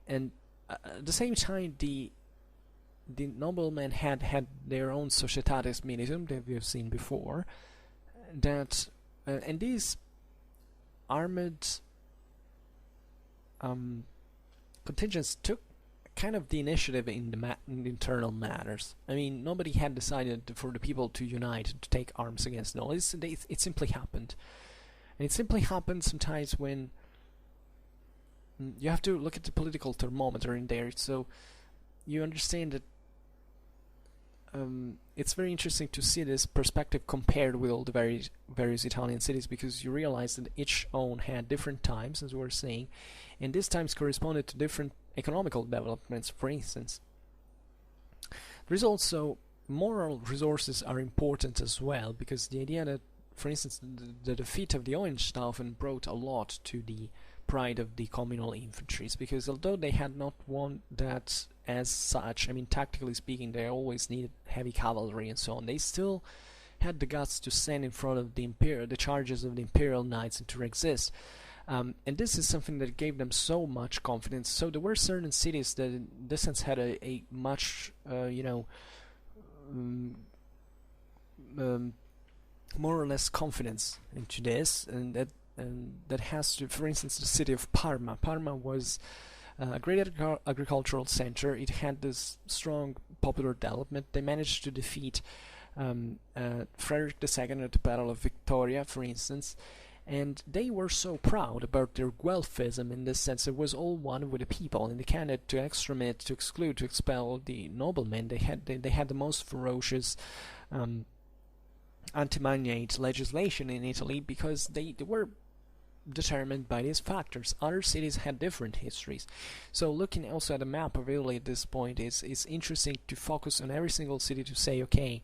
And at the same time, the noblemen had their own societatis minitum that we have seen before, that and these armored contingents took kind of the initiative in the internal matters. I mean, nobody had decided for the people to unite to take arms against the nobles. It simply happened, and it simply happened sometimes when you have to look at the political thermometer in there. So you understand that it's very interesting to see this perspective compared with all the various Italian cities, because you realize that each own had different times, as we were saying, and these times corresponded to different economical developments. For instance, there is also moral resources are important as well, because the idea that, for instance, the defeat of the Hohenstaufen brought a lot to the pride of the communal infantries, because although they had not won that as such, I mean, tactically speaking, they always needed heavy cavalry and so on, they still had the guts to stand in front of the charges of the imperial knights and to resist. And this is something that gave them so much confidence. So there were certain cities that in this sense had a much more or less confidence into this, and that has to, for instance, the city of Parma. Parma was a great agricultural center. It had this strong popular development. They managed to defeat Frederick II at the Battle of Victoria, for instance, and they were so proud about their Guelphism in this sense. It was all one with the people, and they cannot to exterminate, to exclude, to expel the noblemen. They had the most ferocious anti-magnate legislation in Italy, because they were determined by these factors. Other cities had different histories. So looking also at the map of Italy at this point is interesting to focus on every single city to say, okay,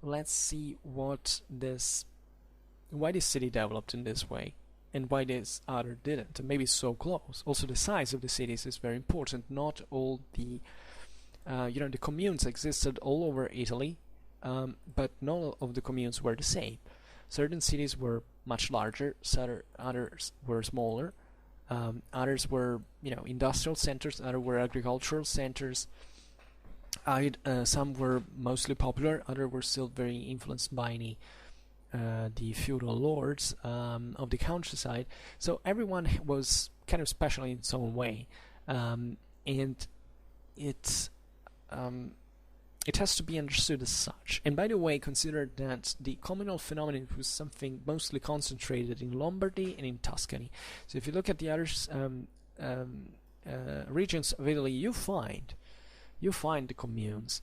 let's see why this city developed in this way and why this other didn't, and maybe so close. Also, the size of the cities is very important. Not all the the communes existed all over Italy, but none of the communes were the same. Certain cities were much larger, others were smaller, others were industrial centers, others were agricultural centers. Some were mostly popular, others were still very influenced by the feudal lords of the countryside. So everyone was kind of special in its own way, and it has to be understood as such. And by the way, consider that the communal phenomenon was something mostly concentrated in Lombardy and in Tuscany. So if you look at the other regions of Italy, you find the communes.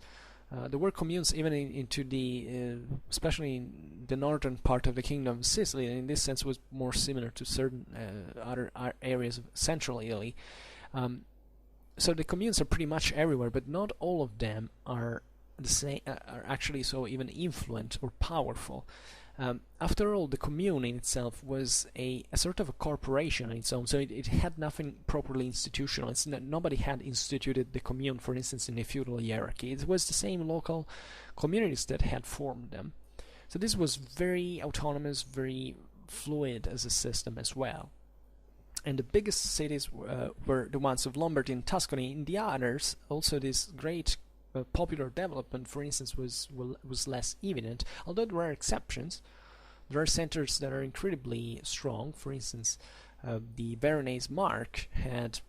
There were communes even into the, especially in the northern part of the Kingdom of Sicily, and in this sense was more similar to certain other areas of central Italy. So the communes are pretty much everywhere, but not all of them are the same, are actually so even influent or powerful. After all, the commune in itself was a sort of a corporation in its own, so it had nothing properly institutional. Nobody had instituted the commune, for instance, in a feudal hierarchy. It was the same local communities that had formed them. So this was very autonomous, very fluid as a system as well. And the biggest cities were the ones of Lombardy and Tuscany. In the others, also this great popular development, for instance, was less evident. Although there are exceptions, there are centers that are incredibly strong. For instance, the Veronese Mark had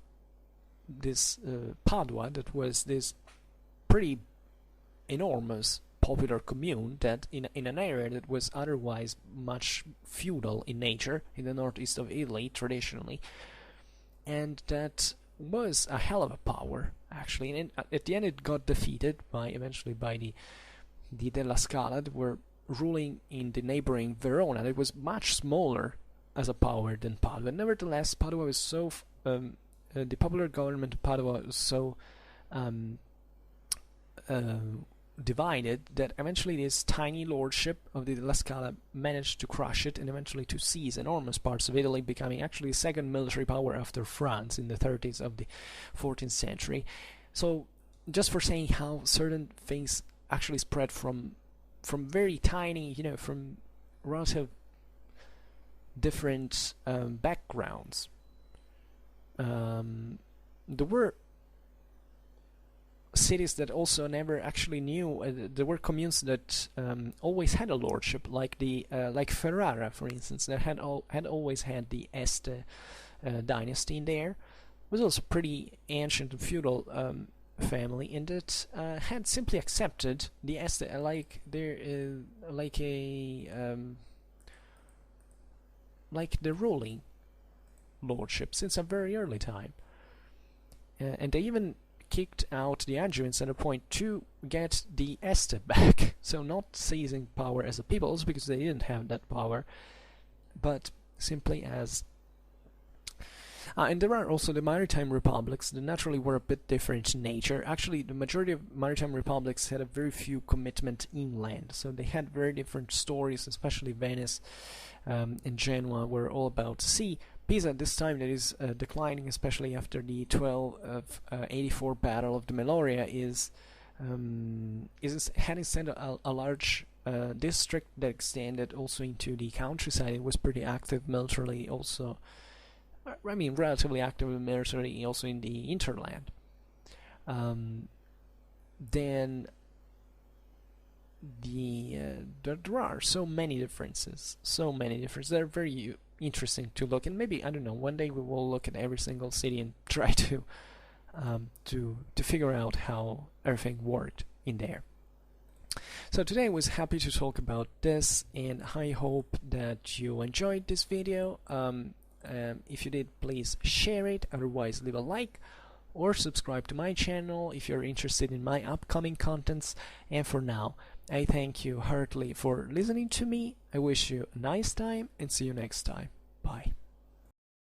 this Padua that was this pretty enormous popular commune that in an area that was otherwise much feudal in nature in the northeast of Italy traditionally, and that was a hell of a power actually. And at the end it got defeated eventually by the Della Scala, that were ruling in the neighboring Verona. It was much smaller as a power than Padua. Nevertheless, Padua was so the popular government of Padua was so divided that eventually this tiny lordship of the Della Scala managed to crush it and eventually to seize enormous parts of Italy, becoming actually the second military power after France in the 30s of the 14th century. So just for saying how certain things actually spread from very tiny, from relative different backgrounds. There were cities that also never actually knew. There were communes that always had a lordship, like Ferrara, for instance, that had always had the Este dynasty in there. It was also pretty ancient and feudal family, and that had simply accepted the Este like the ruling lordship since a very early time. And they even kicked out the Angevins at a point to get the Este back. So not seizing power as a peoples, because they didn't have that power, but simply as... and there are also the maritime republics that naturally were a bit different in nature. Actually, the majority of maritime republics had a very few commitment inland, so they had very different stories, especially Venice and Genoa were all about sea. Pisa at this time, that is declining, especially after the 1284 Battle of the Meloria, is had instead a large district that extended also into the countryside. It was pretty active militarily also. I mean, relatively active militarily also in the hinterland. Then there are so many differences. They're very interesting to look, and maybe, I don't know, one day we will look at every single city and try to figure out how everything worked in there. So today I was happy to talk about this, and I hope that you enjoyed this video. If you did, please share it, otherwise leave a like or subscribe to my channel if you're interested in my upcoming contents. And for now, I thank you heartily for listening to me. I wish you a nice time and see you next time. Bye.